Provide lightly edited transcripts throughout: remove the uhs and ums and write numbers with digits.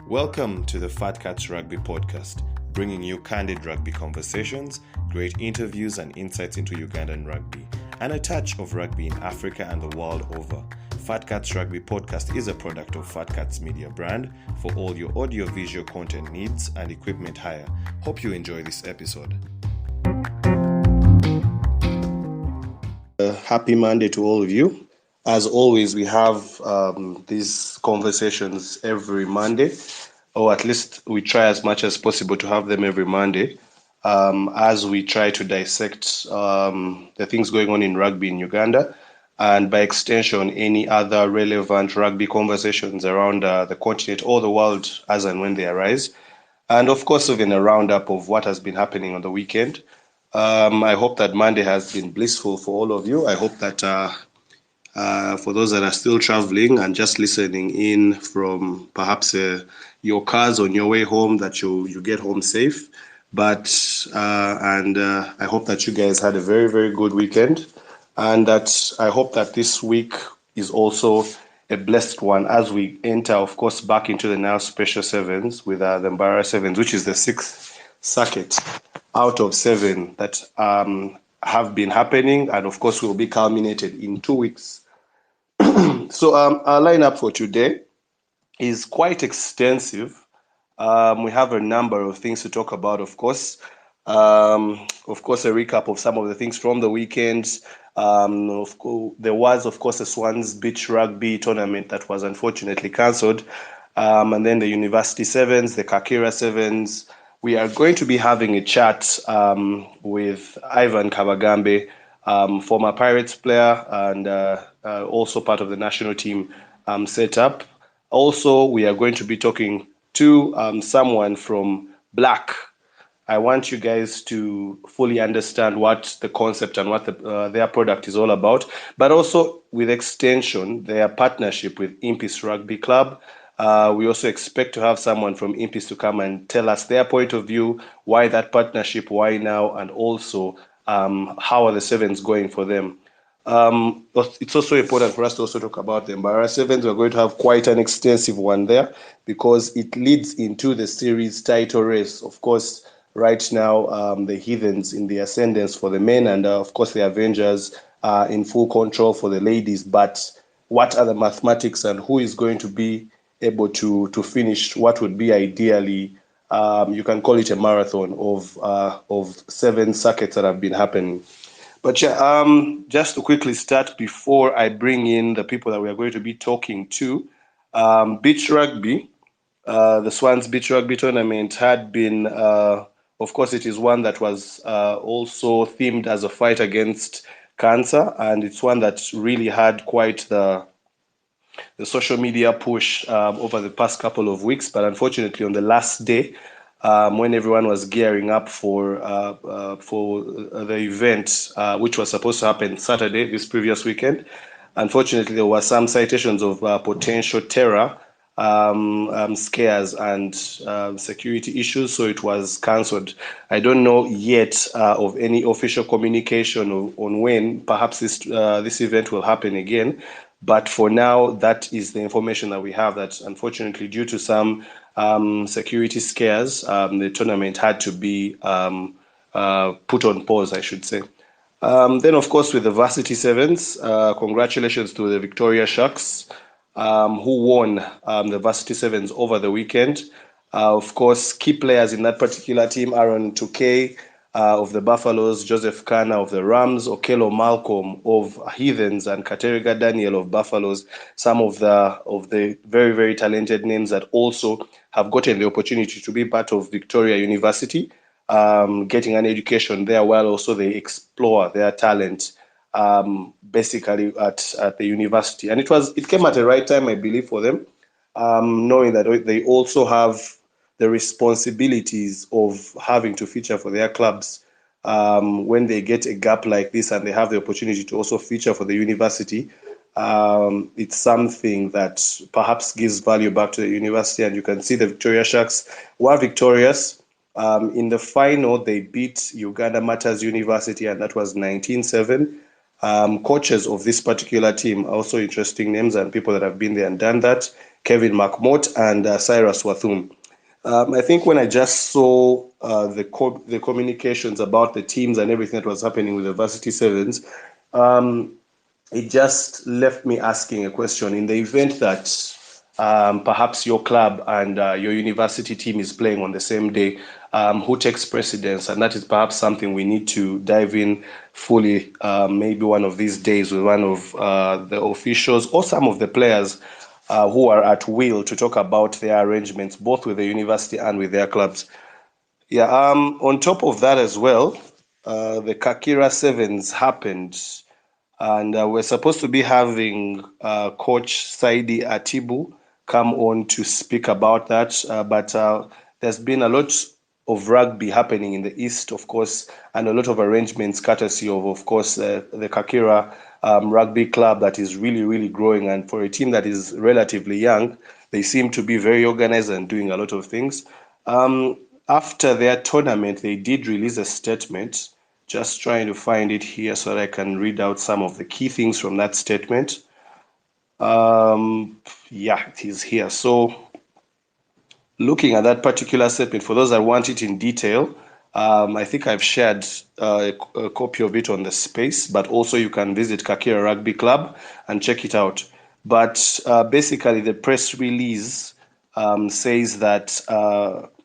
Welcome to the Fat Cats Rugby Podcast, bringing you candid rugby conversations, great interviews and insights into Ugandan rugby, and a touch of rugby in Africa and the world over. Fat Cats Rugby Podcast is a product of Fat Cats Media brand for all your audio-visual content needs and equipment hire. Hope you enjoy this episode. Happy Monday to all of you. As always, we have these conversations every Monday, or at least we try as much as possible to have them every Monday, as we try to dissect the things going on in rugby in Uganda, and by extension, any other relevant rugby conversations around the continent or the world as and when they arise. And of course, even a roundup of what has been happening on the weekend. I hope that Monday has been blissful for all of you. I hope that for those that are still traveling and just listening in from perhaps your cars on your way home, that you get home safe. But I hope that you guys had a very, very good weekend, and that I hope that this week is also a blessed one as we enter, of course, back into the Nile Special Sevens with the Mbarara Sevens, which is the sixth circuit out of seven that have been happening, and of course will be culminated in 2 weeks. So our lineup for today is quite extensive. We have a number of things to talk about, of course. A recap of some of the things from the weekend. There was, of course, a Swans Beach Rugby tournament that was unfortunately cancelled. And then the University Sevens, the Kakira Sevens. We are going to be having a chat with Ivan Kabagambe, former Pirates player and also part of the national team setup. Also, we are going to be talking to someone from Black. I want you guys to fully understand what the concept and what their product is all about, but also with extension, their partnership with Impis Rugby Club. We also expect to have someone from Impis to come and tell us their point of view, why that partnership, why now, and also how are the Sevens going for them. It's also important for us to also talk about the Mbarara Sevens. We're going to have quite an extensive one there because it leads into the series title race. Of course, right now, the Heathens in the ascendance for the men, and of course, the Avengers are in full control for the ladies. But what are the mathematics and who is going to be able to finish what would be ideally, you can call it a marathon of 7 circuits that have been happening. But yeah, just to quickly start before I bring in the people that we are going to be talking to, beach rugby, the Swans Beach Rugby Tournament had been, of course, it is one that was also themed as a fight against cancer, and it's one that really had quite the social media push over the past couple of weeks. But unfortunately, on the last day, when everyone was gearing up for the event, which was supposed to happen Saturday, this previous weekend, unfortunately, there were some citations of potential terror scares and security issues, so it was cancelled. I don't know yet of any official communication on when perhaps this event will happen again. But for now, that is the information that we have, that unfortunately, due to some security scares, the tournament had to be put on pause, I should say. Then, of course, with the Varsity Sevens, congratulations to the Victoria Sharks, who won the Varsity Sevens over the weekend. Of course, key players in that particular team, Aaron Tukey of the Buffaloes, Joseph Kana of the Rams, Okello Malcolm of Heathens, and Kateriga Daniel of Buffaloes, some of the very, very talented names that also have gotten the opportunity to be part of Victoria University, getting an education there while also they explore their talent basically at the university. And it came at the right time, I believe, for them, knowing that they also have the responsibilities of having to feature for their clubs when they get a gap like this and they have the opportunity to also feature for the university. It's something that perhaps gives value back to the university, and you can see the Victoria Sharks were victorious. In the final, they beat Uganda Matters University, and that was 19-7. Coaches of this particular team, also interesting names and people that have been there and done that. Kevin McMott, and Cyrus Wathum. I think when I just saw the communications about the teams and everything that was happening with the Varsity Sevens, it just left me asking a question. In the event that perhaps your club and your university team is playing on the same day, who takes precedence? And that is perhaps something we need to dive in fully, maybe one of these days with one of the officials or some of the players who are at will to talk about their arrangements, both with the university and with their clubs. Yeah, on top of that as well, the Kakira Sevens happened, and we're supposed to be having Coach Saidi Atibu come on to speak about that. But there's been a lot of rugby happening in the East, of course, and a lot of arrangements courtesy of course, the Kakira Rugby Club that is really, really growing. And for a team that is relatively young, they seem to be very organized and doing a lot of things. Um, After their tournament, they did release a statement. Just trying to find it here so that I can read out some of the key things from that statement. Yeah, it is here. So, looking at that particular statement, for those that want it in detail, I think I've shared a copy of it on the space, but also you can visit Kakira Rugby Club and check it out. But basically, the press release says that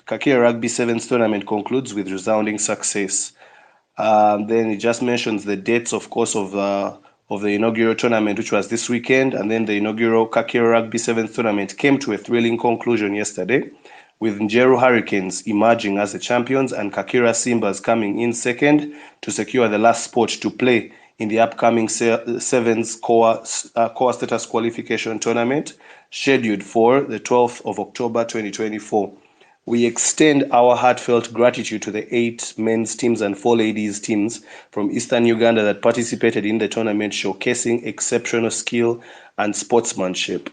Kakira Rugby Sevens tournament concludes with resounding success. Then it just mentions the dates, of course, of the inaugural tournament, which was this weekend, and then the inaugural Kakira Rugby Sevens tournament came to a thrilling conclusion yesterday, with Njeru Hurricanes emerging as the champions and Kakira Simbas coming in second to secure the last spot to play in the upcoming Sevens core status qualification tournament, scheduled for the 12th of October 2024. We extend our heartfelt gratitude to the 8 men's teams and 4 ladies teams from Eastern Uganda that participated in the tournament, showcasing exceptional skill and sportsmanship.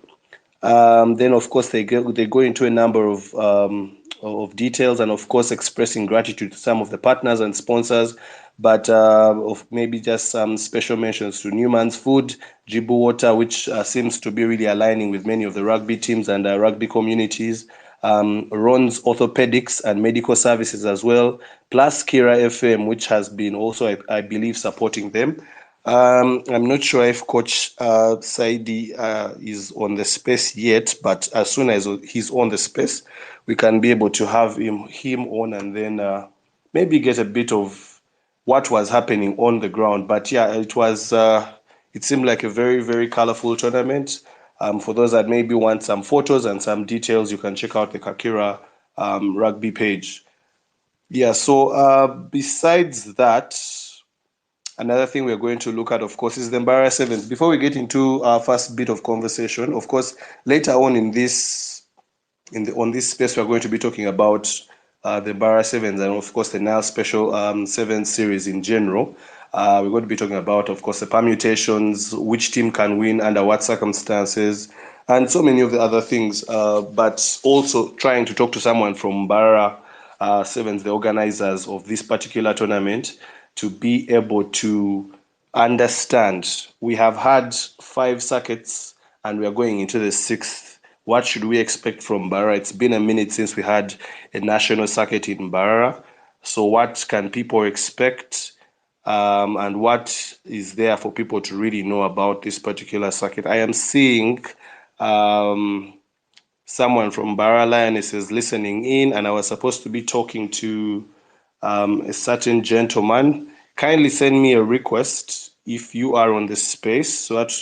Then, of course, they go into a number of details and, of course, expressing gratitude to some of the partners and sponsors, but of maybe just some special mentions to Newman's Food, Jibu Water, which seems to be really aligning with many of the rugby teams and rugby communities. Ron's Orthopedics and Medical Services as well, plus Kira FM, which has been also, I believe, supporting them. I'm not sure if Coach Saidi is on the space yet, but as soon as he's on the space, we can be able to have him on and then maybe get a bit of what was happening on the ground. But yeah, it seemed like a very, very colorful tournament. For those that maybe want some photos and some details, you can check out the Kakira rugby page. Yeah, so besides that, another thing we're going to look at, of course, is the Mbarara Sevens. Before we get into our first bit of conversation, of course, later on on this space, we're going to be talking about the Mbarara Sevens and, of course, the Nile Special Sevens series in general. We're going to be talking about, of course, the permutations, which team can win, under what circumstances, and so many of the other things. But also trying to talk to someone from Mbarara Sevens, the organizers of this particular tournament, to be able to understand. We have had 5 circuits and we are going into the 6th. What should we expect from Mbarara? It's been a minute since we had a national circuit in Mbarara. So what can people expect? And what is there for people to really know about this particular circuit? I am seeing um, someone from Mbarara Lionesses listening in, and I was supposed to be talking to a certain gentleman. Kindly send me a request if you are on the space so that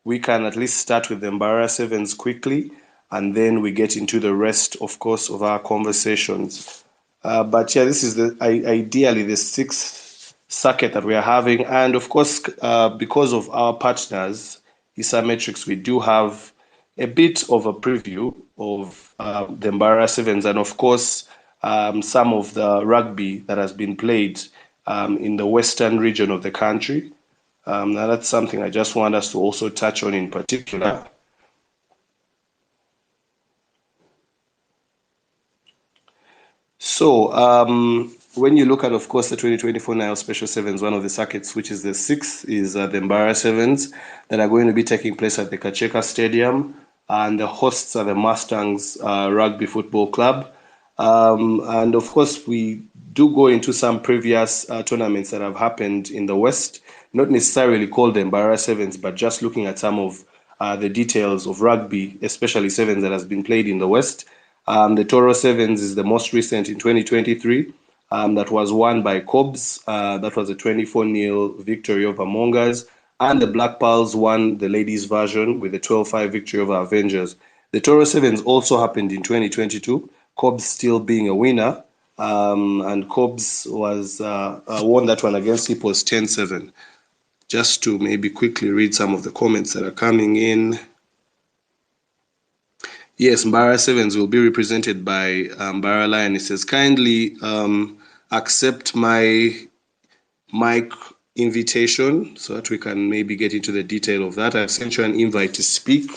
we can at least start with the Mbarara Sevens quickly, and then we get into the rest, of course, of our conversations. But yeah, this is ideally the 6th circuit that we are having, and of course, because of our partners, Metrics, we do have a bit of a preview of the Mbarara Sevens, and of course, some of the rugby that has been played in the western region of the country. Now that's something I just want us to also touch on in particular. So, when you look at, of course, the 2024 Nile Special Sevens, one of the circuits, which is the 6th, is the Mbarara Sevens that are going to be taking place at the Kacheka Stadium. and the hosts are the Mustangs Rugby Football Club. And of course, we do go into some previous tournaments that have happened in the West, not necessarily called the Mbarara Sevens, but just looking at some of the details of rugby, especially sevens that has been played in the West. The Toro Sevens is the most recent in 2023. That was won by Cobs. That was a 24-0 victory over Mongas. And the Black Pearls won the ladies' version with a 12-5 victory over Avengers. The Toro Sevens also happened in 2022, Cobs still being a winner. And Cobs was won that one against Hippos 10-7. Just to maybe quickly read some of the comments that are coming in. Yes, Mbarara Sevens will be represented by Mbarara Lion. It says, kindly accept my mic invitation so that we can maybe get into the detail of that. I've sent you an invite to speak.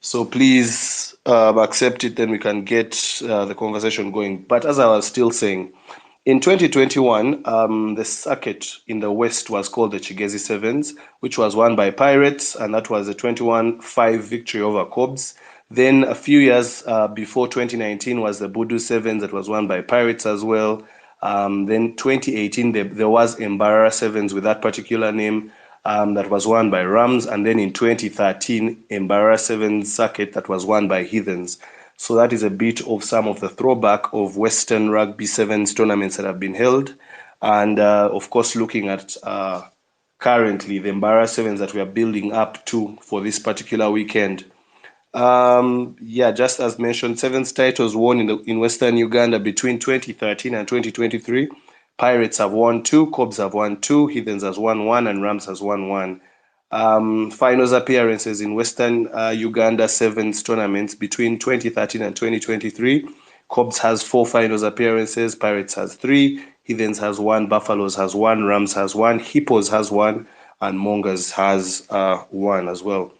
So please accept it, then we can get the conversation going. But as I was still saying, in 2021, the circuit in the West was called the Chigezi Sevens, which was won by Pirates, and that was a 21-5 victory over Cobs. Then a few years before 2019 was the Budu Sevens that was won by Pirates as well. Then 2018, there was Mbarara Sevens with that particular name that was won by Rams. And then in 2013, Mbarara Sevens circuit that was won by Heathens. So that is a bit of some of the throwback of Western Rugby Sevens tournaments that have been held. And of course, looking at currently the Mbarara Sevens that we are building up to for this particular weekend. Yeah, just as mentioned, sevens titles won in Western Uganda between 2013 and 2023. Pirates have won two, Cobs have won two, Heathens has won one, and Rams has won one. Finals appearances in Western Uganda sevens tournaments between 2013 and 2023. Cobs has 4 finals appearances, Pirates has 3, Heathens has 1, Buffaloes has 1, Rams has 1, Hippos has 1, and Mongas has 1 as well.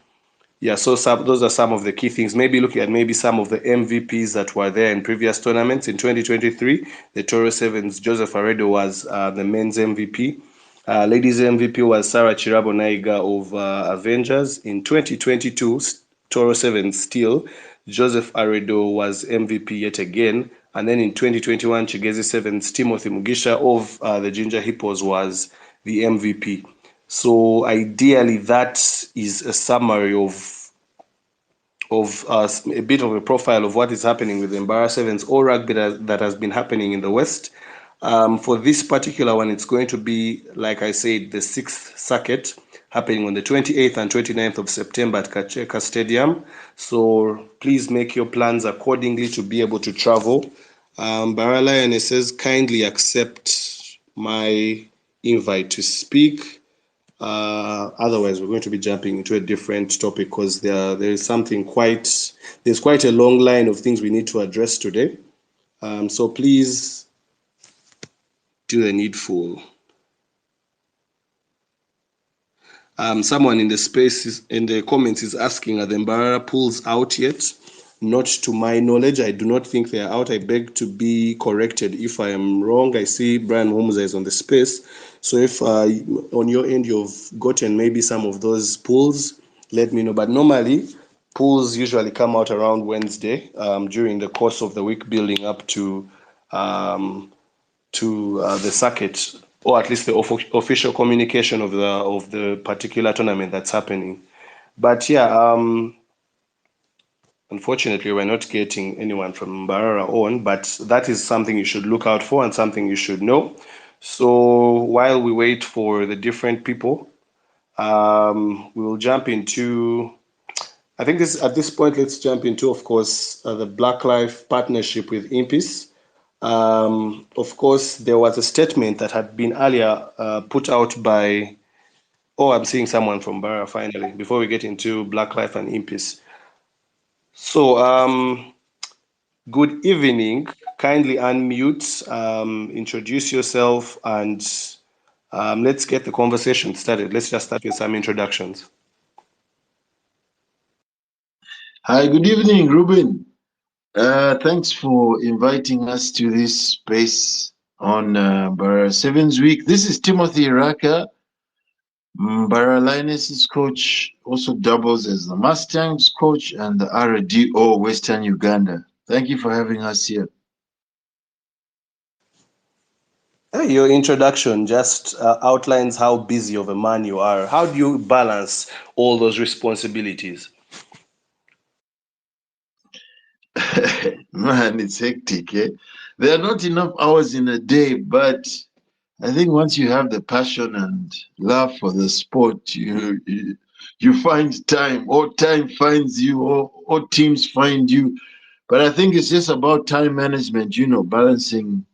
Yeah, so those are some of the key things. Maybe looking at maybe some of the MVPs that were there in previous tournaments. In 2023, the Toro Sevens, Joseph Aredo was the men's MVP. Ladies MVP was Sarah Chirabo Naiga of Avengers. In 2022, Toro Sevens still, Joseph Aredo was MVP yet again. And then in 2021, Chigezi Sevens, Timothy Mugisha of the Ginger Hippos was the MVP. So ideally, that is a summary of a bit of a profile of what is happening with the Mbarara Sevens or rugby that has been happening in the West. For this particular one, it's going to be, like I said, the sixth circuit happening on the 28th and 29th of September at Kacheka Stadium. So please make your plans accordingly to be able to travel. Barala, and it says, kindly accept my invite to speak. Otherwise, we're going to be jumping into a different topic because there is something there's quite a long line of things we need to address today. So please do the needful. Someone in the space in the comments is asking, are the Mbarara pools out yet? Not to my knowledge. I do not think they are out. I beg to be corrected if I am wrong. I see Brian Homuza is on the space. So if on your end you've gotten maybe some of those pools, let me know. But normally, pools usually come out around Wednesday during the course of the week building up to the circuit, or at least the official communication of the particular tournament that's happening. But yeah, unfortunately, we're not getting anyone from Mbarara on, but that is something you should look out for and something you should know. So while we wait for the different people, we will jump into. I think at this point, let's jump into, of course, the Black Life partnership with Impis. Of course, there was a statement that had been earlier put out by. Oh, I'm seeing someone from Bara finally. Before we get into Black Life and Impis. So, good evening. Kindly unmute, introduce yourself, and let's get the conversation started. Let's just start with some introductions. Hi, good evening, Ruben. Thanks for inviting us to this space on Bara Sevens Week. This is Timothy Raka, Mbarara Lionesses coach also doubles as the Mustangs coach and the RDO Western Uganda. Thank you for having us here. Your introduction just outlines how busy of a man you are. How do you balance all those responsibilities? Man, it's hectic. Eh? There are not enough hours in a day, but I think once you have the passion and love for the sport, you find time, or time finds you, or teams find you. But I think it's just about time management, balancing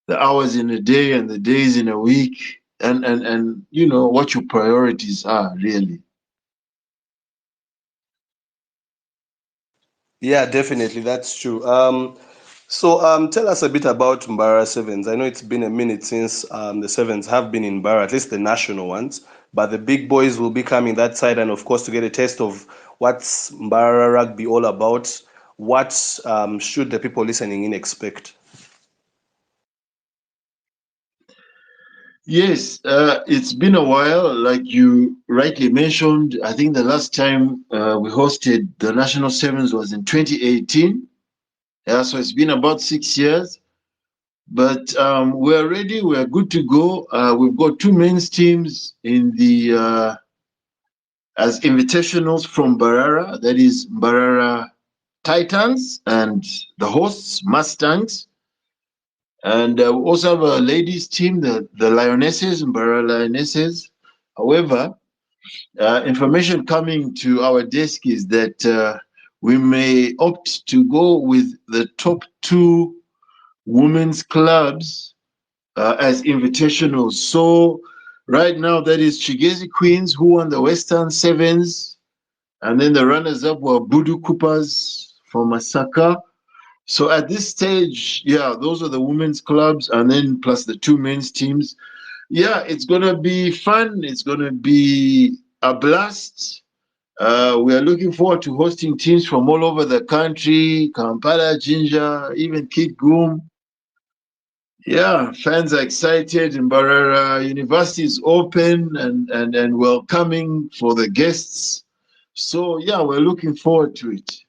the hours in a day and the days in a week, and what your priorities are really. Yeah, definitely, that's true. Tell us a bit about Mbarara Sevens. I know it's been a minute since the Sevens have been in Mbarara, at least the national ones, but the big boys will be coming that side, and of course, to get a taste of what's Mbarara rugby all about, what should the people listening in expect? Yes, it's been a while. Like you rightly mentioned, I think the last time we hosted the National Sevens was in 2018. Yeah, so it's been about 6 years. But we're ready. We're good to go. We've got two men's teams in the as invitationals from Mbarara. That is Mbarara Titans and the hosts Mustangs. And we also have a ladies team, the Lionesses, Mbarara Lionesses. However, information coming to our desk is that we may opt to go with the top two women's clubs as invitationals. So right now, that is Chigezi Queens, who won the Western Sevens, and then the runners-up were Budu Coopers from Masaka. So at this stage, yeah, those are the women's clubs, and then plus the two men's teams. Yeah, it's gonna be fun. It's gonna be a blast. We are looking forward to hosting teams from all over the country, Kampala, Jinja, even Kitgum. Yeah, fans are excited. Mbarara University is open and welcoming for the guests. So yeah, we're looking forward to it.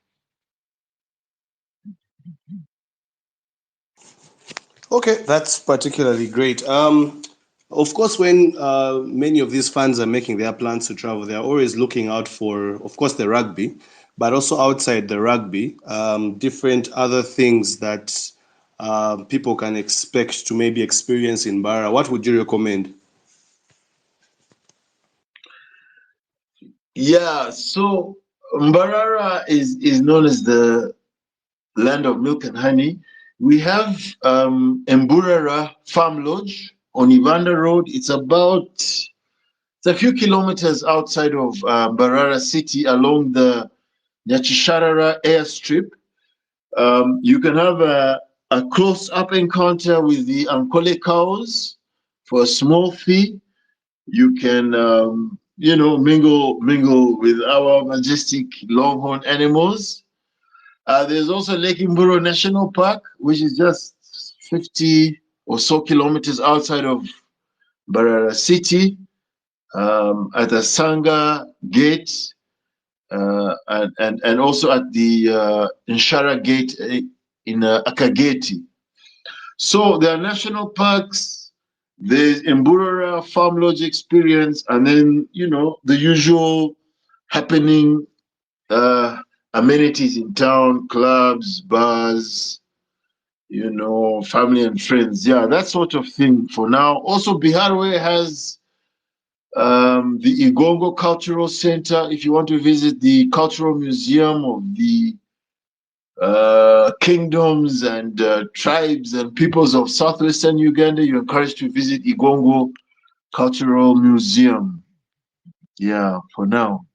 Okay, that's particularly great. Of course, when many of these fans are making their plans to travel, they are always looking out for, of course, the rugby, but also outside the rugby, different other things that people can expect to maybe experience in Bara. What would you recommend? Yeah, so Mbarara is known as the land of milk and honey. We have Mburara Farm Lodge on Uganda Road. It's a few kilometers outside of Mbarara city along the Nyachisharara airstrip. You can have a close-up encounter with the Ankole cows for a small fee. You can, mingle with our majestic longhorn animals. There's also Lake Imburo National Park, which is just 50 or so kilometers outside of Barara City, at the Sanga Gate, and also at the Nshara Gate in Akageti. So there are national parks, there's Mburara Farm Lodge experience, and then, the usual happening uh, amenities in town, clubs, bars, family and friends. Yeah, that sort of thing for now. Also, Biharwe has the Igongo Cultural Center. If you want to visit the Cultural Museum of the kingdoms and tribes and peoples of southwestern Uganda, you're encouraged to visit Igongo Cultural Museum. Yeah, for now.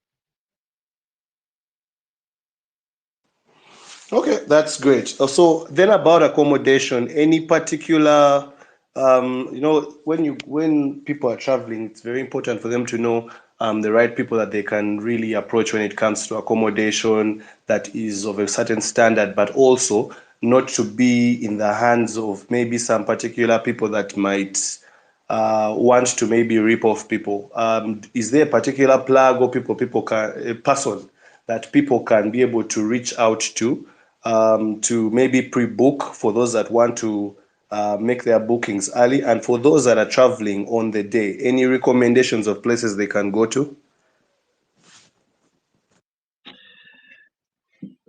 Okay, that's great. So then about accommodation, any particular, when people are traveling, it's very important for them to know the right people that they can really approach when it comes to accommodation that is of a certain standard, but also not to be in the hands of maybe some particular people that might want to maybe rip off people? Is there a particular plug or people can a person that people can be able to reach out to maybe pre-book for those that want to make their bookings early, and for those that are traveling on the day, any recommendations of places they can go to?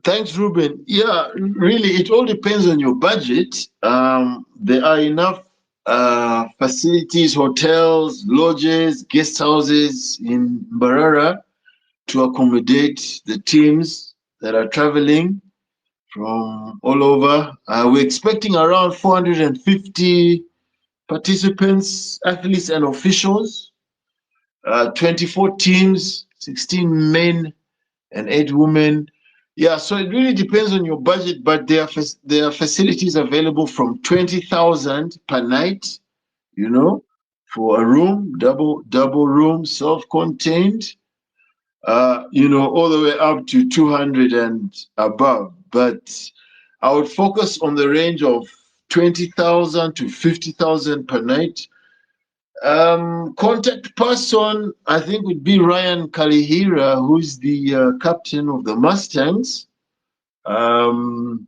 Thanks, Ruben. Yeah, really, it all depends on your budget. There are enough facilities, hotels, lodges, guest houses in Mbarara to accommodate the teams that are traveling from all over. We're expecting around 450 participants, athletes, and officials, 24 teams, 16 men and 8 women. Yeah, so it really depends on your budget, but there are facilities available from 20,000 per night, you know, for a room, double room, self-contained, all the way up to 200 and above. But I would focus on the range of 20,000 to 50,000 per night. Contact person, I think, would be Ryan Kalihira, who's the captain of the Mustangs. Um,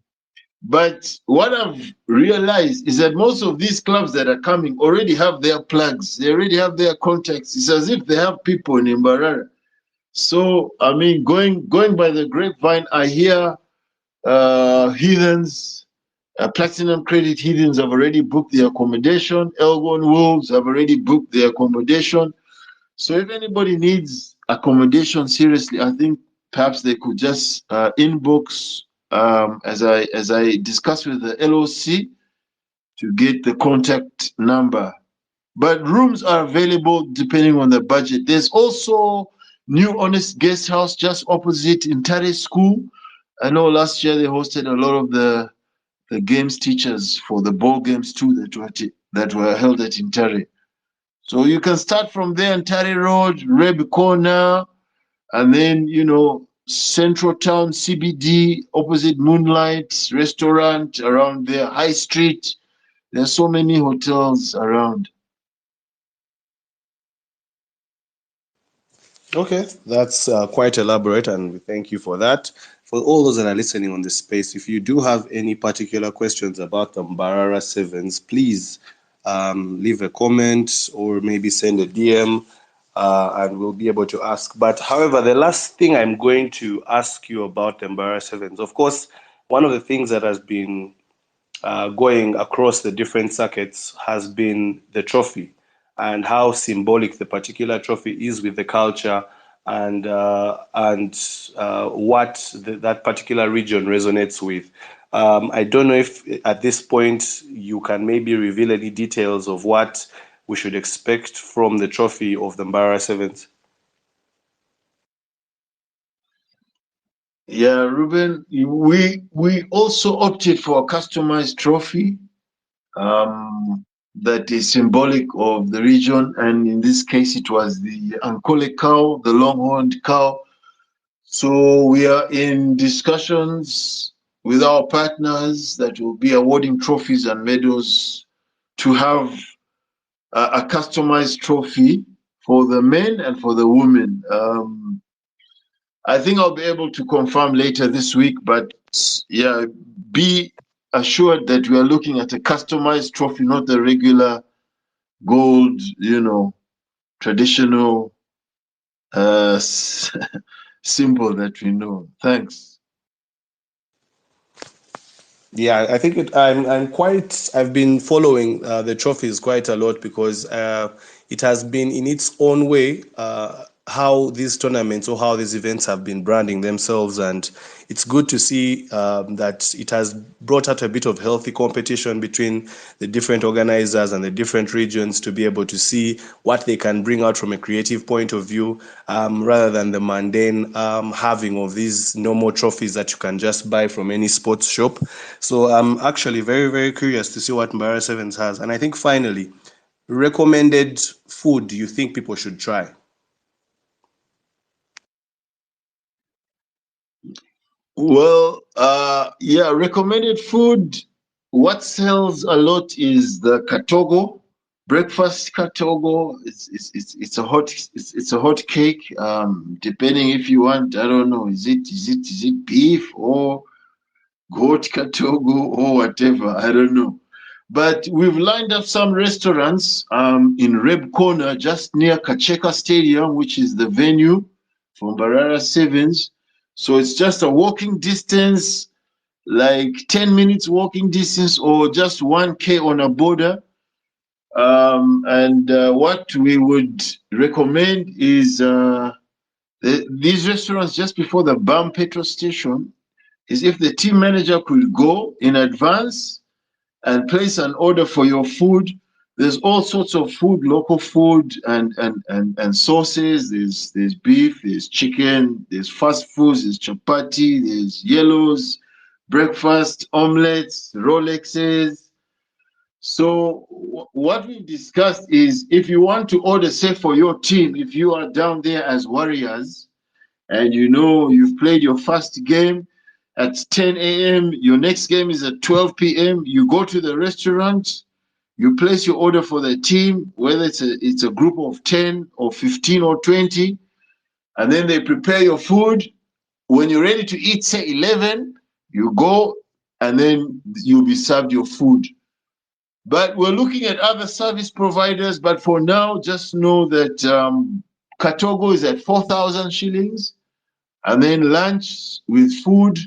but what I've realized is that most of these clubs that are coming already have their plugs. They already have their contacts. It's as if they have people in Mbarara. So, I mean, going by the grapevine, I hear Heathens, Platinum Credit Heathens have already booked their accommodation. Elgon Wolves have already booked their accommodation. So if anybody needs accommodation seriously, I think perhaps they could just inbox as I discussed with the LOC to get the contact number. But rooms are available depending on the budget. There's also New Honest Guest House just opposite Intare School. I know last year they hosted a lot of the games teachers for the ball games too that were held at Intare. So you can start from there, Intare Road, Reb Corner, and then Central Town CBD opposite Moonlight Restaurant around there, High Street. There's so many hotels around. Okay, that's quite elaborate, and we thank you for that. For all those that are listening on this space, if you do have any particular questions about the Mbarara Sevens, please leave a comment or maybe send a DM, and we'll be able to ask. But however, the last thing I'm going to ask you about the Mbarara Sevens, of course, one of the things that has been going across the different circuits has been the trophy and how symbolic the particular trophy is with the culture and what that particular region resonates with. I don't know if at this point you can maybe reveal any details of what we should expect from the trophy of the Mbarara Sevens. Yeah, Ruben, we also opted for a customized trophy that is symbolic of the region, and in this case, it was the Ankole cow, the longhorned cow. So we are in discussions with our partners that will be awarding trophies and medals to have a customized trophy for the men and for the women. I think I'll be able to confirm later this week, but yeah, be assured that we are looking at a customized trophy, not the regular gold, traditional symbol that we know. Thanks. Yeah, I think I've been following the trophies quite a lot because it has been in its own way how these tournaments or how these events have been branding themselves, and it's good to see that it has brought out a bit of healthy competition between the different organizers and the different regions to be able to see what they can bring out from a creative point of view, rather than the mundane having of these normal trophies that you can just buy from any sports shop. So I'm actually very, very curious to see what Mbarara Sevens has. And I think finally, recommended food you think people should try. Well, recommended food. What sells a lot is the katogo, Breakfast katogo, it's a hot cake. Depending if you want, I don't know, is it beef or goat katogo or whatever? I don't know. But we've lined up some restaurants in Reb Corner, just near Kacheka Stadium, which is the venue for Mbarara Sevens. So it's just a walking distance, like 10 minutes walking distance, or just 1K on a border. And what we would recommend is these restaurants just before the BAM petrol station, is if the team manager could go in advance and place an order for your food. There's all sorts of food, local food and sauces. There's beef, there's chicken, there's fast foods, there's chapati, there's yellows, breakfast, omelets, Rolexes. So what we've discussed is if you want to order, say for your team, if you are down there as warriors and you know you've played your first game at 10 a.m., your next game is at 12 p.m., you go to the restaurant, you place your order for the team, whether it's a group of 10 or 15 or 20, and then they prepare your food. When you're ready to eat, say 11, you go and then you'll be served your food. But we're looking at other service providers. But for now, just know that Katogo is at 4,000 shillings. And then lunch with food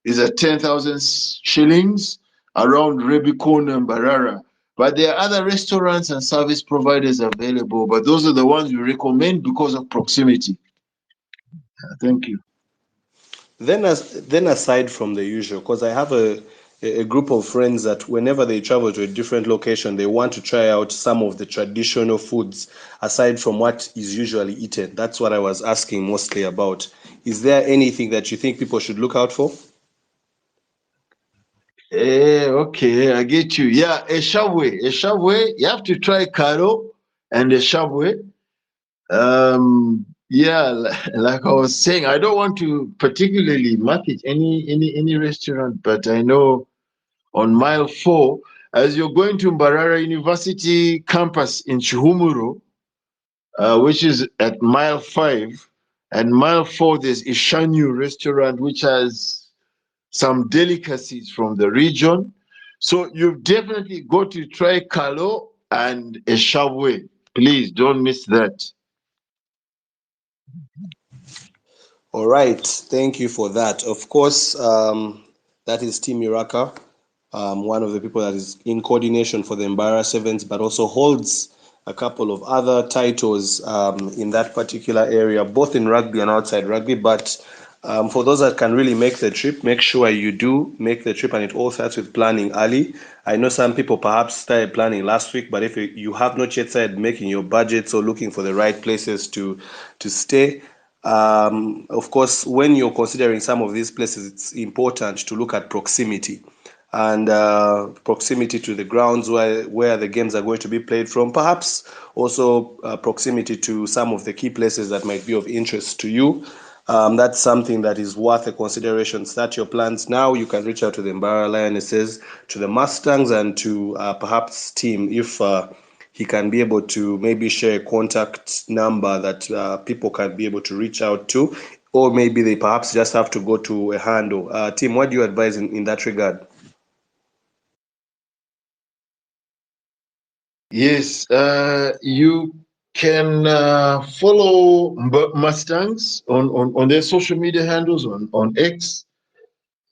is at 10,000 shillings around Rebicon and Mbarara. But there are other restaurants and service providers available. But those are the ones we recommend because of proximity. Thank you. Then aside from the usual, because I have a group of friends that whenever they travel to a different location, they want to try out some of the traditional foods aside from what is usually eaten. That's what I was asking mostly about. Is there anything that you think people should look out for? Okay, I get you. Yeah, a shabwe. A shabwe, you have to try karo and a shabwe. Yeah, like I was saying, I don't want to particularly market any restaurant, but I know on mile 4, as you're going to Mbarara University campus in Chihumuro, which is at mile 5, and mile 4, there's Ishanyu restaurant, which has some delicacies from the region. So you've definitely got to try kalo and eshabwe. Please don't miss that. All right, thank you for that. Of course, that is Team Iraka, one of the people that is in coordination for the Mbarara Sevens, but also holds a couple of other titles in that particular area, both in rugby and outside rugby. But for those that can really make the trip, make sure you do make the trip, and it all starts with planning early. I know some people perhaps started planning last week, but if you have not yet started making your budgets or looking for the right places to stay, of course, when you're considering some of these places, it's important to look at proximity and proximity to the grounds where the games are going to be played from. Perhaps also proximity to some of the key places that might be of interest to you. That's something that is worth a consideration. Start your plans now. You can reach out to the Mbarara Lionesses, to the Mustangs, and to perhaps team if he can be able to maybe share a contact number that people can be able to reach out to, or maybe they perhaps just have to go to a handle. Tim, what do you advise in that regard? Yes, you can follow Mustangs on their social media handles on X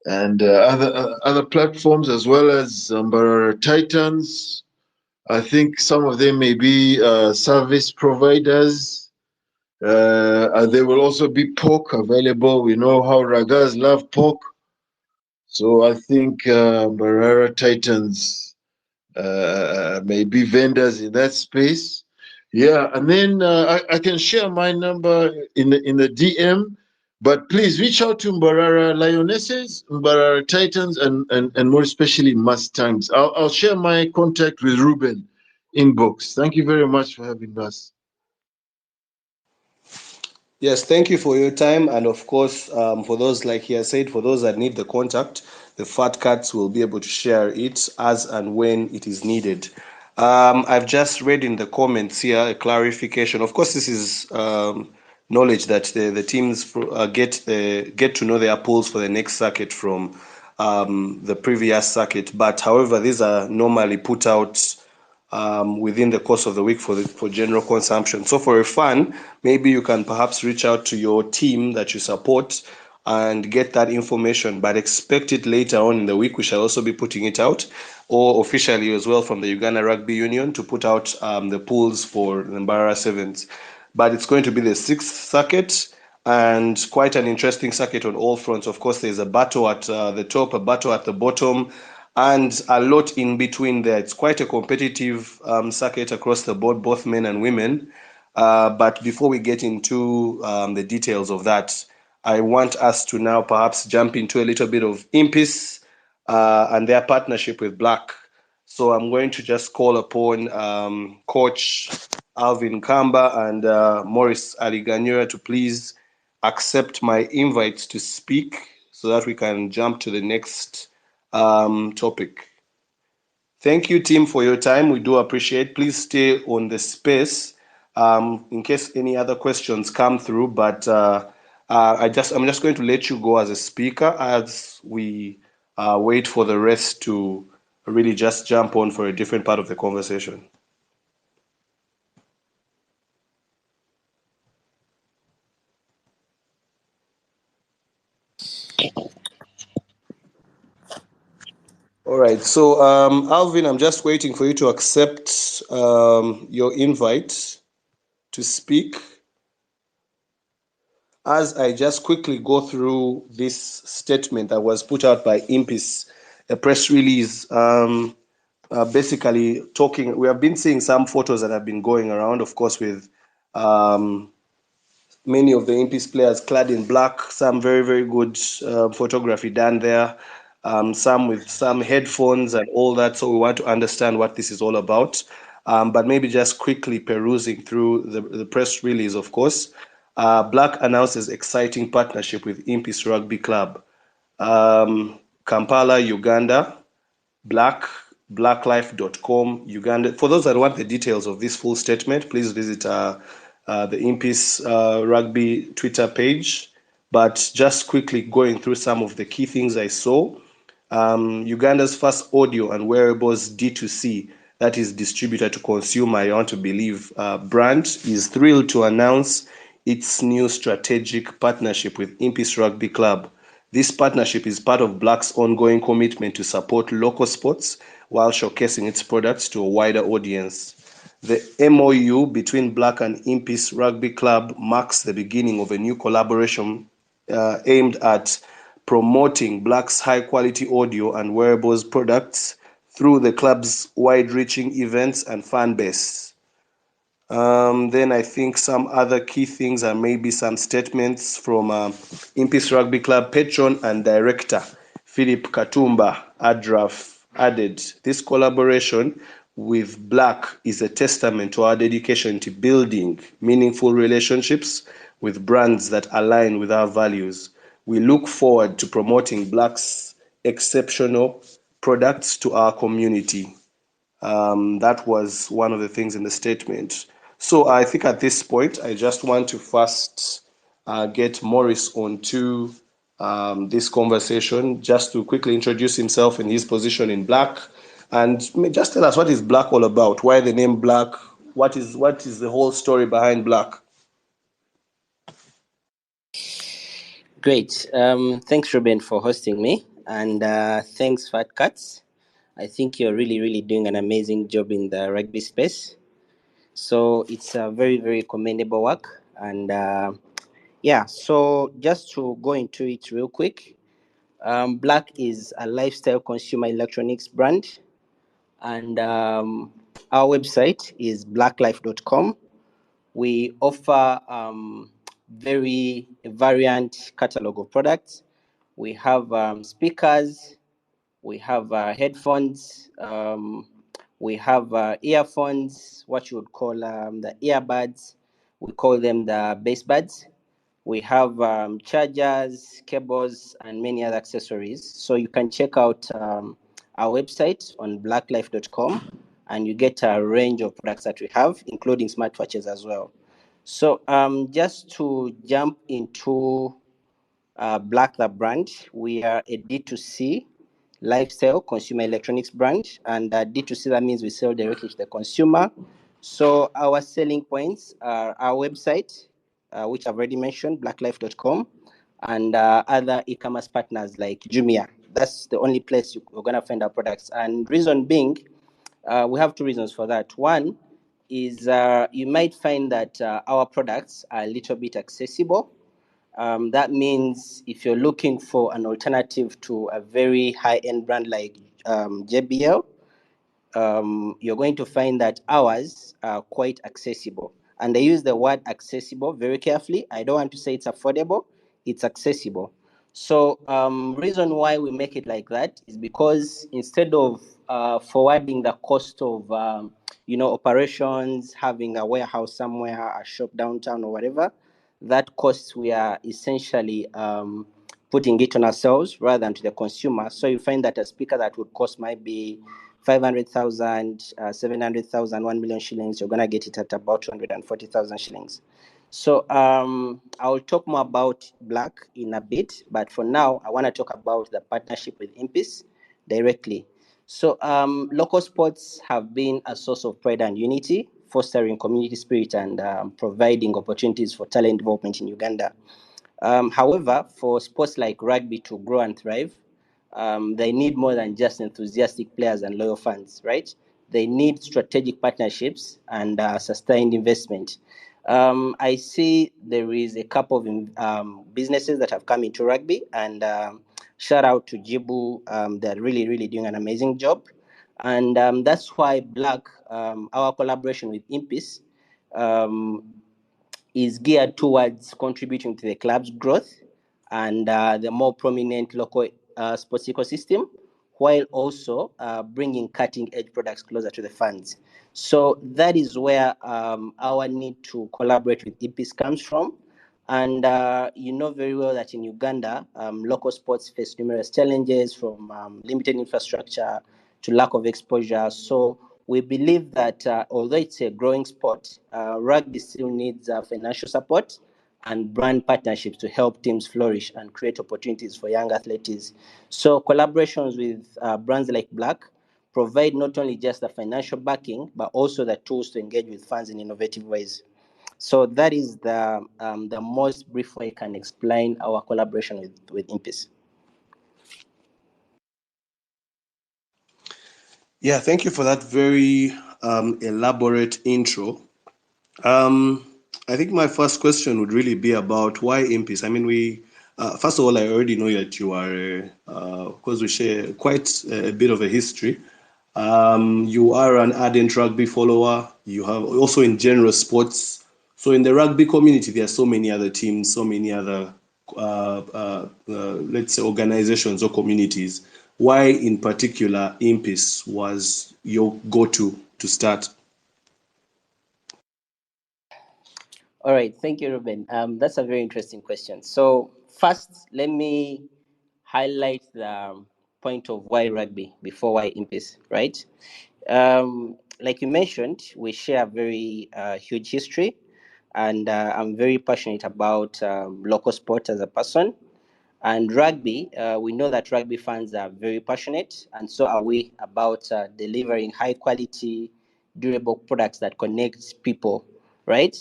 and other platforms, as well as Titans. I think some of them may be service providers. There will also be pork available. We know how Ragas love pork. So I think Mbarara Titans may be vendors in that space. Yeah, and then I can share my number in the DM, but please reach out to Mbarara Lionesses, Mbarara Titans, and more especially Mustangs. I'll share my contact with Ruben inbox. Thank you very much for having us. Yes, thank you for your time. And of course, for those, like he has said, for those that need the contact, the Fat Cats will be able to share it as and when it is needed. I've just read in the comments here a clarification. Of course, this is knowledge that the teams get to know their pools for the next circuit from the previous circuit. But however, these are normally put out within the course of the week for general consumption. So for a fan, maybe you can perhaps reach out to your team that you support and get that information, but expect it later on in the week. We shall also be putting it out, or officially as well from the Uganda Rugby Union to put out the pools for the Mbarara Sevens. But it's going to be the sixth circuit and quite an interesting circuit on all fronts. Of course, there's a battle at the top, a battle at the bottom, and a lot in between there. It's quite a competitive circuit across the board, both men and women. But before we get into the details of that, I want us to now perhaps jump into a little bit of Impis and their partnership with Black. So I'm going to just call upon Coach Alvin Kamba and Morris Aliganyura to please accept my invite to speak so that we can jump to the next topic. Thank you, team, for your time. We do appreciate. Please stay on the space in case any other questions come through. But I'm just going to let you go as a speaker as we wait for the rest to really just jump on for a different part of the conversation. All right. So, Alvin, I'm just waiting for you to accept your invite to speak. As I just quickly go through this statement that was put out by Impis, a press release, basically talking. We have been seeing some photos that have been going around, of course, with um, many of the Impis players clad in black, some very, very good photography done there, some with some headphones and all that. So we want to understand what this is all about. But maybe just quickly perusing through the press release, of course. Black announces exciting partnership with Impis Rugby Club. Kampala, Uganda. Black, blacklife.com, Uganda. For those that want the details of this full statement, please visit the Impis Rugby Twitter page. But just quickly going through some of the key things I saw. Uganda's first audio and wearables D2C, that is distributor to consumer, I want to believe, brand, is thrilled to announce its new strategic partnership with Impis Rugby Club. This partnership is part of Black's ongoing commitment to support local sports while showcasing its products to a wider audience. The MOU between Black and Impis Rugby Club marks the beginning of a new collaboration aimed at promoting Black's high-quality audio and wearables products through the club's wide-reaching events and fan base. Then I think some other key things are maybe some statements from Impis Rugby Club patron and director Philip Katumba Adraf added, this collaboration with Black is a testament to our dedication to building meaningful relationships with brands that align with our values. We look forward to promoting Black's exceptional products to our community. That was one of the things in the statement. So I think at this point, I just want to first get Morris onto this conversation, just to quickly introduce himself and his position in Black, and just tell us what is Black all about, why the name Black, what is the whole story behind Black. Great. Thanks, Ruben, for hosting me. And thanks, Fat Cats. I think you're really, really doing an amazing job in the rugby space. So it's a very, very commendable work. And yeah, so just to go into it real quick, Black is a lifestyle consumer electronics brand. And our website is blacklife.com. We offer very variant catalog of products. We have speakers, we have headphones, we have earphones, what you would call the earbuds. We call them the bass buds. We have chargers, cables, and many other accessories. So you can check out our website on blacklife.com and you get a range of products that we have, including smartwatches as well. So just to jump into Black the brand, we are a D2C lifestyle consumer electronics brand, and D2C, that means we sell directly to the consumer. So our selling points are our website, which I've already mentioned, blacklife.com, and other e-commerce partners like Jumia. That's the only place you're going to find our products. And reason being, we have two reasons for that. One is you might find that our products are a little bit accessible. That means if you're looking for an alternative to a very high-end brand like JBL, you're going to find that ours are quite accessible. And I use the word accessible very carefully. I don't want to say it's affordable, it's accessible. So reason why we make it like that is because instead of forwarding the cost of operations, having a warehouse somewhere, a shop downtown or whatever, that cost we are essentially putting it on ourselves rather than to the consumer. So you find that a speaker that would cost might be 500,000, 700,000, 1 million shillings, you're going to get it at about 240,000 shillings. So I'll talk more about Black in a bit, but for now, I want to talk about the partnership with Impis directly. So local sports have been a source of pride and unity, fostering community spirit and providing opportunities for talent development in Uganda. However, for sports like rugby to grow and thrive, they need more than just enthusiastic players and loyal fans, right? They need strategic partnerships and sustained investment. I see there is a couple of businesses that have come into rugby, and shout out to Jibu. They're really, really doing an amazing job. And that's why Black, our collaboration with Impis, is geared towards contributing to the club's growth and the more prominent local sports ecosystem, while also bringing cutting-edge products closer to the fans. So that is where our need to collaborate with Impis comes from. And you know very well that in Uganda, local sports face numerous challenges, from limited infrastructure to lack of exposure. So we believe that although it's a growing sport, rugby still needs financial support and brand partnerships to help teams flourish and create opportunities for young athletes. So collaborations with brands like Black provide not only just the financial backing, but also the tools to engage with fans in innovative ways. So that is the most brief way I can explain our collaboration with Impis. Yeah, thank you for that very elaborate intro. I think my first question would really be about why Impis. I mean, first of all, I already know that you are, of course, we share quite a bit of a history. You are an ardent rugby follower. You have also in general sports. So in the rugby community, there are so many other teams, so many other, let's say, organizations or communities. Why, in particular, Impis was your go-to to start? All right, thank you, Ruben. That's a very interesting question. So first, let me highlight the point of why rugby before why Impis, right? Like you mentioned, we share a very huge history, and I'm very passionate about local sport as a person. And rugby, we know that rugby fans are very passionate, and so are we about delivering high quality, durable products that connect people, right?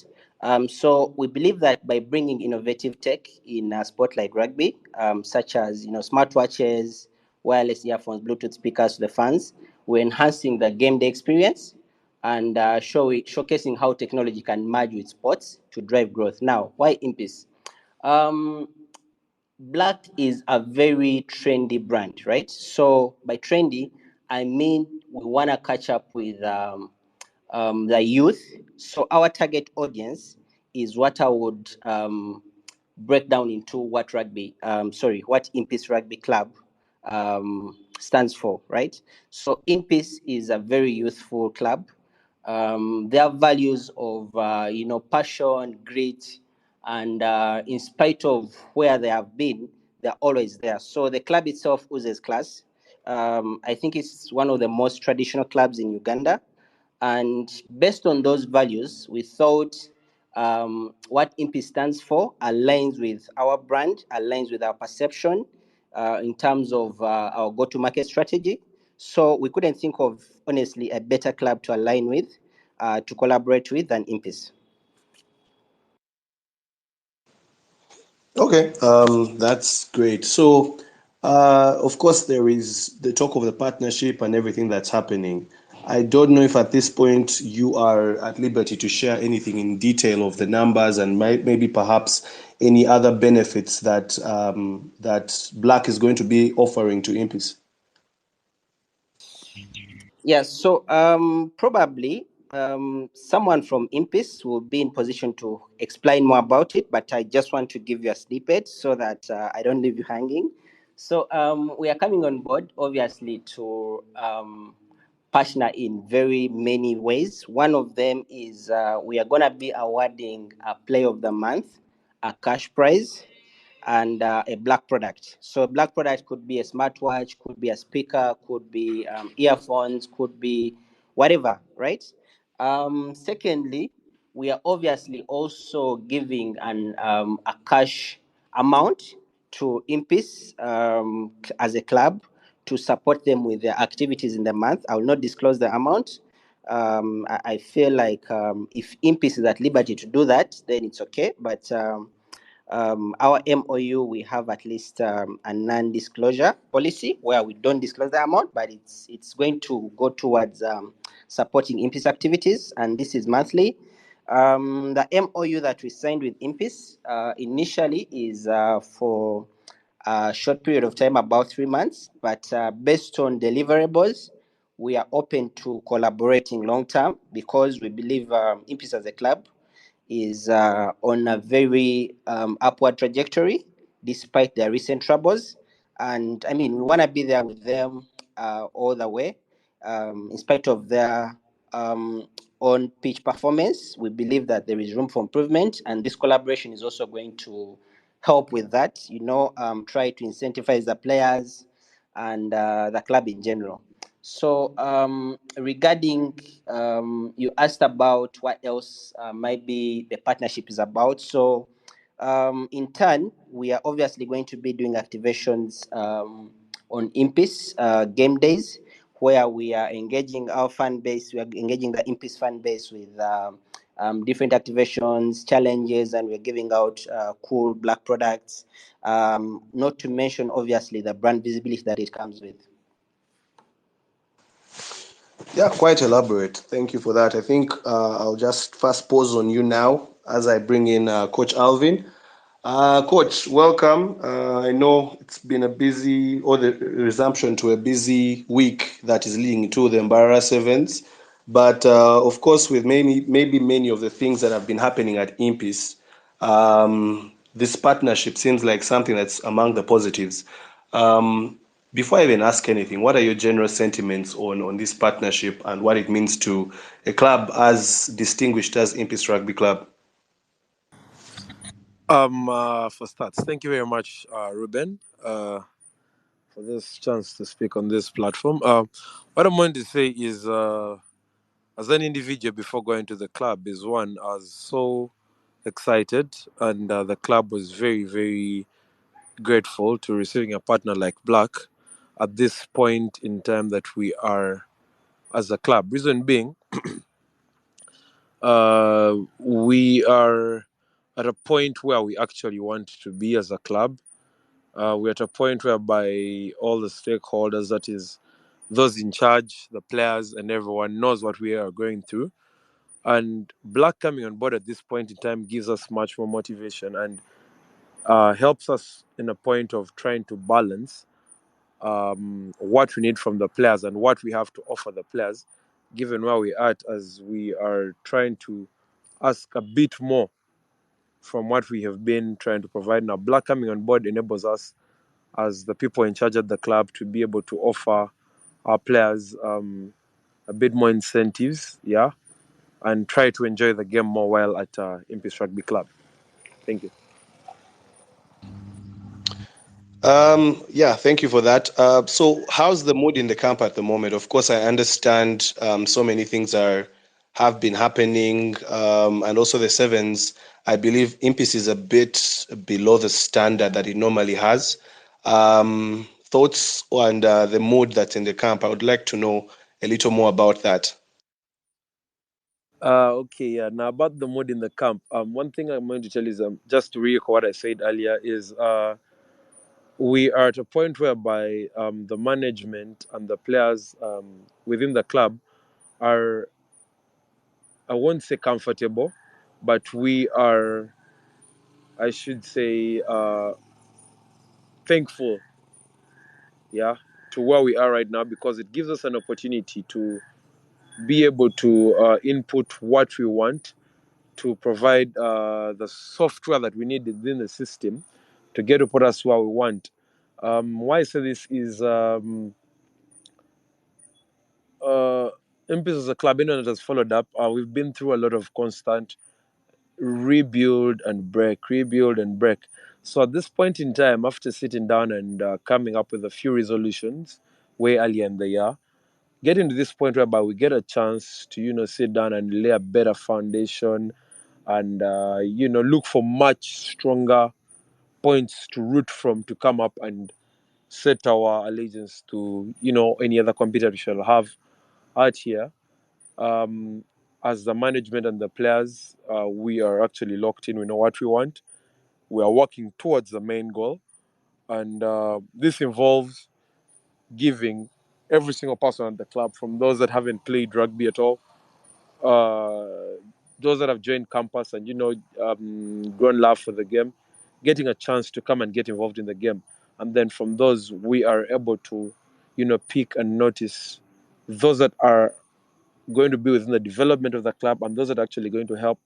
So we believe that by bringing innovative tech in a sport like rugby, such as smartwatches, wireless earphones, Bluetooth speakers to the fans, we're enhancing the game day experience and showcasing how technology can merge with sports to drive growth. Now, why Impis? Um, Black is a very trendy brand, right? So by trendy, I mean we want to catch up with the youth. So our target audience is what I would break down into what Impis Rugby Club stands for, right? So Impis is a very youthful club. Their values of passion, grit, and in spite of where they have been, they're always there. So the club itself oozes class. I think it's one of the most traditional clubs in Uganda. And based on those values, we thought what Impis stands for aligns with our brand, aligns with our perception in terms of our go-to-market strategy. So we couldn't think of, honestly, a better club to align with, to collaborate with than Impis. Okay, that's great. So, of course, there is the talk of the partnership and everything that's happening. I don't know if at this point you are at liberty to share anything in detail of the numbers and maybe perhaps any other benefits that that Black is going to be offering to Impis. Yes, so probably someone from Impis will be in position to explain more about it, but I just want to give you a snippet so that I don't leave you hanging. So we are coming on board, obviously, to partner in very many ways. One of them is we are going to be awarding a Play of the Month, a cash prize, and a black product. So a black product could be a smartwatch, could be a speaker, could be earphones, could be whatever, right? Secondly, we are obviously also giving a cash amount to Impis as a club to support them with their activities in the month. I will not disclose the amount. I feel like if Impis is at liberty to do that, then it's okay. But our MOU, we have at least a non-disclosure policy where we don't disclose the amount, but it's going to go towards supporting Impis activities, and this is monthly. The MOU that we signed with Impis initially is for a short period of time, about 3 months, but based on deliverables, we are open to collaborating long term because we believe Impis as a club is on a very upward trajectory despite their recent troubles. And I mean, we want to be there with them all the way. In spite of their on pitch performance, we believe that there is room for improvement, and this collaboration is also going to help with that. Try to incentivize the players and the club in general. So, regarding you asked about what else might be the partnership is about. So, in turn, we are obviously going to be doing activations on Impis game days, where we are engaging our fan base. We are engaging the Impis fan base with different activations, challenges, and we're giving out cool black products. Not to mention, obviously, the brand visibility that it comes with. Yeah, quite elaborate. Thank you for that. I think I'll just first pause on you now as I bring in Coach Alvin. Coach, welcome. I know it's been a busy, or the resumption to a busy week that is leading to the Mbarara Sevens. But of course, with maybe many of the things that have been happening at Impis, this partnership seems like something that's among the positives. Um, Before I even ask anything, what are your general sentiments on this partnership and what it means to a club as distinguished as Impis Rugby Club? For starts, thank you very much, Ruben, for this chance to speak on this platform. What I'm going to say is, as an individual before going to the club, is one, I was so excited, and the club was very, very grateful to receiving a partner like Black at this point in time that we are as a club. Reason being, we are at a point where we actually want to be as a club. We're at a point whereby all the stakeholders, that is, those in charge, the players, and everyone knows what we are going through. And Black coming on board at this point in time gives us much more motivation and helps us in a point of trying to balance what we need from the players and what we have to offer the players, given where we are at, as we are trying to ask a bit more from what we have been trying to provide. Now, Black coming on board enables us, as the people in charge at the club, to be able to offer our players a bit more incentives, yeah, and try to enjoy the game more while at Impis Rugby Club. Thank you. Yeah, thank you for that. So, how's the mood in the camp at the moment? Of course, I understand so many things are have been happening, and also the sevens. I believe Impis is a bit below the standard that it normally has. Thoughts on the mood that's in the camp? I would like to know a little more about that. Okay, yeah. Now about the mood in the camp. One thing I'm going to tell is just to re-echo what I said earlier is we are at a point whereby the management and the players within the club are, I won't say comfortable, but we are, I should say, thankful, yeah, to where we are right now, because it gives us an opportunity to be able to input what we want, to provide the software that we need within the system to get to put us where we want. Why I say this is Impis as a club, anyone that has followed up, we've been through a lot of constant rebuild and break, rebuild and break. So at this point in time, after sitting down and coming up with a few resolutions way earlier in the year, getting to this point whereby we get a chance to, sit down and lay a better foundation and, look for much stronger points to root from to come up and set our allegiance to, any other competitor we shall have out here. Um, as the management and the players, we are actually locked in. We know what we want. We are working towards the main goal. And this involves giving every single person at the club, from those that haven't played rugby at all, uh, those that have joined campus and grown love for the game, getting a chance to come and get involved in the game. And then from those, we are able to pick and notice those that are going to be within the development of the club and those that are actually going to help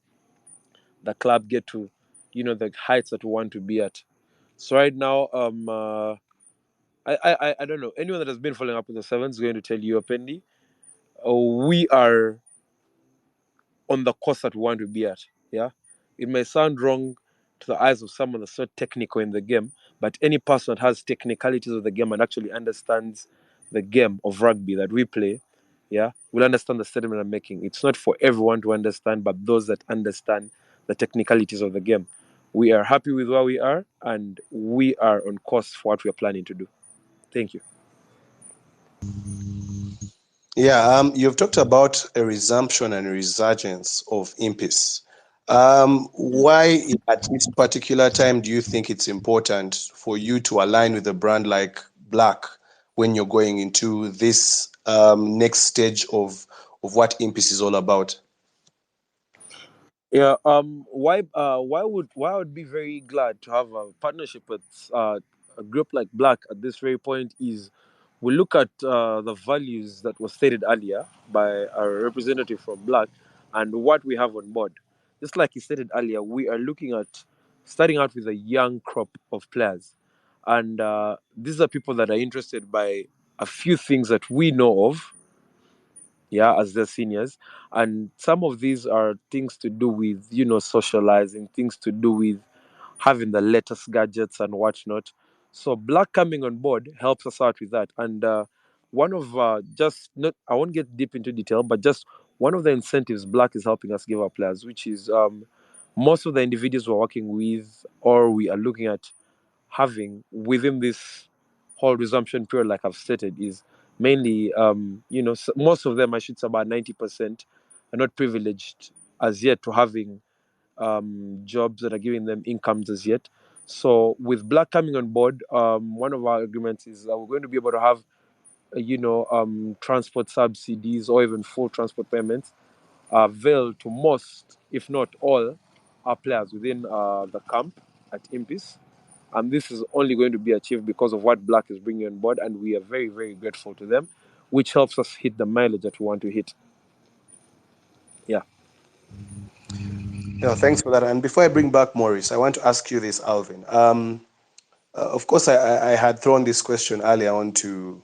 the club get to the heights that we want to be at. So right now, I don't know, anyone that has been following up with the sevens is going to tell you openly, we are on the course that we want to be at. Yeah, it may sound wrong to the eyes of someone that's not technical in the game, but any person that has technicalities of the game and actually understands the game of rugby that we play, yeah, will understand the statement I'm making. It's not for everyone to understand, but those that understand the technicalities of the game. We are happy with where we are, and we are on course for what we are planning to do. Thank you. Yeah, you've talked about a resumption and a resurgence of Impis. Why at this particular time do you think it's important for you to align with a brand like Black when you're going into this next stage of what Impis is all about? Yeah. Why I would be very glad to have a partnership with a group like Black at this very point is we look at the values that were stated earlier by our representative from Black and what we have on board. Just like he stated earlier, we are looking at starting out with a young crop of players, and these are people that are interested by a few things that we know of, yeah, as their seniors. And some of these are things to do with socializing, things to do with having the latest gadgets and whatnot. So Black coming on board helps us out with that. And one of just not I won't get deep into detail, but just one of the incentives Black is helping us give our players, which is most of the individuals we're working with or we are looking at having within this whole resumption period, like I've stated, is mainly, most of them, I should say about 90%, are not privileged as yet to having jobs that are giving them incomes as yet. So with Black coming on board, one of our agreements is that we're going to be able to have, transport subsidies or even full transport payments available to most, if not all, our players within the camp at Impis. And this is only going to be achieved because of what Black is bringing on board, and we are very, very grateful to them, which helps us hit the mileage that we want to hit. Yeah. Yeah, thanks for that. And before I bring back Maurice, I want to ask you this, Alvin. Of course, I had thrown this question earlier on to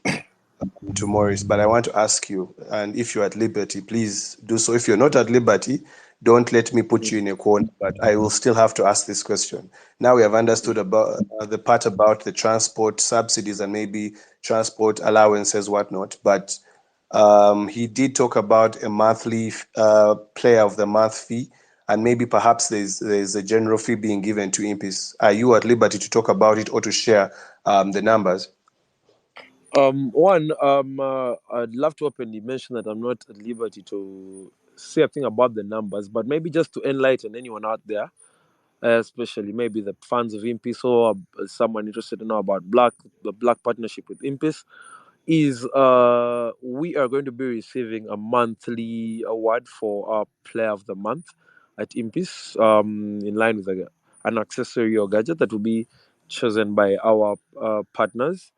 Maurice, but I want to ask you, and if you're at liberty, please do so. If you're not at liberty, don't let me put you in a corner, but I will still have to ask this question. Now we have understood about the part about the transport subsidies and maybe transport allowances, whatnot, but He did talk about a monthly player of the month fee, and maybe perhaps there's a general fee being given to Impis. Are you at liberty to talk about it or to share the numbers? I'd love to openly mention that I'm not at liberty to say a thing about the numbers, but maybe just to enlighten anyone out there, especially maybe the fans of Impis or someone interested to know about the Black partnership with Impis, is we are going to be receiving a monthly award for our Player of the Month at Impis, in line with an accessory or gadget that will be chosen by our partners,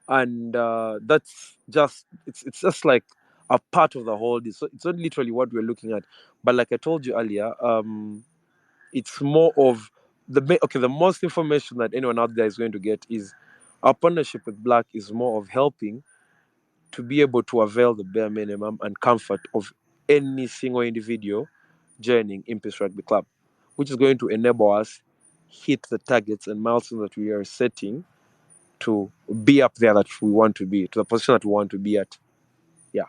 and that's just it's just like a part of the whole deal. So it's not literally what we're looking at, but like I told you earlier, it's more of the most information that anyone out there is going to get is our partnership with Black is more of helping to be able to avail the bare minimum and comfort of any single individual joining Impis Rugby Club, which is going to enable us hit the targets and milestones that we are setting to be up there that we want to be, to the position that we want to be at. Yeah.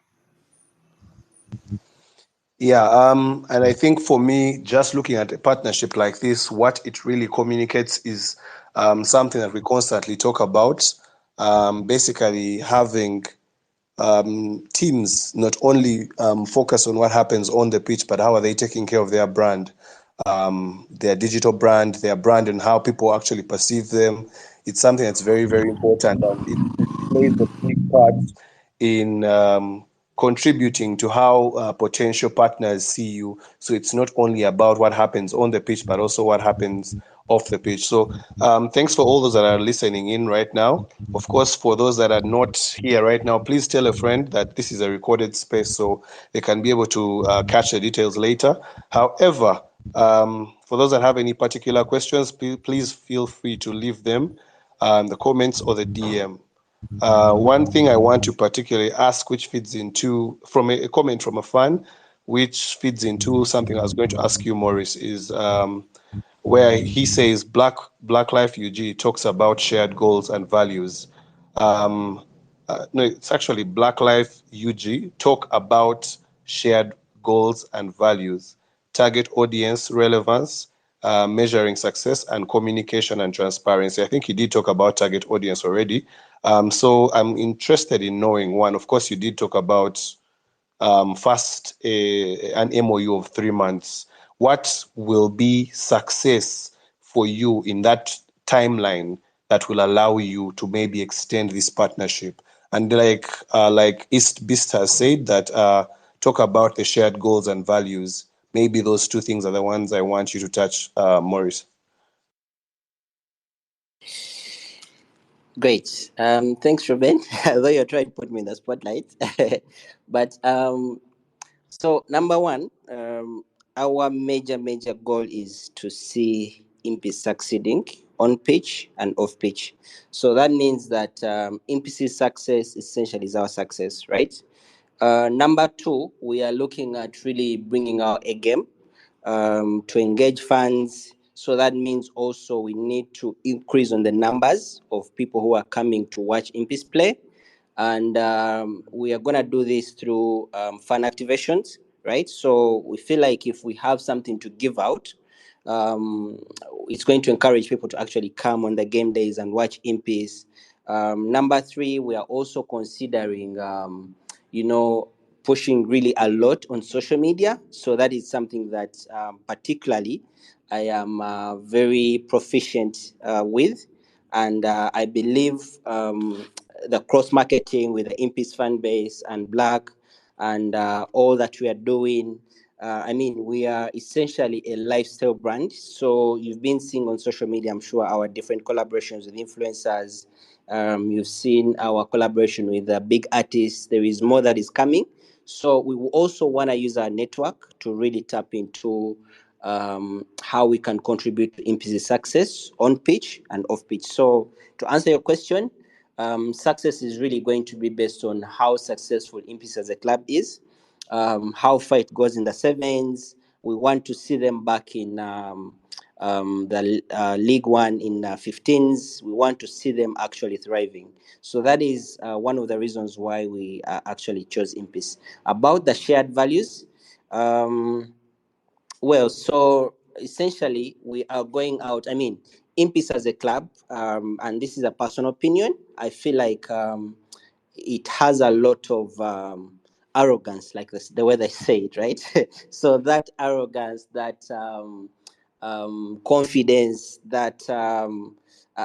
Yeah, and I think for me, just looking at a partnership like this, what it really communicates is something that we constantly talk about. Basically, having teams not only focus on what happens on the pitch, but how are they taking care of their brand, their digital brand, their brand, and how people actually perceive them. It's something that's very, very important, and it plays a big part in contributing to how potential partners see you. So it's not only about what happens on the pitch, but also what happens off the pitch. So thanks for all those that are listening in right now. Of course, for those that are not here right now, please tell a friend that this is a recorded space so they can be able to catch the details later. However, for those that have any particular questions, please feel free to leave them in the comments or the DM. One thing I want to particularly ask, which feeds into from a comment from a fan, which feeds into something I was going to ask you, Maurice, is where he says Black Life UG talks about shared goals and values. No, it's actually Black Life UG talk about shared goals and values, target audience relevance, measuring success, and communication and transparency. I think you did talk about target audience already. So I'm interested in knowing one. Of course, you did talk about first an MOU of 3 months. What will be success for you in that timeline that will allow you to maybe extend this partnership? And like East Beast has said, that talk about the shared goals and values. Maybe those two things are the ones I want you to touch, Maurice. Great. Thanks, Ruben. Although you're trying to put me in the spotlight, but so number one, our major goal is to see Impis succeeding on pitch and off pitch. So that means that Impis's success essentially is our success, right? Number two, we are looking at really bringing our A game to engage fans. So that means also we need to increase on the numbers of people who are coming to watch Impis play. And we are going to do this through fan activations, right? So we feel like if we have something to give out, um, it's going to encourage people to actually come on the game days and watch Impis. Number three, we are also considering, pushing really a lot on social media. So that is something that particularly I am very proficient with. And I believe the cross marketing with the Impis fan base and Black and all that we are doing. We are essentially a lifestyle brand. So you've been seeing on social media, I'm sure, our different collaborations with influencers. You've seen our collaboration with big artists. There is more that is coming. So we will also want to use our network to really tap into how we can contribute to Impis' success on pitch and off pitch. So to answer your question, success is really going to be based on how successful Impis as a club is, how far it goes in the sevens. We want to see them back in the League One in 15s. We want to see them actually thriving. So that is one of the reasons why we actually chose Impis. About the shared values, well, so essentially, we are going out. I mean, Impis as a club, and this is a personal opinion, I feel like it has a lot of arrogance, like this, the way they say it, right? So that arrogance, that confidence, that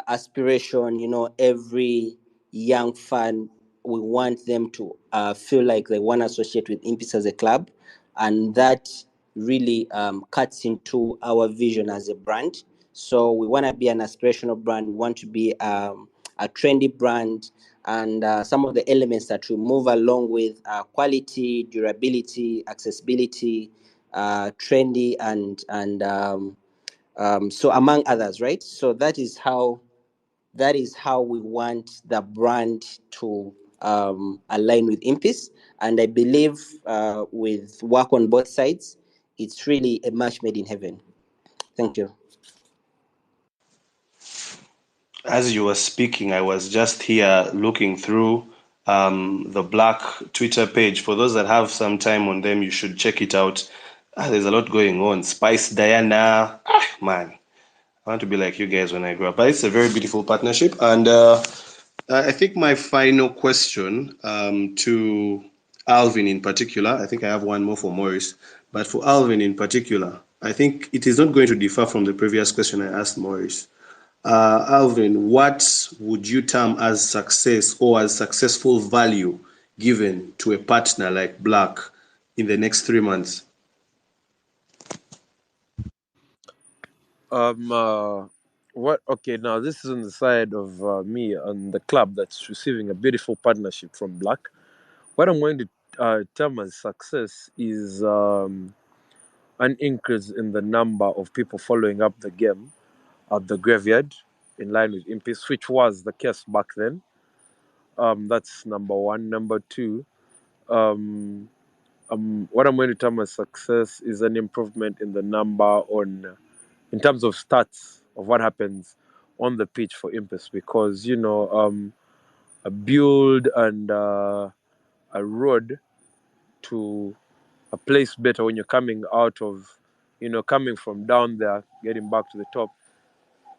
aspiration, every young fan, we want them to feel like they want to associate with Impis as a club, and that really cuts into our vision as a brand. So we want to be an aspirational brand. We want to be a trendy brand, and some of the elements that we move along with are quality, durability, accessibility, trendy, and so among others, right? So that is how we want the brand to align with Impis. And I believe with work on both sides, it's really a match made in heaven. Thank you. As you were speaking, I was just here looking through the Black Twitter page. For those that have some time on them, you should check it out. There's a lot going on. Spice Diana. Man, I want to be like you guys when I grow up. But it's a very beautiful partnership. And I think my final question to Alvin in particular, I think I have one more for Maurice, but for Alvin in particular, I think it is not going to differ from the previous question I asked Maurice. Alvin, what would you term as success or as successful value given to a partner like Black in the next 3 months? What? Okay, now this is on the side of me and the club that's receiving a beautiful partnership from Black. What I'm going to term as success is an increase in the number of people following up the game at the graveyard, in line with Impis, which was the case back then. That's number one. Number two, um, what I'm going to term as success is an improvement in the number in terms of stats of what happens on the pitch for Impis, because a build and a road to a place better when you're coming out of, coming from down there, getting back to the top.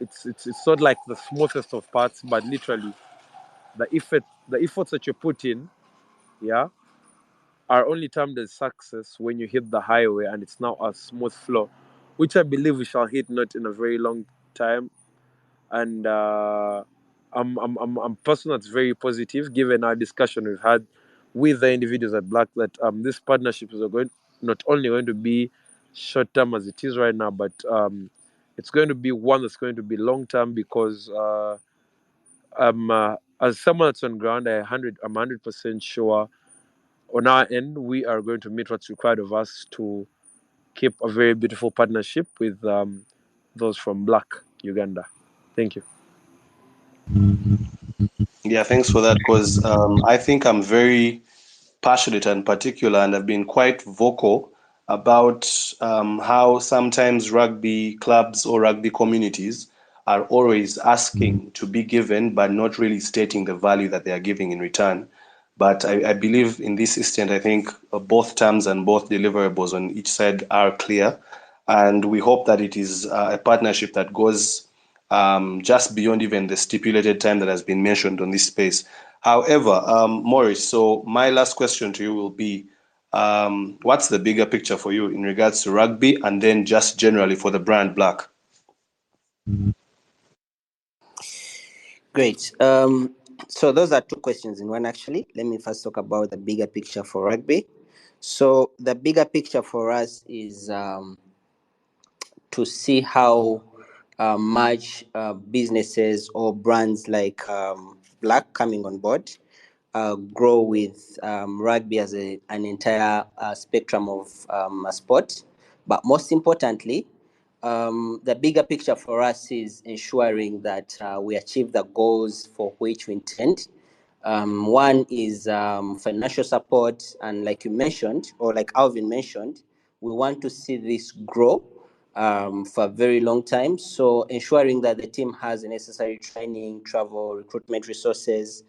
It's not like the smoothest of parts, but literally the efforts that you put in, yeah, are only termed as success when you hit the highway and it's now a smooth flow, which I believe we shall hit not in a very long time. And I'm a person that's very positive, given our discussion we've had with the individuals at Black, that this partnership is not only going to be short term as it is right now, but it's going to be one that's going to be long term, because as someone that's on ground, I'm 100% sure on our end we are going to meet what's required of us to keep a very beautiful partnership with those from Black Uganda. Thank you. Yeah, thanks for that, because I think I'm very passionate and particular, and I've been quite vocal about how sometimes rugby clubs or rugby communities are always asking to be given, but not really stating the value that they are giving in return. But I believe in this instant, I think both terms and both deliverables on each side are clear. And we hope that it is a partnership that goes just beyond even the stipulated time that has been mentioned on this space. However, Maurice, so my last question to you will be, what's the bigger picture for you in regards to rugby, and then just generally for the brand Black? Great. So those are two questions in one, actually. Let me first talk about the bigger picture for rugby. So the bigger picture for us is to see how much businesses or brands like Black coming on board grow with rugby as an entire spectrum of a sport. But most importantly, the bigger picture for us is ensuring that we achieve the goals for which we intend. One is financial support, and like you mentioned, or like Alvin mentioned, we want to see this grow for a very long time. So ensuring that the team has the necessary training, travel, recruitment resources.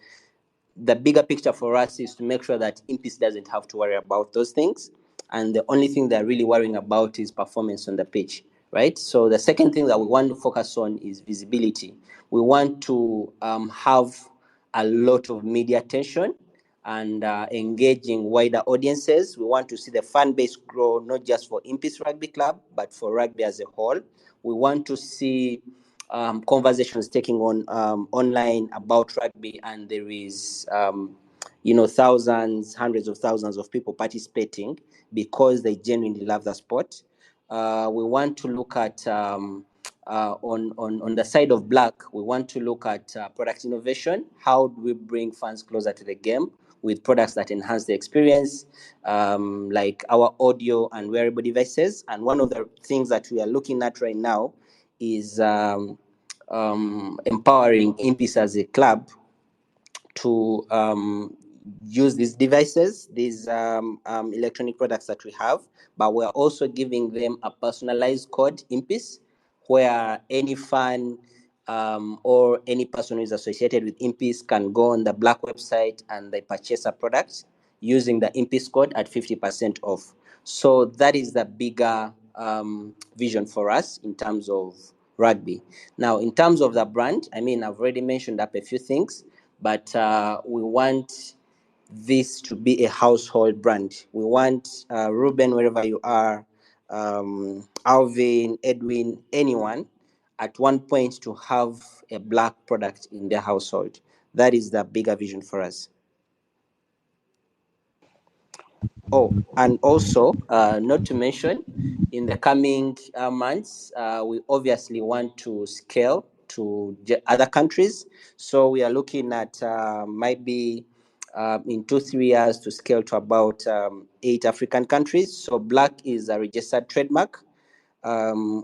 The bigger picture for us is to make sure that Impis doesn't have to worry about those things. And the only thing they're really worrying about is performance on the pitch, right? So the second thing that we want to focus on is visibility. We want to have a lot of media attention and engaging wider audiences. We want to see the fan base grow, not just for Impis Rugby Club, but for rugby as a whole. We want to see conversations taking on online about rugby, and there is thousands, hundreds of thousands of people participating because they genuinely love the sport. We want to look at on the side of Black, we want to look at product innovation. How do we bring fans closer to the game with products that enhance the experience, like our audio and wearable devices? And one of the things that we are looking at right now is empowering Impis as a club to use these devices, these electronic products that we have, but we're also giving them a personalized code, Impis, where any fan or any person who is associated with Impis can go on the Black website and they purchase a product using the Impis code at 50% off. So that is the bigger vision for us in terms of rugby. Now, in terms of the brand, I mean, I've already mentioned up a few things, but we want this to be a household brand. We want Ruben, wherever you are, Alvin, Edwin, anyone, at one point to have a Black product in their household. That is the bigger vision for us. Oh, and also, not to mention, in the coming months, we obviously want to scale to other countries. So we are looking at maybe in 2-3 years to scale to about 8 African countries. So Black is a registered trademark.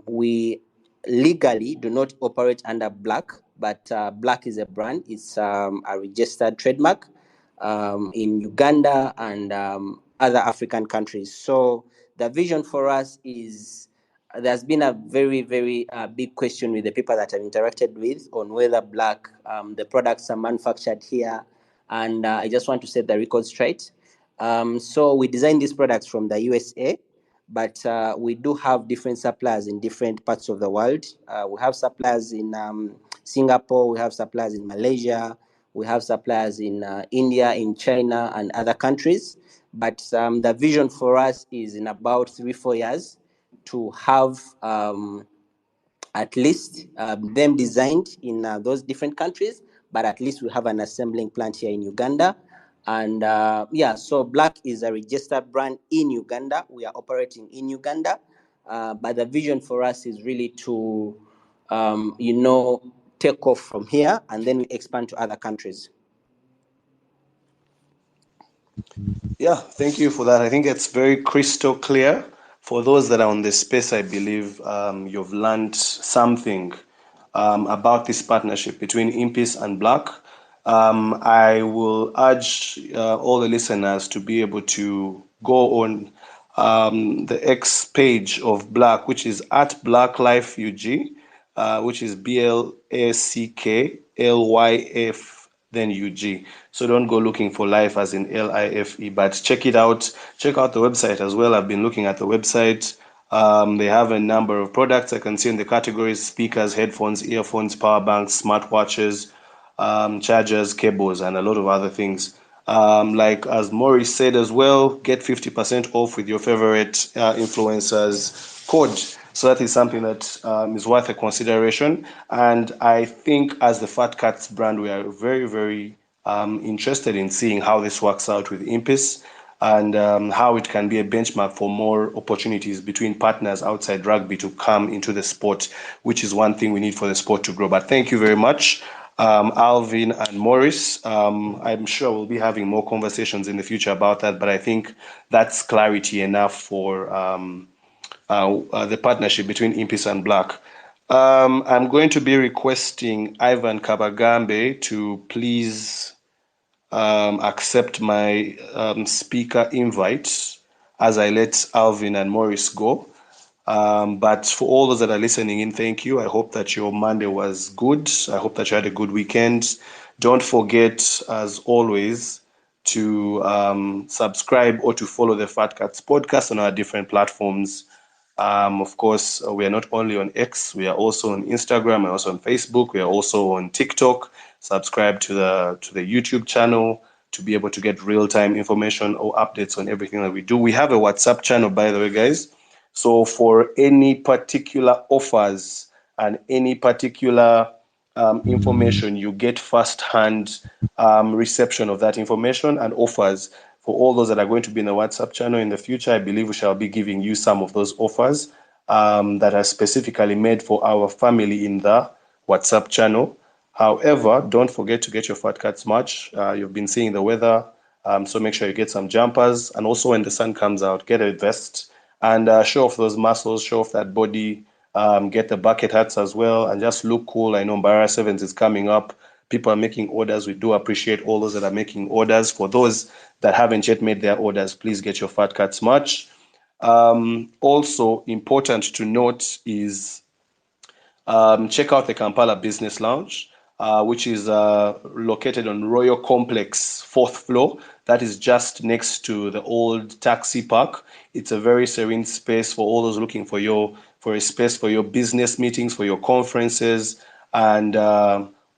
We legally do not operate under Black, but Black is a brand. It's a registered trademark in Uganda and other African countries. So the vision for us is there's been a very, very big question with the people that I've interacted with on whether Black, the products are manufactured here. And I just want to set the record straight. So we designed these products from the USA, but we do have different suppliers in different parts of the world. We have suppliers in Singapore, we have suppliers in Malaysia, we have suppliers in India, in China, and other countries. But the vision for us is in about 3-4 years to have at least them designed in those different countries, but at least we have an assembling plant here in Uganda. And so Black is a registered brand in Uganda. We are operating in Uganda, but the vision for us is really to, take off from here and then we expand to other countries. Yeah, thank you for that. I think it's very crystal clear. For those that are on the space, I believe you've learned something about this partnership between Impis and Black. I will urge all the listeners to be able to go on the X page of Black, which is at Black Life UG, which is BLACKLYF then UG. So don't go looking for life as in LIFE, but check it out. Check out the website as well. I've been looking at the website. They have a number of products I can see in the categories: speakers, headphones, earphones, power banks, smartwatches, chargers, cables, and a lot of other things. Like as Maurice said as well, get 50% off with your favorite influencers code. So that is something that is worth a consideration. And I think as the Fat Cats brand, we are very, very interested in seeing how this works out with Impis and how it can be a benchmark for more opportunities between partners outside rugby to come into the sport, which is one thing we need for the sport to grow. But thank you very much, Alvin and Maurice. I'm sure we'll be having more conversations in the future about that, but I think that's clarity enough for the partnership between Impis and Black. I'm going to be requesting Ivan Kabagambe to please accept my speaker invite as I let Alvin and Maurice go. But for all those that are listening in, thank you. I hope that your Monday was good. I hope that you had a good weekend. Don't forget, as always, to subscribe or to follow the Fat Cats podcast on our different platforms. Of course, we are not only on X, we are also on Instagram, we're also on Facebook, we are also on TikTok. Subscribe to the YouTube channel to be able to get real-time information or updates on everything that we do. We have a WhatsApp channel, by the way, guys. So for any particular offers and any particular information, you get first-hand reception of that information and offers. For all those that are going to be in the WhatsApp channel in the future, I believe we shall be giving you some of those offers that are specifically made for our family in the WhatsApp channel. However, don't forget to get your Fat Cats merch. You've been seeing the weather, so make sure you get some jumpers. And also, when the sun comes out, get a vest and show off those muscles, show off that body. Get the bucket hats as well, and just look cool. I know Mbarara Sevens is coming up. People are making orders. We do appreciate all those that are making orders. For those that haven't yet made their orders, please get your Fat Cats merch. Also important to note is check out the Kampala Business Lounge, which is located on Royal Complex, fourth floor. That is just next to the old taxi park. It's a very serene space for all those looking for a space for your business meetings, for your conferences, and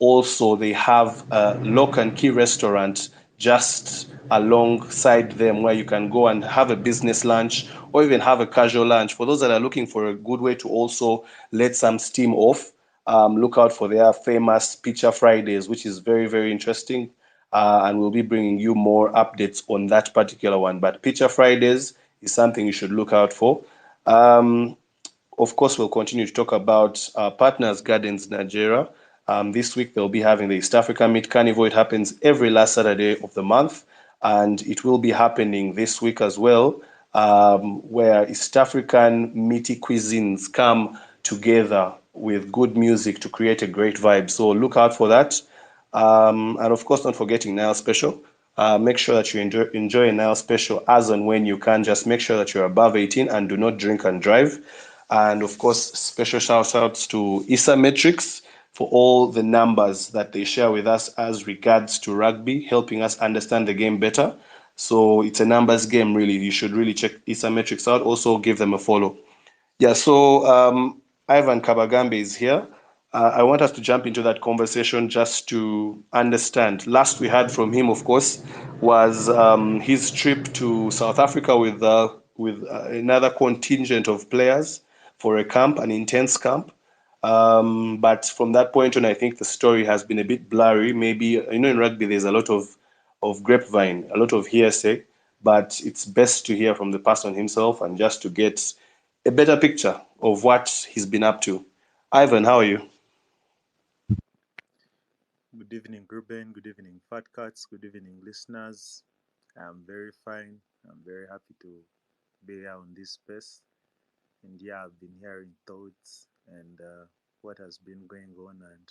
also they have a lock and key restaurant just alongside them where you can go and have a business lunch or even have a casual lunch. For those that are looking for a good way to also let some steam off, look out for their famous Picture Fridays, which is very, very interesting. And we'll be bringing you more updates on that particular one. But Picture Fridays is something you should look out for. Um, of course, we'll continue to talk about Partners Gardens Nigeria. This week, they'll be having the East Africa Meat Carnival. It happens every last Saturday of the month, and it will be happening this week as well, where East African meaty cuisines come together with good music to create a great vibe. So look out for that. And of course, not forgetting Nile Special. Make sure that you enjoy a Nile Special as and when you can. Just make sure that you're above 18 and do not drink and drive. And of course, special shout outs to ISA Metrics for all the numbers that they share with us as regards to rugby, helping us understand the game better. So it's a numbers game, really. You should really check ISA Metrics out. Also, give them a follow. Yeah, so Ivan Kabagambe is here. I want us to jump into that conversation just to understand. Last we heard from him, of course, was his trip to South Africa with another contingent of players for a camp, an intense camp. But from that point on, I think the story has been a bit blurry. Maybe in rugby there's a lot of grapevine, a lot of hearsay, but it's best to hear from the person himself and just to get a better picture of what he's been up to. Ivan, how are you? Good evening, Ruben. Good evening, Fat Cats. Good evening, listeners. I'm very fine. I'm very happy to be here on this space. And yeah, I've been hearing thoughts and what has been going on, and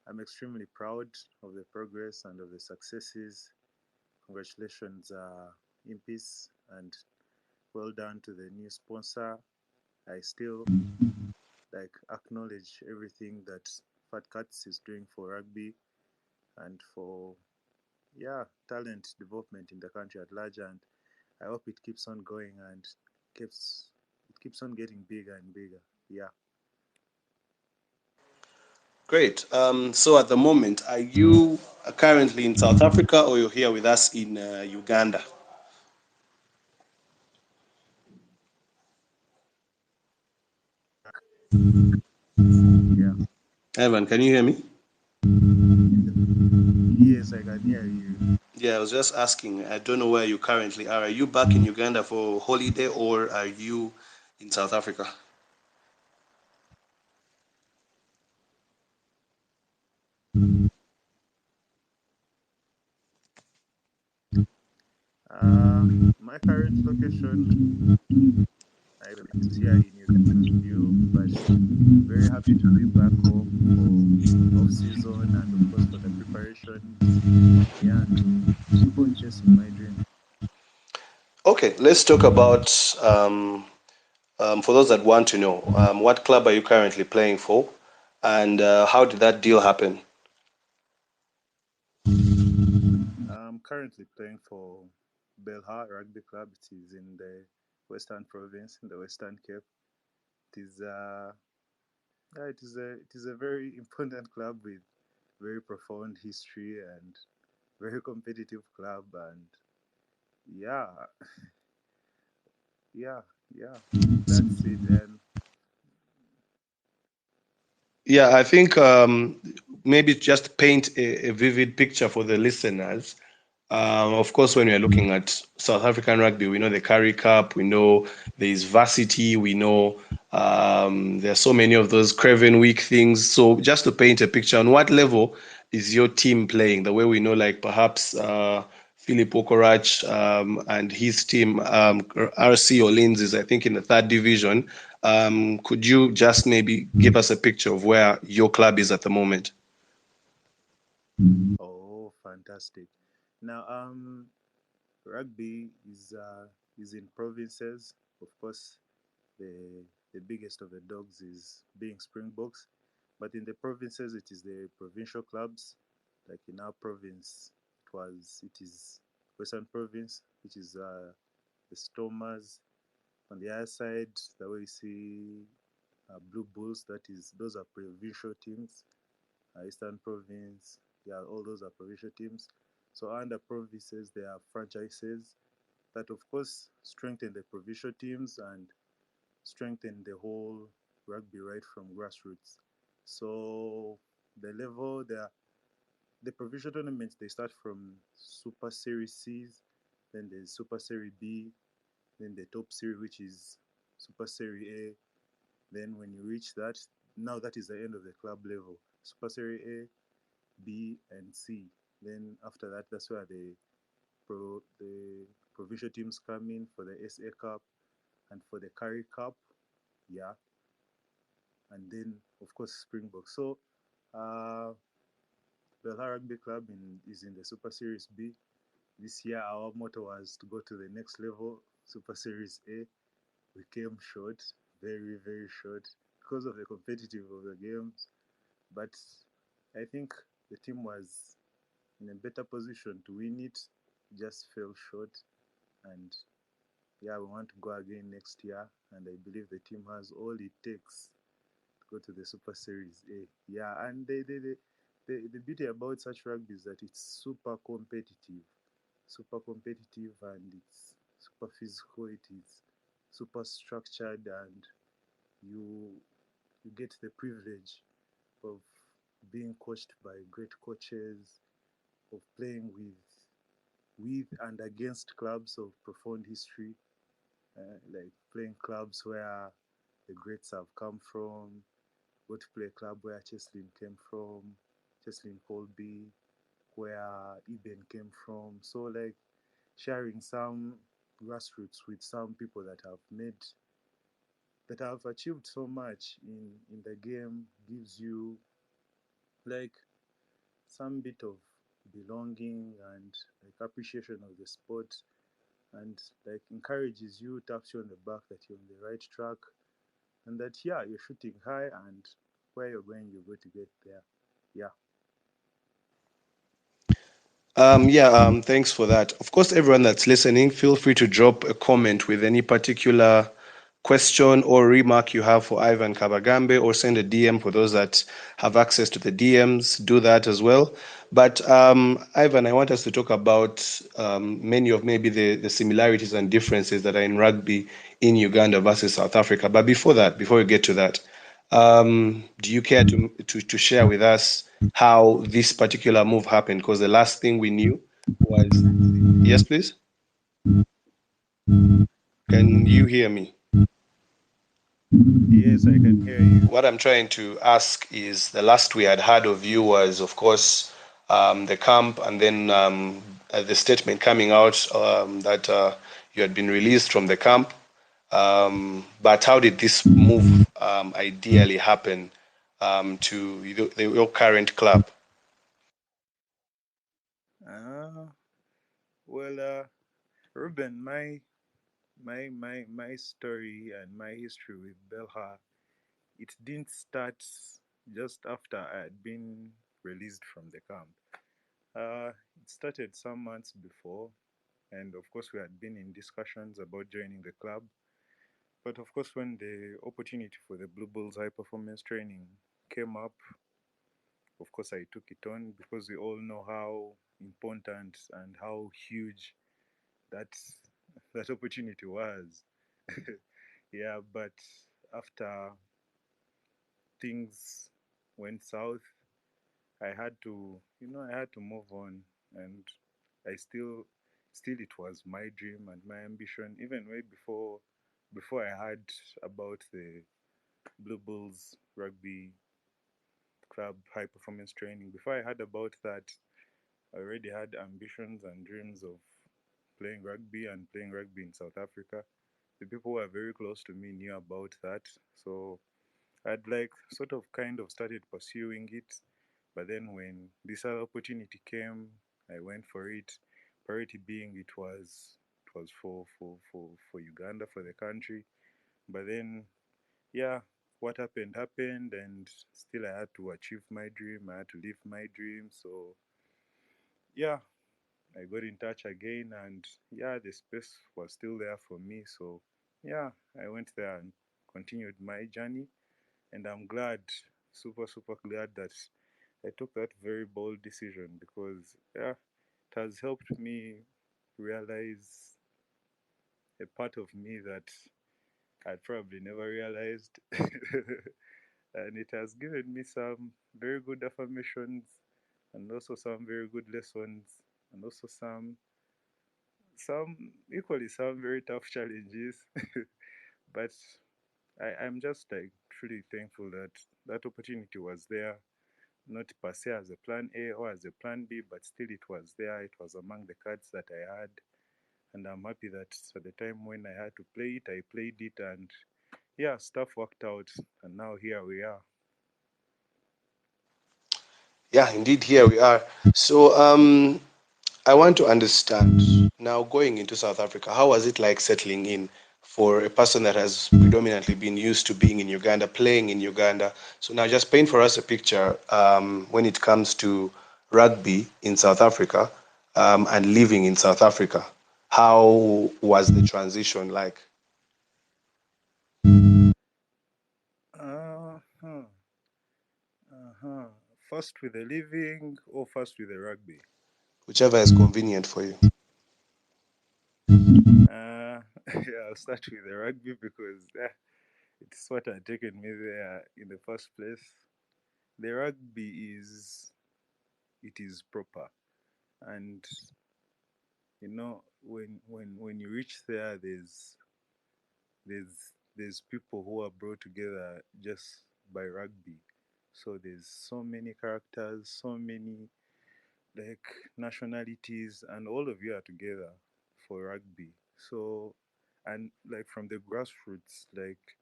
I'm extremely proud of the progress and of the successes. Congratulations, Impis, and well done to the new sponsor. I still acknowledge everything that Fat Cats is doing for rugby and for talent development in the country at large, and I hope it keeps on going and keeps on getting bigger and bigger. Yeah. Great. So at the moment, are you currently in South Africa or you're here with us in Uganda? Yeah. Ivan, can you hear me? Yes, I can hear you. Yeah, I was just asking. I don't know where you currently are. Are you back in Uganda for holiday or are you in South Africa? My current location is here in Uganda with you, but very happy to be back home for off season and of course for the preparations. Yeah, and to keep on chasing my dream. Okay, let's talk about For those that want to know, what club are you currently playing for, and how did that deal happen? I'm currently playing for Belha Rugby Club. It is in the Western Province, in the Western Cape. It is yeah, it is a very important club with very profound history and very competitive club, and yeah, yeah, yeah, that's it. And Yeah, I think maybe just paint a vivid picture for the listeners. Of course, when we're looking at South African rugby, we know the Currie Cup, we know there is varsity, we know there are so many of those Craven Week things. So, just to paint a picture, on what level is your team playing? The way we know, like perhaps Philip Okorach and his team, RC Orleans is, I think, in the third division. Could you just maybe give us a picture of where your club is at the moment? oh, fantastic! Now, rugby is in provinces. Of course, the biggest of the dogs is being Springboks, but in the provinces it is the provincial clubs. Like in our province, it is Western Province, which is the Stormers. On the other side, the way you see Blue Bulls, those are provincial teams. Eastern Province, yeah, all those are provincial teams. So under provinces, there are franchises that, of course, strengthen the provincial teams and strengthen the whole rugby right from grassroots. So the provincial tournaments, they start from Super Series C's, then there's Super Series B, then the top series, which is Super Series A. Then when you reach that, now that is the end of the club level. Super Series A, B, and C. Then after that, that's where the provincial teams come in for the SA Cup and for the Currie Cup. Yeah, and then of course Springbok. So Belha Rugby Club is in the Super Series B. This year our motto was to go to the next level, Super Series A. We came short, very very short, because of the competitive of the games. But I think the team was in a better position to win it. Just fell short, and yeah, we want to go again next year. And I believe the team has all it takes go to the Super Series A. Yeah, and the beauty about such rugby is that it's super competitive, and it's super physical. It is super structured, and you you get the privilege of being coached by great coaches, of playing with and against clubs of profound history, like playing clubs where the greats have come from, go to play a club where Cheslin came from, Cheslin Colby, where Eben came from. So like sharing some grassroots with some people that have achieved so much in the game gives you like some bit of belonging and like appreciation of the sport, and like encourages you, taps you on the back that you're on the right track, and that yeah, you're shooting high, and where you're going you're going to get there. Yeah. Yeah, thanks for that. Of course, everyone that's listening, feel free to drop a comment with any particular question or remark you have for Ivan Kabagambe, or send a DM for those that have access to the DMs. Do that as well. But Ivan, I want us to talk about many of maybe the similarities and differences that are in rugby in Uganda versus South Africa. But before that, before we get to that, do you care to share with us how this particular move happened? Because the last thing we knew was, yes, please. Can you hear me? Yes, I can hear you. What I'm trying to ask is, the last we had heard of you was, of course, the camp, and then the statement coming out that you had been released from the camp. But how did this move ideally happen to your current club? uh, well Ruben, my story and my history with Belha, it didn't start just after I had been released from the camp. It started some months before, and of course we had been in discussions about joining the club. But of course, when the opportunity for the Blue Bulls high performance training came up, of course I took it on because we all know how important and how huge that that opportunity was. Yeah, but after things went south, I had to, I had to move on, and I still it was my dream and my ambition, even way before I heard about the Blue Bulls rugby club high performance training. Before I heard about that, I already had ambitions and dreams of playing rugby and playing rugby in South Africa. The people who are very close to me knew about that, so I'd like sort of kind of started pursuing it. But then when this other opportunity came, I went for it. Priority being it was for Uganda, for the country. But then, yeah, what happened, and still I had to achieve my dream. I had to live my dream. So yeah, I got in touch again, and yeah, the space was still there for me. So yeah, I went there and continued my journey, and I'm glad, super glad that I took that very bold decision, because yeah, it has helped me realize a part of me that I'd probably never realized. And it has given me some very good affirmations, and also some very good lessons, and also some equally some very tough challenges. But I'm just like truly thankful that that opportunity was there, not per se as a plan A or as a plan B, but still it was there. It was among the cards that I had, and I'm happy that at the time when I had to play it, I played it, and yeah, stuff worked out, and now here we are. Yeah, indeed, here we are. So, I want to understand now, going into South Africa, how was it like settling in for a person that has predominantly been used to being in Uganda, playing in Uganda? So now just paint for us a picture when it comes to rugby in South Africa and living in South Africa. How was the transition like? Uh-huh. Uh-huh. First with the living or first with the rugby? Whichever is convenient for you. Yeah, I'll start with the rugby because it's what had taken me there in the first place. The rugby is proper, and when you reach there, there's people who are brought together just by rugby. So there's so many characters, so many like nationalities, and all of you are together for rugby. So, and like from the grassroots, like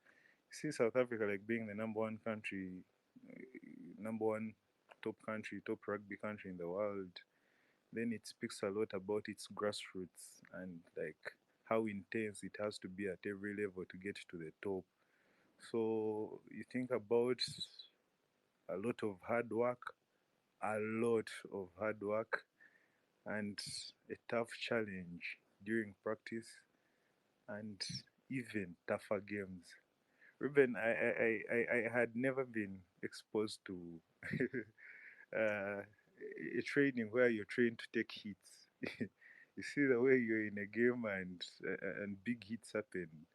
see South Africa like being the number one country, number one top country, top rugby country in the world, then it speaks a lot about its grassroots and like how intense it has to be at every level to get to the top. So you think about a lot of hard work, a lot of hard work, and a tough challenge during practice, and even tougher games. Ruben, I had never been exposed to a training where you're trained to take hits. You see the way you're in a game, and big hits happen.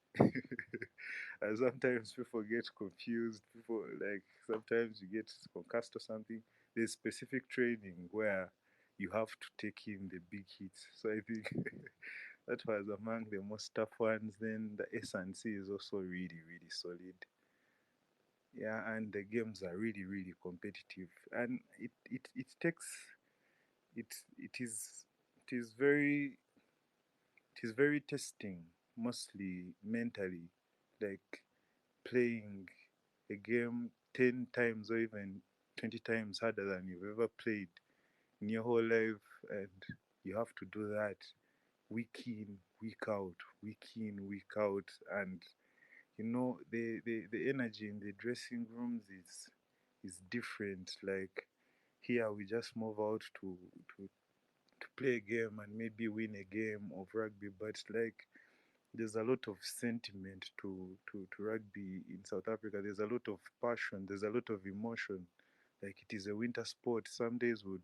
And sometimes people get confused. People like sometimes you get concussed or something. There's specific training where you have to take in the big hits. So I think that was among the most tough ones. Then the S&C is also really solid. Yeah, and the games are really competitive, and it takes it it is very it is very testing, mostly mentally, like playing a game 10 times or even 20 times harder than you've ever played in your whole life, and you have to do that week in, week out, week in, week out, and the energy in the dressing rooms is different. Like here, we just move out to to play a game and maybe win a game of rugby, but like there's a lot of sentiment to rugby in South Africa. There's a lot of passion, there's a lot of emotion. Like it is a winter sport. Some days would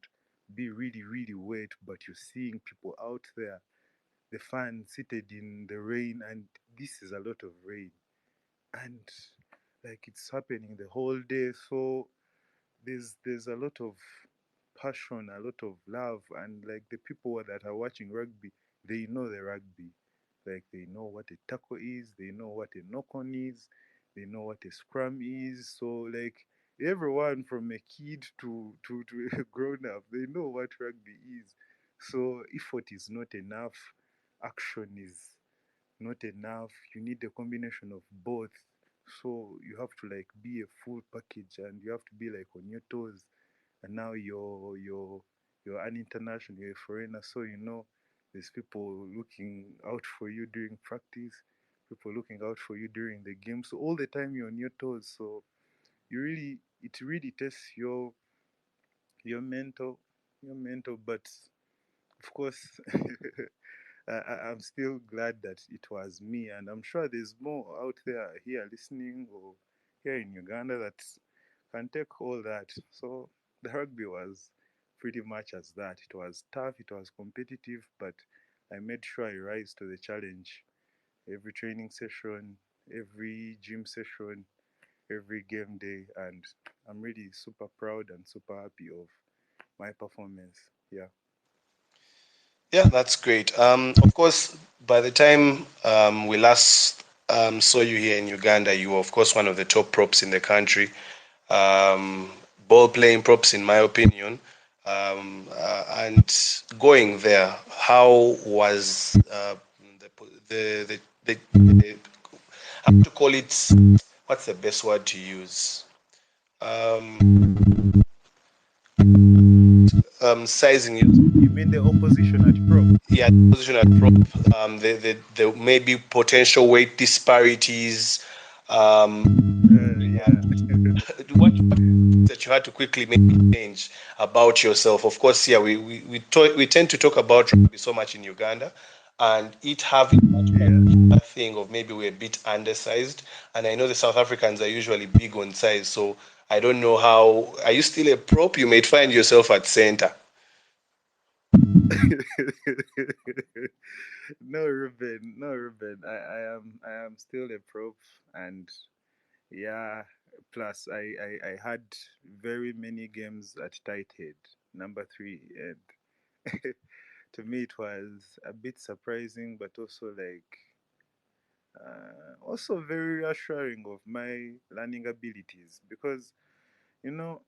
be really, really wet, but you're seeing people out there, the fans seated in the rain, and this is a lot of rain. And like it's happening the whole day. So there's a lot of passion, a lot of love, and like the people that are watching rugby, they know the rugby. Like they know what a tackle is, they know what a knock on is, they know what a scrum is. So like everyone from a kid to a grown up, they know what rugby is. So effort is not enough, action is not enough. You need a combination of both. So you have to like be a full package, and you have to be like on your toes. And now you're an international, you're a foreigner, so there's people looking out for you during practice, people looking out for you during the game. So all the time you're on your toes. So it really tests your mental your mental. But of course, I'm still glad that it was me, and I'm sure there's more out there here listening or here in Uganda that can take all that. So the rugby was pretty much as that. It was tough, it was competitive, but I made sure I rise to the challenge. Every training session, every gym session, every game day, and I'm really super proud and super happy of my performance. Yeah. Yeah, that's great. Of course, by the time we last saw you here in Uganda, you were, of course, one of the top props in the country. Um, Ball playing props, in my opinion. And going there, how was the how to call it? What's the best word to use? Um, Sizing you. You mean the opposition at prop? Yeah, position at prop, the maybe potential weight disparities, Yeah. what that you had to quickly maybe change about yourself. Of course, yeah, we tend to talk about rugby so much in Uganda, and it having Yeah. that thing of maybe we're a bit undersized, and I know the South Africans are usually big on size, so I don't know how. Are you still a prop? You may find yourself at center. No, Ruben. No, Ruben. I am still a prop, and yeah. Plus, I had very many games at tight head, number three, and to me it was a bit surprising, but also like also very reassuring of my learning abilities, because you know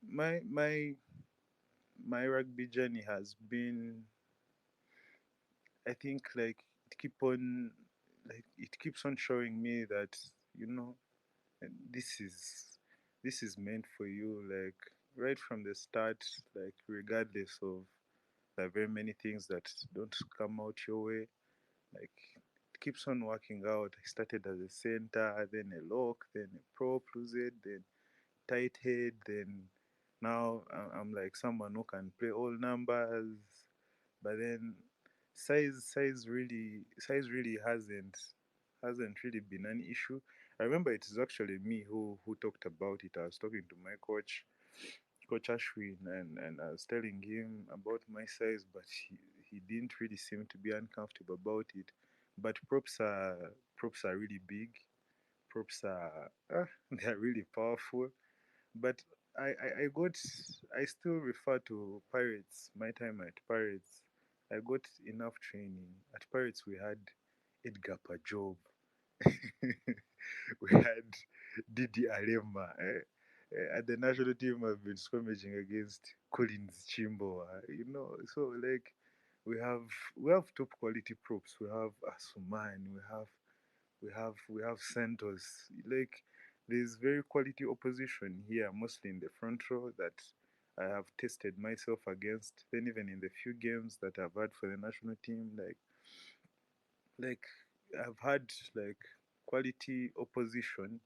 my rugby journey has been, I think, like it keeps on showing me that you know this is this is meant for you, like right from the start, like regardless of the very many things that don't come out your way, like it keeps on working out. I started as a center, then a lock, then a prop, lose it, then tight head, then now I'm like someone who can play all numbers. But then size really hasn't really been an issue. I remember it is actually me who talked about it. I was talking to my coach Ashwin, and I was telling him about my size, but he didn't really seem to be uncomfortable about it. But props are really big. Props are they're really powerful. But I still refer to Pirates, my time at Pirates. I got enough training. At Pirates we had Edgar Pajob. We had Didi Alema. At the national team I've been scrimmaging against Collins Chimbo. So like we have we have top quality props. We have Asuman, we have Santos. Like there's very quality opposition here, mostly in the front row, that I have tested myself against. Then even in the few games that I've had for the national team, like like I've had like quality opposition,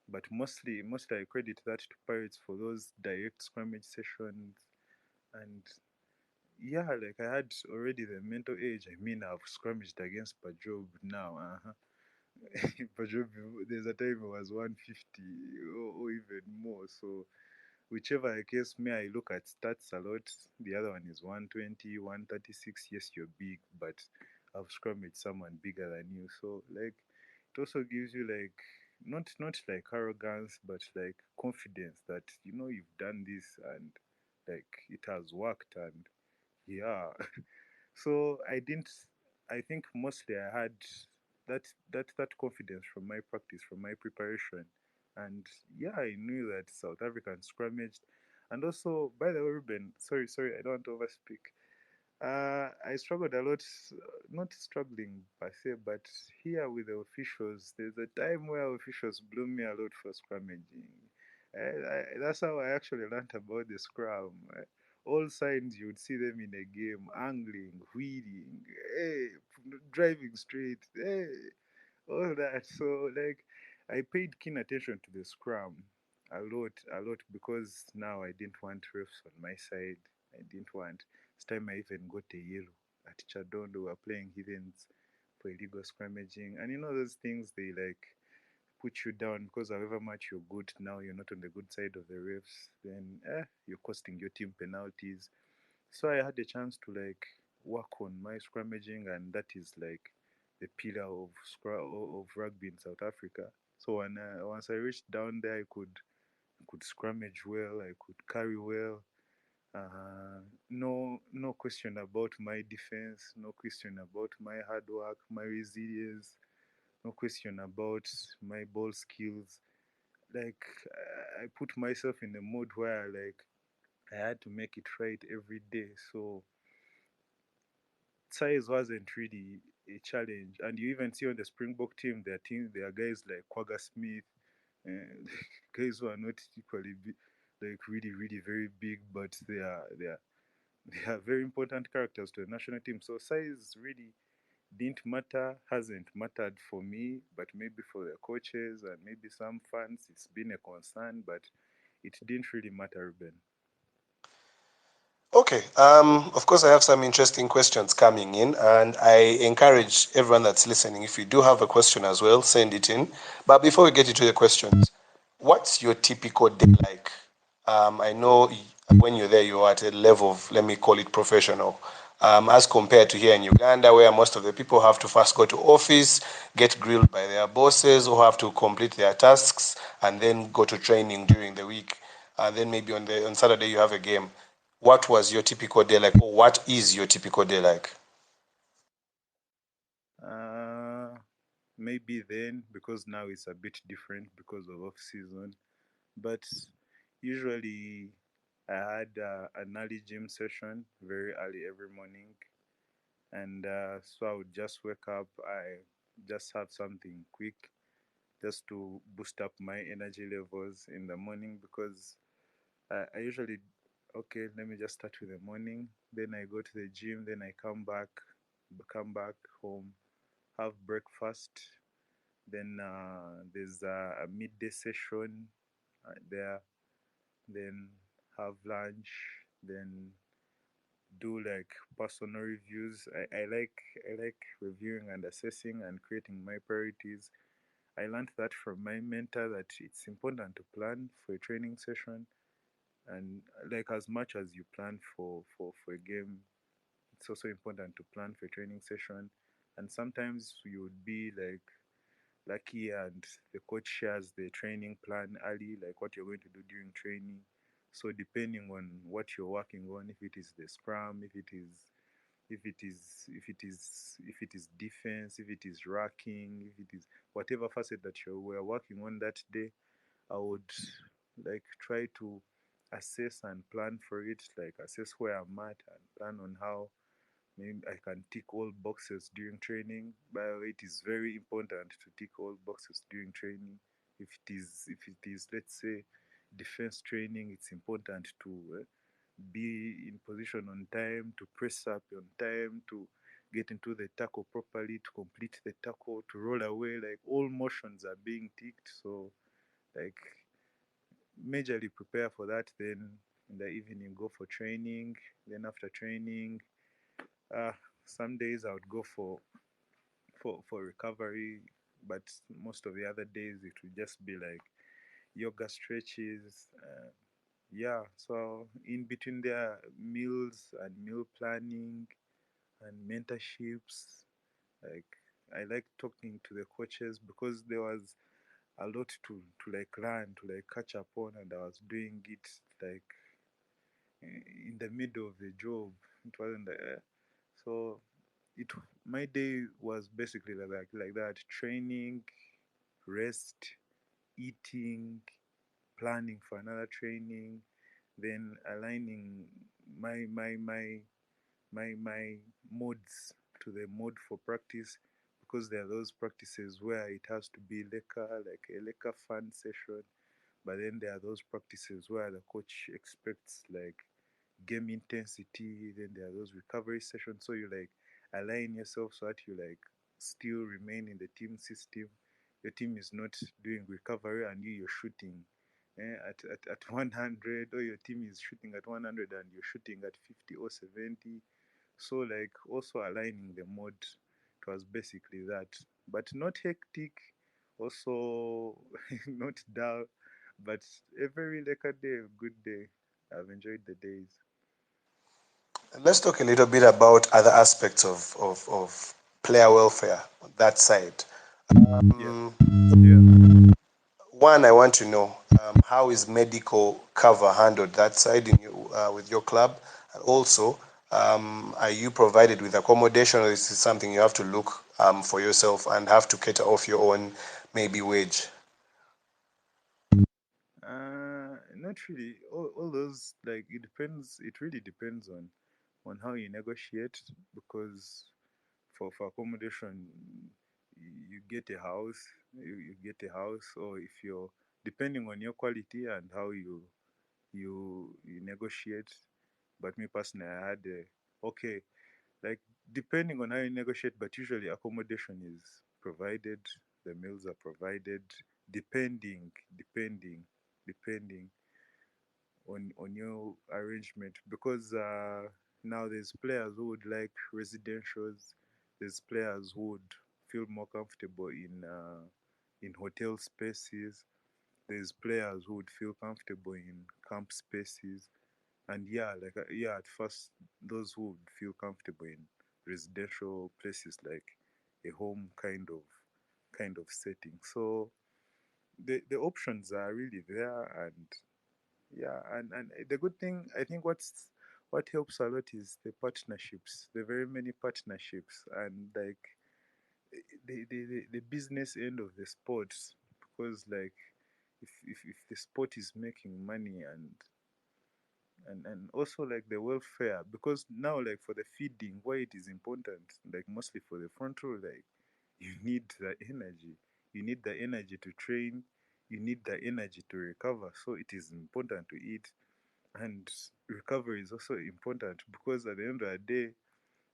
but mostly I credit that to Pirates for those direct scrimmage sessions. And yeah, like I had already the mental age. I mean, I've scrimmaged against Pajob now. Pajob, there's a time it was 150 or even more. So whichever case, me, I look at stats a lot. The other one is 120, 136. Yes, you're big, but I've scrummaged someone bigger than you. So like, it also gives you like not like arrogance, but like confidence that you've done this and like it has worked. And yeah, so I didn't. I think mostly I had that confidence from my practice, from my preparation, and yeah, I knew that South African scrummaged, and also by the way, Ruben, sorry, I don't want to overspeak. I struggled a lot, not struggling per se, but here with the officials, there's a time where officials blew me a lot for scrummaging. That's how I actually learned about the scrum. All signs you would see them in a game, angling, wheeling, hey, driving straight, hey, all that. So like, I paid keen attention to the scrum a lot, because now I didn't want refs on my side. I didn't want. This time I even got a yellow at Chadondo. We were playing heathens for illegal scrummaging, and those things, they like put you down, because however much you're good, now you're not on the good side of the refs, then you're costing your team penalties. So I had a chance to like work on my scrummaging, and that is like the pillar of of rugby in South Africa. So once I reached down there, I could scrummage well, I could carry well. No question about my defense, no question about my hard work, my resilience, no question about my ball skills. Like I put myself in a mode where like I had to make it right every day. So size wasn't really a challenge. And you even see on the Springbok team, there are guys like Quagga Smith, and guys who are not equally big, like really very big, but they are very important characters to the national team. So size really didn't matter, hasn't mattered for me, but maybe for the coaches and maybe some fans, it's been a concern, but it didn't really matter, Ruben. Okay. Of course, I have some interesting questions coming in, and I encourage everyone that's listening, if you do have a question as well, send it in. But before we get into the questions, what's your typical day like? I know when you're there, you're at a level of, let me call it professional, as compared to here in Uganda, where most of the people have to first go to office, get grilled by their bosses, or have to complete their tasks, and then go to training during the week. And then maybe on Saturday you have a game. What was your typical day like, or what is your typical day like? Uh, Maybe then, because now it's a bit different because of off season. But usually I had an early gym session very early every morning, and so I would just wake up. I just have something quick just to boost up my energy levels in the morning, because I usually, okay, let me just start with the morning. Then I go to the gym. Then I come back home, have breakfast. Then there's a midday session there. Then have lunch. Then do like personal reviews. I like reviewing and assessing and creating my priorities. I learned that from my mentor, that it's important to plan for a training session, and like as much as you plan for a game, it's also important to plan for a training session. And sometimes you would be like lucky and the coach shares the training plan early, like what you're going to do during training. So depending on what you're working on, if it is the scrum, if it is defense, if it is racking, if it is whatever facet that you were working on that day, I would like try to assess and plan for it, like assess where I'm at and plan on how maybe I can tick all boxes during training. By the way, it is very important to tick all boxes during training. If it is, let's say, defense training, it's important to be in position on time, to press up on time, to get into the tackle properly, to complete the tackle, to roll away. Like all motions are being ticked. So like majorly prepare for that. Then in the evening go for training. Then after training, uh, some days I would go for recovery, but most of the other days it would just be like yoga stretches. Yeah, so in between there, meals and meal planning and mentorships. Like I like talking to the coaches because there was a lot to like learn, to like catch up on, and I was doing it like in the middle of the job. It wasn't so it my day was basically like that: training, rest, eating, planning for another training, then aligning my my my my modes to the mode for practice, because there are those practices where it has to be like a fun session, but then there are those practices where the coach expects like game intensity. Then there are those recovery sessions, so you like align yourself so that you like still remain in the team system. Your team is not doing recovery and you're shooting at 100, or your team is shooting at 100 and you're shooting at 50 or 70. So like also aligning the mode, it was basically that, but not hectic, also not dull, but a very like a day, a good day. I've enjoyed the days. Let's talk a little bit about other aspects of player welfare on that side. Yeah, Um, yeah. One, I want to know how is medical cover handled that side with your club, and also are you provided with accommodation, or is it something you have to look for yourself and have to cater off your own maybe wage? Not really. All those like it depends. It really depends on how you negotiate, because for accommodation, you get a house. You get a house, or if you're depending on your quality and how you negotiate. But me personally, I had a okay, like depending on how you negotiate, but usually accommodation is provided, the meals are provided, depending on your arrangement, because now there's players who would like residentials, there's players who would feel more comfortable in hotel spaces, there's players who would feel comfortable in camp spaces, and yeah, like yeah, at first those who would feel comfortable in residential places, like a home kind of setting. So the options are really there, and yeah, and the good thing, I think what helps a lot is the partnerships, the very many partnerships, and like the business end of the sports, because like if the sport is making money, and also like the welfare, because now like for the feeding, why it is important, like mostly for the front row, like you need the energy, you need the energy to train, you need the energy to recover, so it is important to eat. And recovery is also important, because at the end of the day,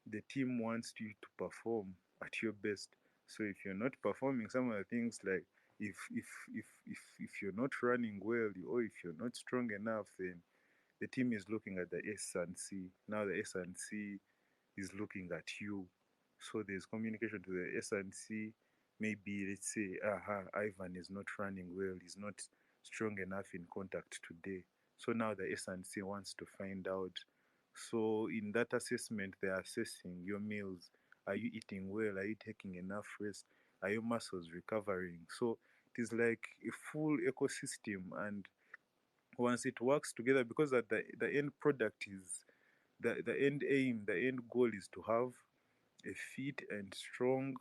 the team wants you to perform at your best. So if you're not performing some of the things, like if you're not running well, or if you're not strong enough, then the team is looking at the S&C. Now the S&C is looking at you. So there's communication to the S&C. Maybe let's say, Ivan is not running well, he's not strong enough in contact today. So now the S&C wants to find out. So in that assessment, they're assessing your meals. Are you eating well? Are you taking enough rest? Are your muscles recovering? So it is like a full ecosystem, and once it works together, because at the end product is the end aim, the end goal is to have a fit and strong,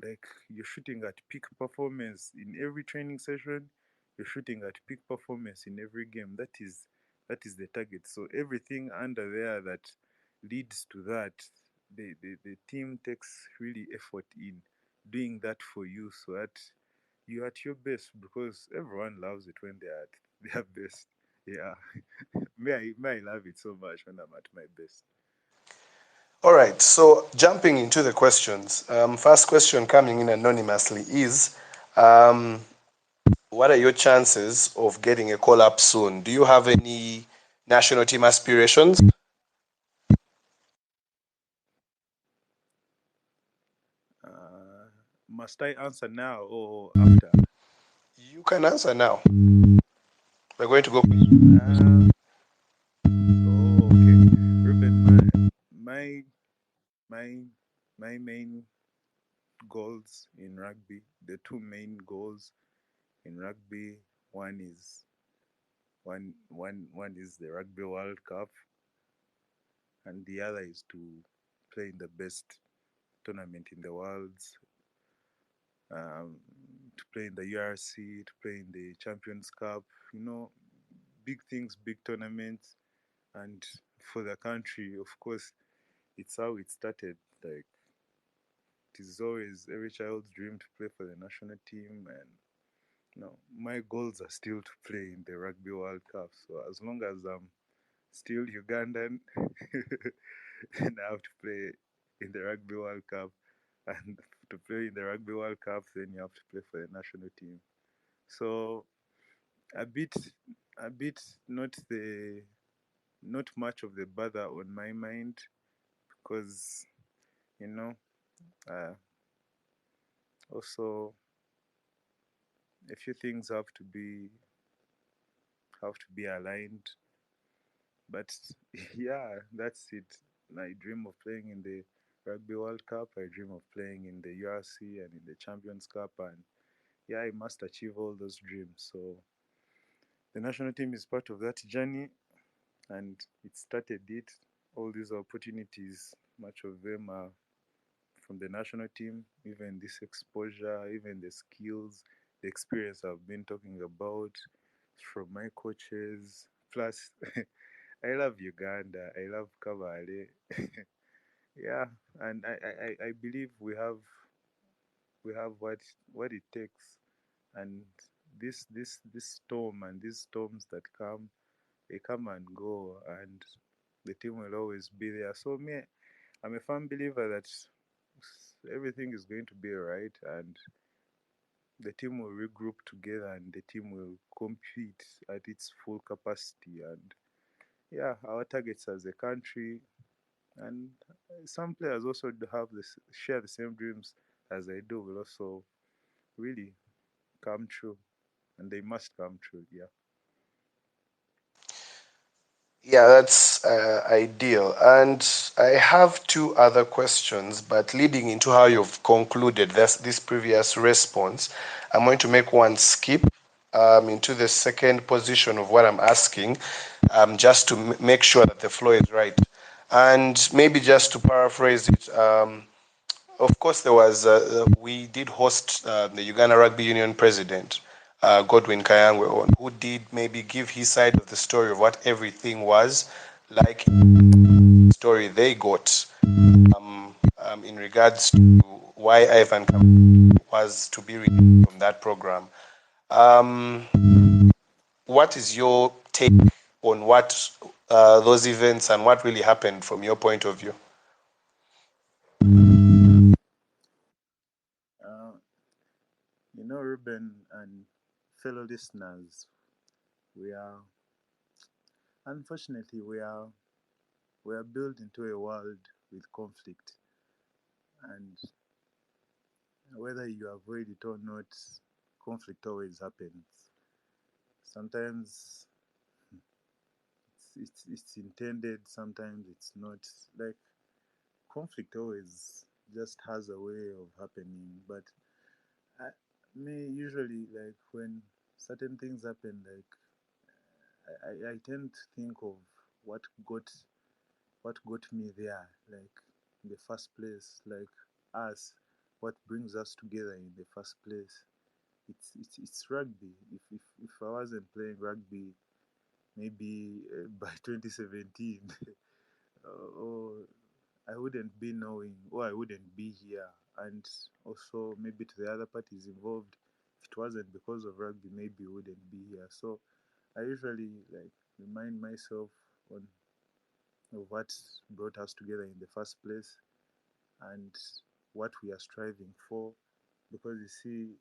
like you're shooting at peak performance in every training session, you're shooting at peak performance in every game. That is the target. So everything under there that leads to that, the team takes really effort in doing that for you, so that you're at your best, because everyone loves it when they're at their best. Yeah. May I love it so much when I'm at my best. All right, so jumping into the questions. First question coming in anonymously is, what are your chances of getting a call up soon? Do you have any national team aspirations? Must I answer now or after? You can answer now. We're going to go. Oh, okay. Ruben, my my my main goals in rugby, the two main goals in rugby, one is the Rugby World Cup, and the other is to play in the best tournament in the world, to play in the URC, to play in the Champions Cup. You know, big things, big tournaments, and for the country, of course, it's how it started. Like, it is always every child's dream to play for the national team, and my goals are still to play in the Rugby World Cup. So as long as I'm still Ugandan, then I have to play in the Rugby World Cup, and to play in the Rugby World Cup, then you have to play for the national team. So a bit, a bit, not much of the bother on my mind, because you know, uh, also a few things have to be aligned. But yeah, that's it. I dream of playing in the Rugby World Cup. I dream of playing in the URC and in the Champions Cup, and yeah, I must achieve all those dreams. So the national team is part of that journey, and it started it. All these opportunities, much of them are from the national team. Even this exposure, even the skills, the experience I've been talking about from my coaches. Plus, I love Uganda. I love Kabale. Yeah, and I believe we have what it takes. And this storm and these storms that come, they come and go, and the team will always be there. So me, I'm a firm believer that everything is going to be alright, and the team will regroup together, and the team will compete at its full capacity. And yeah, our targets as a country, and some players also share the same dreams as I do, will also really come true, and they must come true. Yeah. Yeah, that's ideal. And I have two other questions, but leading into how you've concluded this previous response, I'm going to make one skip into the second position of what I'm asking, just to make sure that the flow is right. And maybe just to paraphrase it, of course, we did host the Uganda Rugby Union president, Godwin Kayangwe, who did maybe give his side of the story of what everything was like, story they got in regards to why Ivan was to be removed from that program. Um, what is your take on what those events and what really happened from your point of view? Uh, Ruben and fellow listeners, we are unfortunately we are built into a world with conflict, and whether you avoid it or not, conflict always happens. Sometimes it's intended, sometimes it's not. Like, conflict always just has a way of happening. But I, me usually, like, when certain things happen, like, I tend to think of what got what got me there, like, in the first place, like, us, what brings us together in the first place. It's rugby. If I wasn't playing rugby, maybe by 2017, or I wouldn't be knowing, or I wouldn't be here. And also, maybe to the other parties involved, if it wasn't because of rugby, maybe we wouldn't be here. So I usually, like, remind myself on of what brought us together in the first place and what we are striving for. Because you see,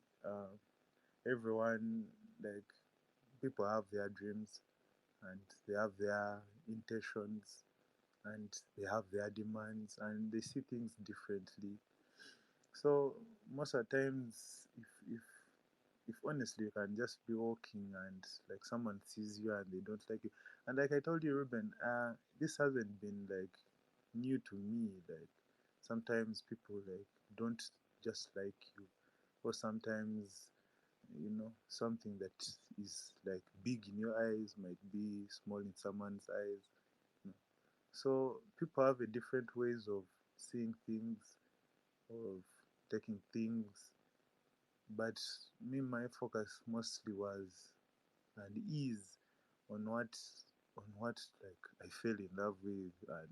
everyone, like, people have their dreams and they have their intentions and they have their demands and they see things differently. So most of the times, if honestly you can just be walking and like someone sees you and they don't like you, and like I told you, Ruben, this hasn't been like new to me. Like sometimes people like don't just like you, or sometimes, you know, something that is like big in your eyes might be small in someone's eyes. You know. So people have a different ways of seeing things, of taking things, but me, my focus mostly was and is on what like I fell in love with, and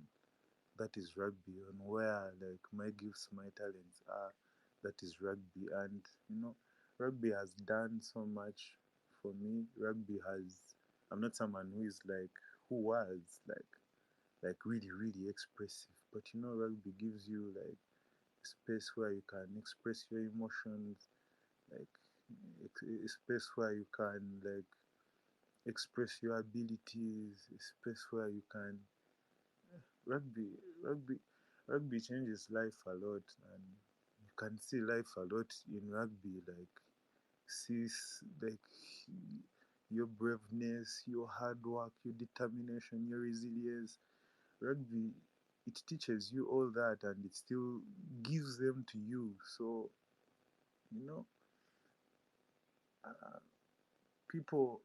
that is rugby. On where like my gifts, my talents are, that is rugby. And you know, rugby has done so much for me. Rugby has. I'm not someone who is like who was like really really expressive, but you know, rugby gives you like a space where you can express your emotions, like a space where you can like express your abilities, a space where you can rugby rugby rugby changes life a lot, and you can see life a lot in rugby, like see like your braveness, your hard work, your determination, your resilience. Rugby, it teaches you all that and it still gives them to you. So you know, uh, people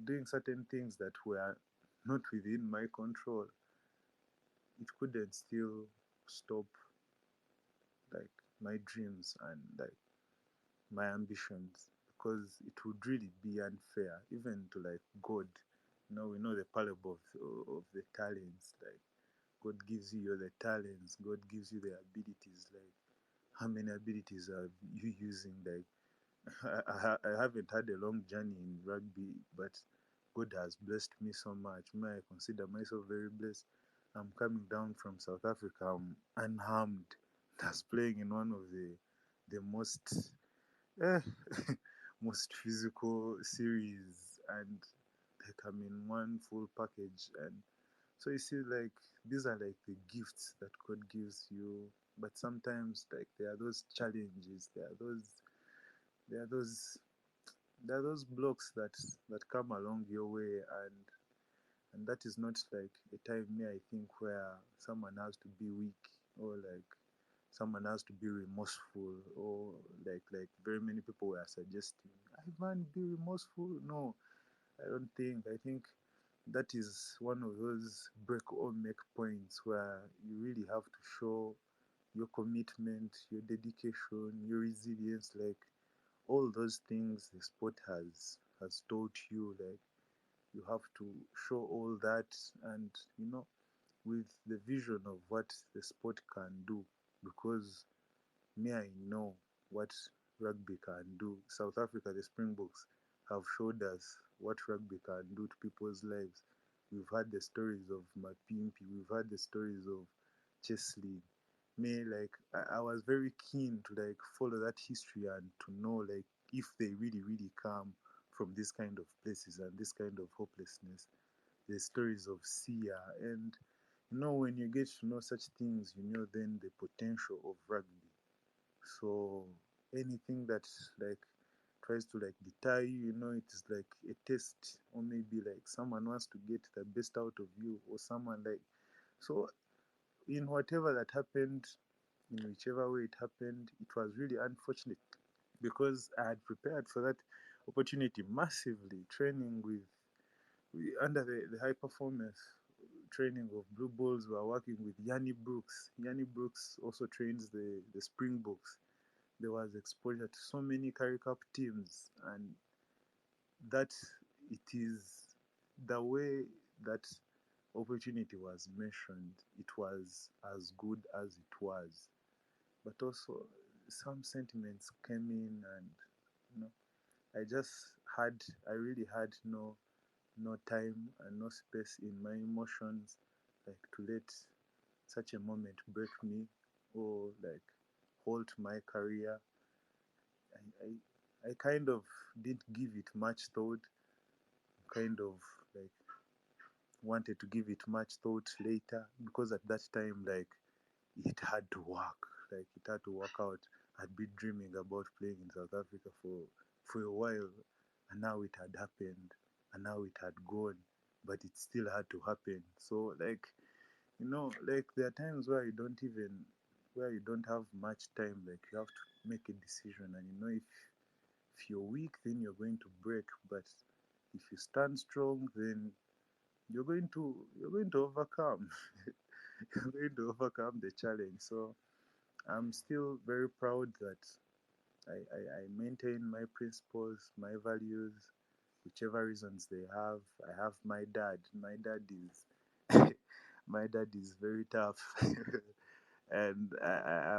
doing certain things that were not within my control, it couldn't still stop like my dreams and like my ambitions, because it would really be unfair even to like God. You know, we know the parable of the talents. Like God gives you the talents, God gives you the abilities. Like how many abilities are you using? Like I haven't had a long journey in rugby, but God has blessed me so much. May I consider myself very blessed. I'm coming down from South Africa. I'm unharmed. That's playing in one of the most eh, most physical series, and like I'm in one full package. And so you see, like these are like the gifts that God gives you. But sometimes, like there are those challenges. There are those there are those blocks that come along your way, and that is not like a time, me, I think, where someone has to be weak, or like someone has to be remorseful, or like very many people were suggesting, Ivan, be remorseful. No, I don't think. I think that is one of those break or make points where you really have to show your commitment, your dedication, your resilience, like all those things the sport has taught you. Like you have to show all that, and you know, with the vision of what the sport can do, because me, I know what rugby can do. South Africa, the Springboks, have showed us what rugby can do to people's lives. We've had the stories of Mapimpi, we've had the stories of Chesley. Me, like, I was very keen to like follow that history and to know like if they really, really come from this kind of places and this kind of hopelessness. The stories of Sia, and you know, when you get to know such things, you know then the potential of rugby. So anything that like tries to like deter you, you know, it is like a test, or maybe like someone wants to get the best out of you, or someone like. So in whatever that happened, in whichever way it happened, it was really unfortunate, because I had prepared for that opportunity massively, training with under the high performance training of Blue Bulls. We are working with Yanni Brooks. Yanni Brooks also trains the Springboks. There was exposure to so many Currie Cup teams, and that it is the way that opportunity was mentioned, it was as good as it was. But also some sentiments came in, and you know, I really had no time and no space in my emotions, like to let such a moment break me or like halt my career. I kind of didn't give it much thought. Kind of like wanted to give it much thought later because at that time like it had to work. Like it had to work out. I'd been dreaming about playing in South Africa for a while, and now it had happened, and now it had gone, but it still had to happen. So like like there are times where you don't have much time. Like you have to make a decision, and if you're weak, then you're going to break. But if you stand strong, then you're going to overcome. You're going to overcome the challenge. So I'm still very proud that I maintain my principles, my values, whichever reasons they have. I have my dad. My dad is very tough. And I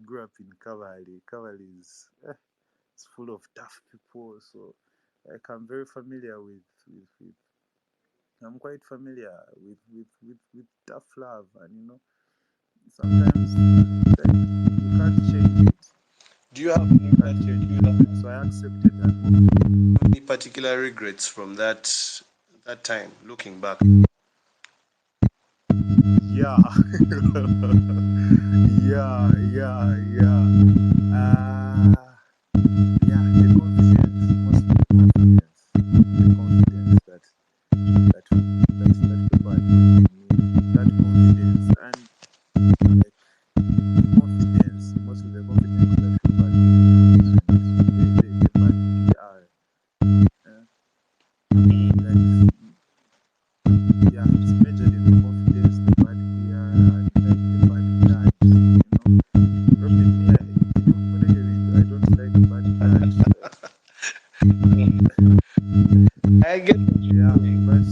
grew up in Cavalry. Cavalry is it's full of tough people. So like I'm very familiar with I'm quite familiar with tough love, and sometimes like you can't change it. Do you have You can't change it. So I accepted and moved on. any particular regrets from that time, looking back? Yeah. Yeah. Yeah, the confidence, mostly the confidence. The confidence that people had put in me. That confidence and like the confidence, mostly the confidence that people had put in me, and the bad PR. Uh, like yeah, it's majorly the confidence, the bad PR, and like the bad blood. Probably me, I don't like bad blood. I get what you're Yeah, doing. but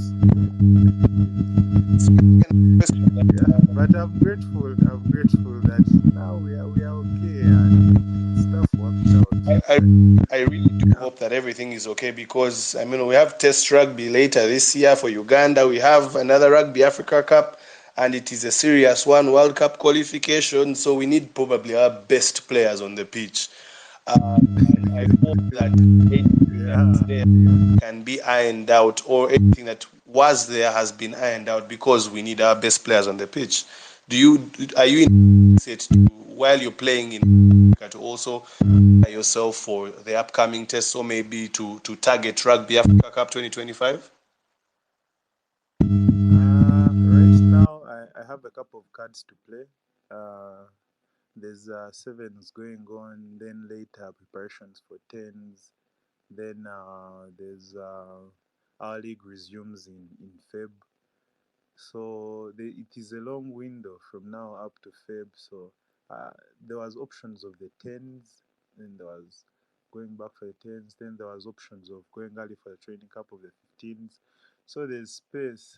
yeah, but I'm grateful. I'm grateful that now we are okay and stuff worked out. I, I, Like I really do yeah, hope that everything is okay because I mean we have Test rugby later this year for Uganda. We have another Rugby Africa Cup, and it is a serious one, World Cup qualification. So we need probably our best players on the pitch. And I hope that anything that is yeah, there yeah. can be ironed out, or anything that was there has been ironed out because we need our best players on the pitch. Are you in set to, while you're playing in Africa, to also prepare yourself for the upcoming tests, or maybe to target Rugby Africa Cup 2025? Right now I have a couple of cards to play. There's sevens going on, then later preparations for tens. Then there's our league resumes in Feb. So it is a long window from now up to Feb. So there was options of the tens, then there was going back for the tens, then there was options of going early for the training cup of the 15s. So there's space.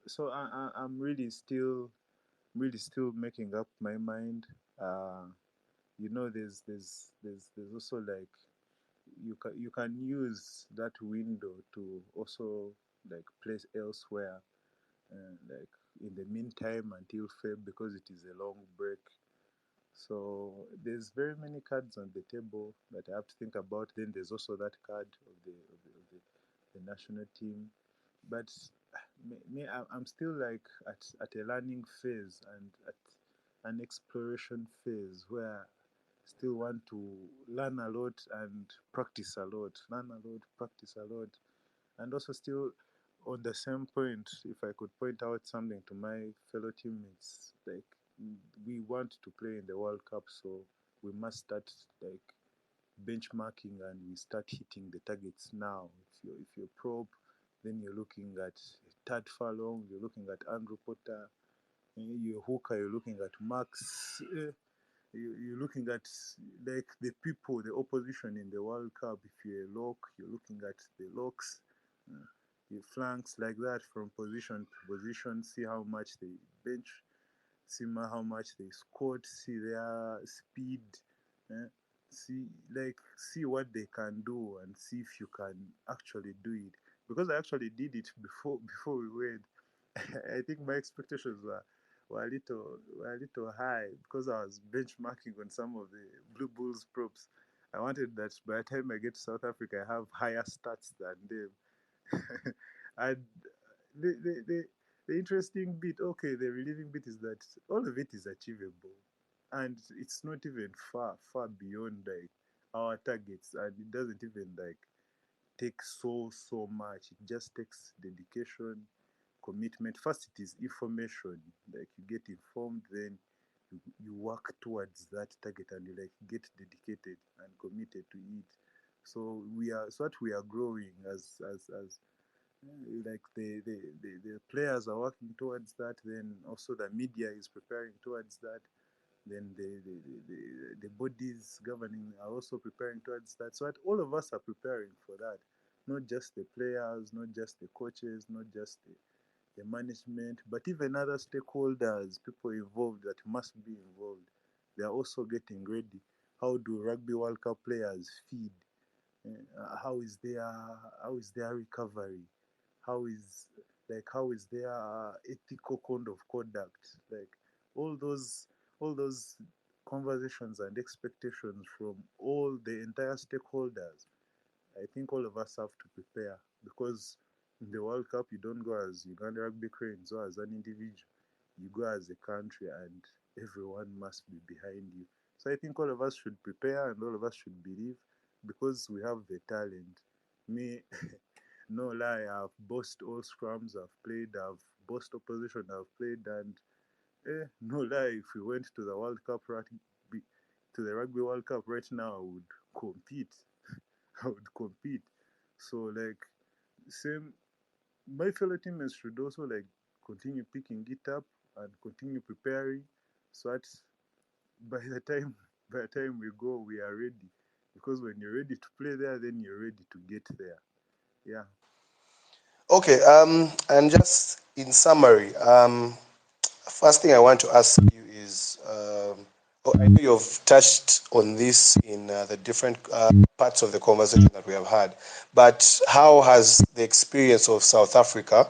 So I'm really still making up my mind. There's also like you can use that window to also like place elsewhere, like in the meantime until Feb, because it is a long break. So there's very many cards on the table that I have to think about. Then there's also that card of the national team. But me, I'm still like at a learning phase and at an exploration phase where I still want to learn a lot and practice a lot, practice a lot, and also still on the same point, if I could point out something to my fellow teammates, like we want to play in the World Cup, so we must start like benchmarking and we start hitting the targets now. If you're prop, then you're looking at Tad Furlong, you're looking at Andrew Potter, you're hooker, you're looking at Max. You're looking at like the people, the opposition in the World Cup. If you're a lock, you're looking at the locks, your flanks like that from position to position. See how much they bench, see how much they scored, see their speed, uh, see what they can do, and see if you can actually do it. Because I actually did it before we went. I think my expectations were a little high because I was benchmarking on some of the Blue Bulls props. I wanted that by the time I get to South Africa, I have higher stats than them. And the the interesting bit, okay, the relieving bit is that all of it is achievable, and it's not even far beyond like our targets, and it doesn't even like take so much. It just takes dedication, commitment. First, it is information. Like you get informed, then you work towards that target, and you like get dedicated and committed to it. So what we are growing as like the players are working towards that. Then also the media is preparing towards that. Then the bodies governing are also preparing towards that. So that all of us are preparing for that, not just the players, not just the coaches, not just the management, but even other stakeholders, people involved that must be involved. They are also getting ready. How do Rugby World Cup players feed? How is their recovery? How is how is their ethical code of conduct? Like all those all those conversations and expectations from all the entire stakeholders. I think all of us have to prepare because in the World Cup, you don't go as Uganda Rugby Cranes or as an individual. You go as a country, and everyone must be behind you. So I think all of us should prepare and all of us should believe because we have the talent. Me, no lie, I've bossed all scrums I've played, I've bossed opposition I've played, and no lie, if we went to the World Cup rugby, to the Rugby World Cup right now, I would compete. I would compete. So like same my fellow teammates should also like continue picking it up and continue preparing so that by the time by the time we go we are ready. Because when you're ready to play there, then you're ready to get there. Yeah. Okay, and just in summary, first thing I want to ask you is, oh, I know you've touched on this in the different parts of the conversation that we have had, but how has the experience of South Africa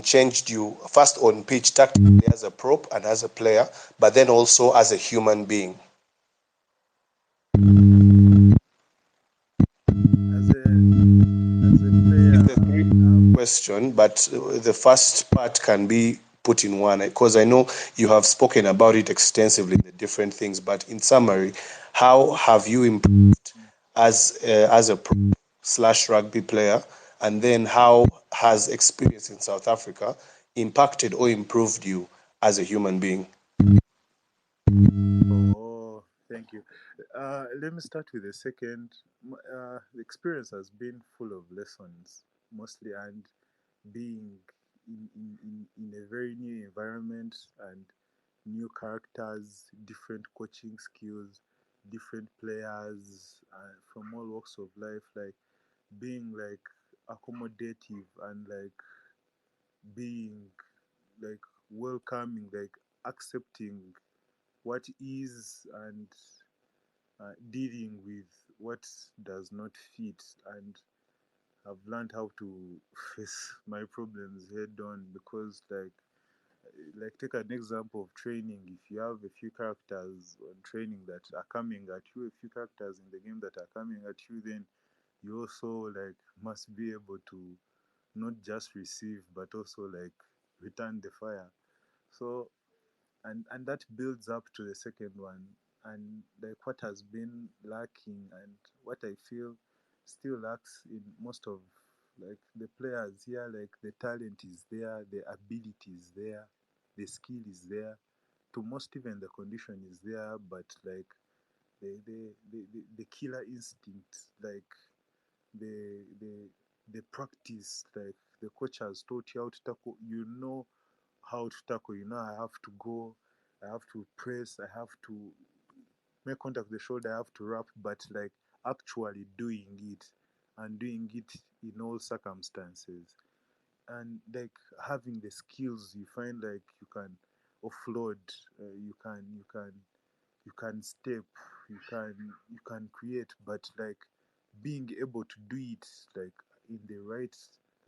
changed you, first on pitch, tactically as a prop and as a player, but then also as a human being? As a player, It's a three question, but the first part can be put in one because I know you have spoken about it extensively in the different things. But in summary, how have you improved as a pro slash rugby player, and then how has experience in South Africa impacted or improved you as a human being? oh, thank you. Let me start with the second. The experience has been full of lessons mostly, and being in a very new environment and new characters, different coaching skills, different players from all walks of life, like being like accommodative and like being like welcoming, like accepting what is and dealing with what does not fit. And I've learned how to face my problems head on because like take an example of training. If you have a few characters on training that are coming at you, a few characters in the game that are coming at you, then you also like must be able to not just receive but also like return the fire. So and that builds up to the second one, and like what has been lacking and what I feel still lacks in most of like the players here, like the talent is there, the ability is there, the skill is there, to most even the condition is there, but like the killer instinct, like the the practice, like the coach has taught you how to tackle, you know how to tackle, you know, I have to go, I have to press, I have to make contact with the shoulder, I have to wrap, but like actually doing it and doing it in all circumstances, and like having the skills, you find like you can offload, you can step, you can create, but like being able to do it like in the right,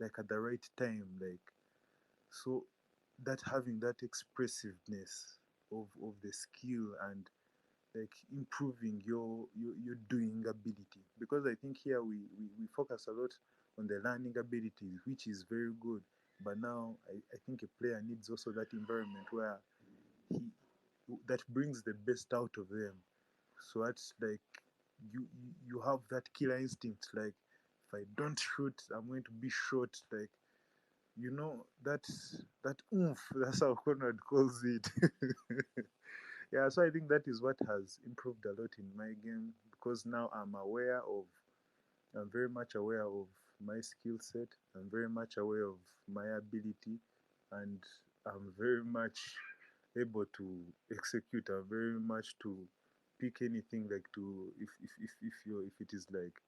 like at the right time, like So that having that expressiveness of the skill and like improving your doing ability, because I think here we focus a lot on the learning abilities, which is very good, but now I think a player needs also that environment where he that brings the best out of them. So that's like you have that killer instinct, like if I don't shoot I'm going to be shot, like that oomph, that's how Conrad calls it. Yeah, so I think that is what has improved a lot in my game, because now I'm very much aware of my skill set. I'm very much aware of my ability, and I'm very much able to execute. I'm very much to pick anything, like to if it is like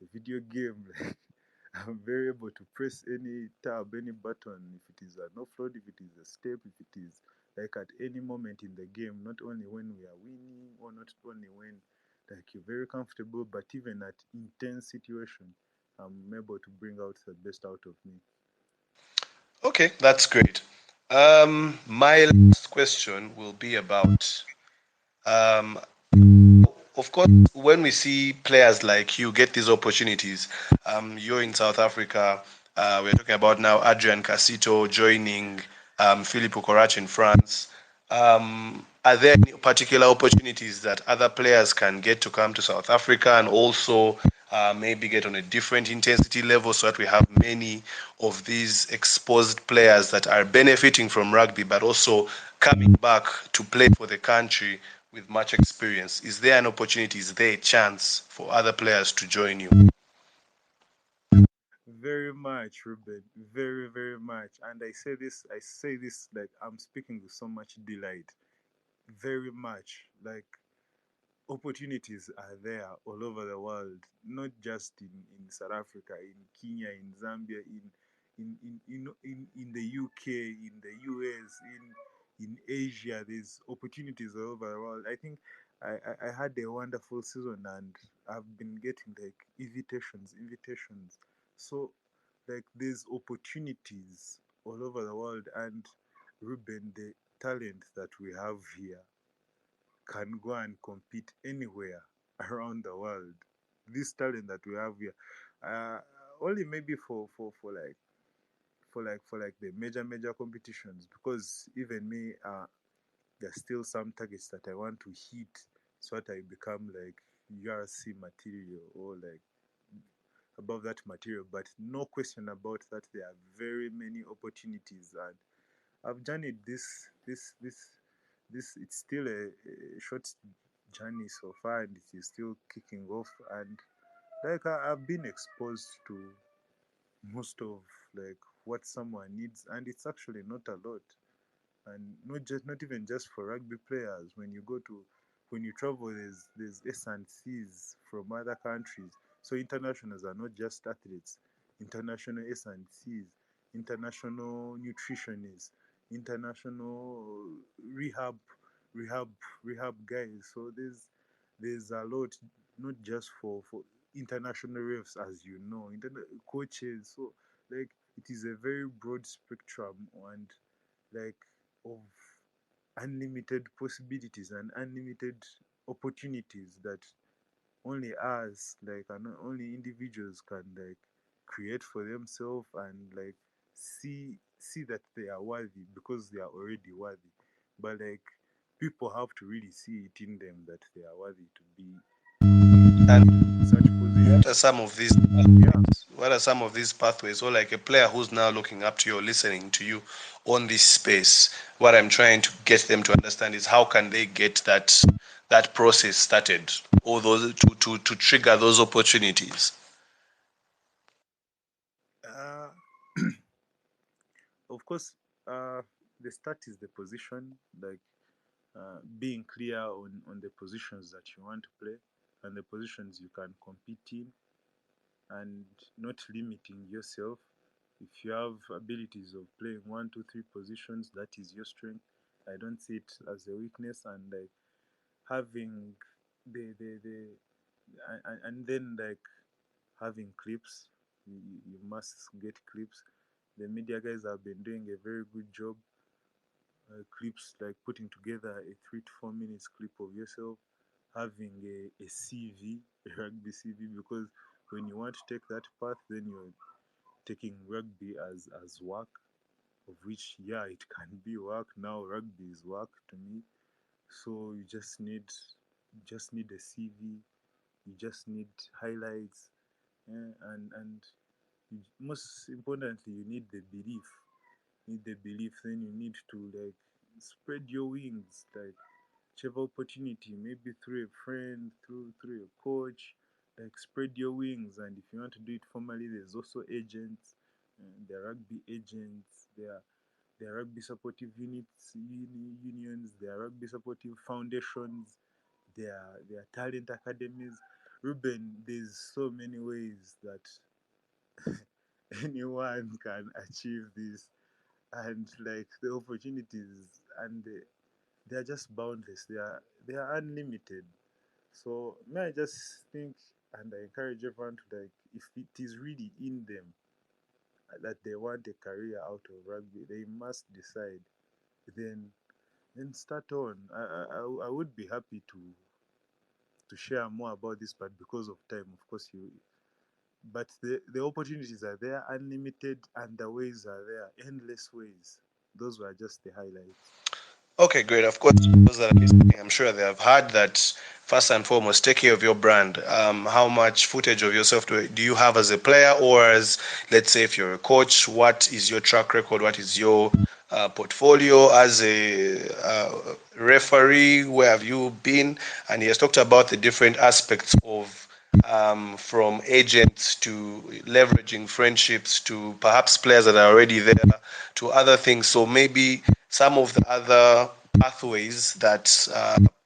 a video game, like I'm very able to press any tab, any button, if it is an offload, if it is a step, if it is like at any moment in the game, not only when we are winning or not only when like you're very comfortable, but even at intense situation, I'm able to bring out the best out of me. Okay, that's great. My last question will be about, um, of course, when we see players like you get these opportunities, you're in South Africa. We're talking about now Adrian Casito joining Philippe Okoraч in France. Are there any particular opportunities that other players can get to come to South Africa and also maybe get on a different intensity level, so that we have many of these exposed players that are benefiting from rugby but also coming back to play for the country with much experience? Is there an opportunity? Is there a chance for other players to join you? Very much, Ruben. Very, very much. And I say this like I'm speaking with so much delight. Very much. Like opportunities are there all over the world, not just in South Africa, in Kenya, in Zambia, in the UK, in the US, in Asia. There's opportunities all over the world. I think I had a wonderful season, and I've been getting like invitations. So like there's opportunities all over the world, and Ruben, the talent that we have here can go and compete anywhere around the world. This talent that we have here, uh, only maybe for like the major competitions. Because even me, there's still some targets that I want to hit, so that I become like URC material, or like above that material. But no question about that, there are very many opportunities, and I've journeyed this. It's still a short journey so far, and it is still kicking off. And like I've been exposed to most of like what someone needs, and it's actually not a lot. And not even just for rugby players. When you travel, there's S and C's from other countries. So internationals are not just athletes. International S and C's, international nutritionists, international rehab rehab guys. So there's a lot, not just for international refs, as you know, coaches. So like it is a very broad spectrum, and like of unlimited possibilities and unlimited opportunities that only us, like, and only individuals can like create for themselves, and like see that they are worthy, because they are already worthy. But like people have to really see it in them that they are worthy to be And in such what are positions. some of these Yeah. pathways? What are some of these pathways? Or like a player who's now looking up to you or listening to you on this space, what I'm trying to get them to understand is how can they get that process started, or those to trigger those opportunities. uh, of course, the start is the position, like being clear on the positions that you want to play and the positions you can compete in, and not limiting yourself. If you have abilities of playing 1, 2, 3 positions, that is your strength. I don't see it as a weakness. And like having the and then like having clips, you must get clips. the media guys have been doing a very good job. Clips like putting together a 3 to 4 minutes clip of yourself having a CV, a rugby CV, because when you want to take that path, then you're taking rugby as work, of which, yeah, it can be work. Now rugby is work to me. So you just need a CV, you just need highlights, and most importantly, you need the belief. Then you need to like spread your wings, like whichever opportunity, maybe through a friend, through a coach, like spread your wings. And if you want to do it formally, there's also agents, there are rugby agents, there are rugby supportive units, unions, there are rugby supportive foundations, there are talent academies. Ruben, there's so many ways that anyone can achieve this, and like the opportunities, and they are just boundless. They are unlimited. So may I just think, and I encourage everyone to, like, if it is really in them that they want a career out of rugby, they must decide. Then start on. I would be happy to share more about this, but because of time, of course, but the opportunities are there, unlimited, and the ways are there, endless ways. Those were just the highlights. Okay, great. Of course, those that are listening, I'm sure they have heard that. First and foremost, take care of your brand. How much footage of yourself do you have as a player, or as, let's say, if you're a coach, what is your track record? What is your portfolio as a referee? Where have you been? And he has talked about the different aspects of from agents to leveraging friendships to perhaps players that are already there to other things. So maybe some of the other pathways that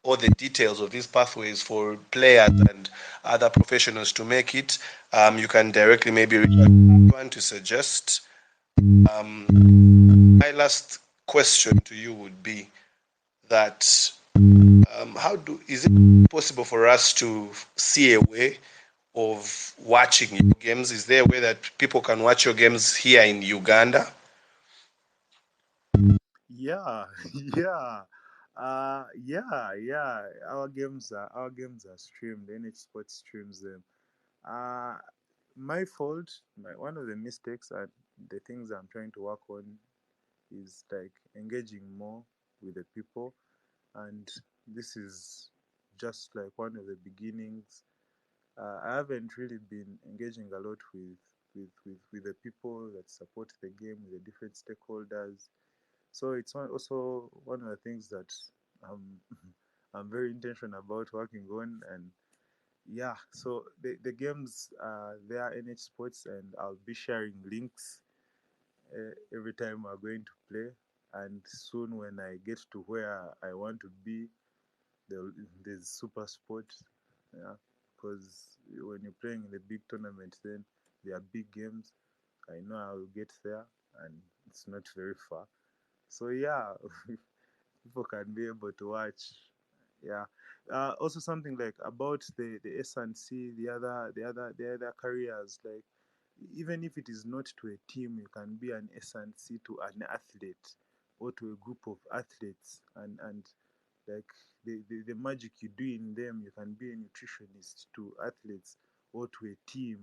or the details of these pathways for players and other professionals to make it, you can directly maybe reach out to anyone to suggest. My last question to you would be that is it possible for us to see a way of watching your games? Is there a way that people can watch your games here in Uganda? Yeah, yeah, yeah. Our games are streamed. NH Sports streams them. Uh, my fault. One of the mistakes and the things I'm trying to work on is like engaging more with the people, and this is just like one of the beginnings. I haven't really been engaging a lot with the people that support the game, with the different stakeholders. So it's also one of the things that I'm I'm very intentional about working on. And yeah, so the games, they are NH Sports, and I'll be sharing links every time we're going to play. And soon, when I get to where I want to be, there's Super Sport. Yeah, because when you're playing in the big tournament, then there are big games. I know I'll get there, and it's not very far. So yeah, people can be able to watch. Yeah. Also something like about the S&C, the other careers, like even if it is not to a team, you can be an S&C to an athlete or to a group of athletes, and like the magic you do in them, you can be a nutritionist to athletes or to a team.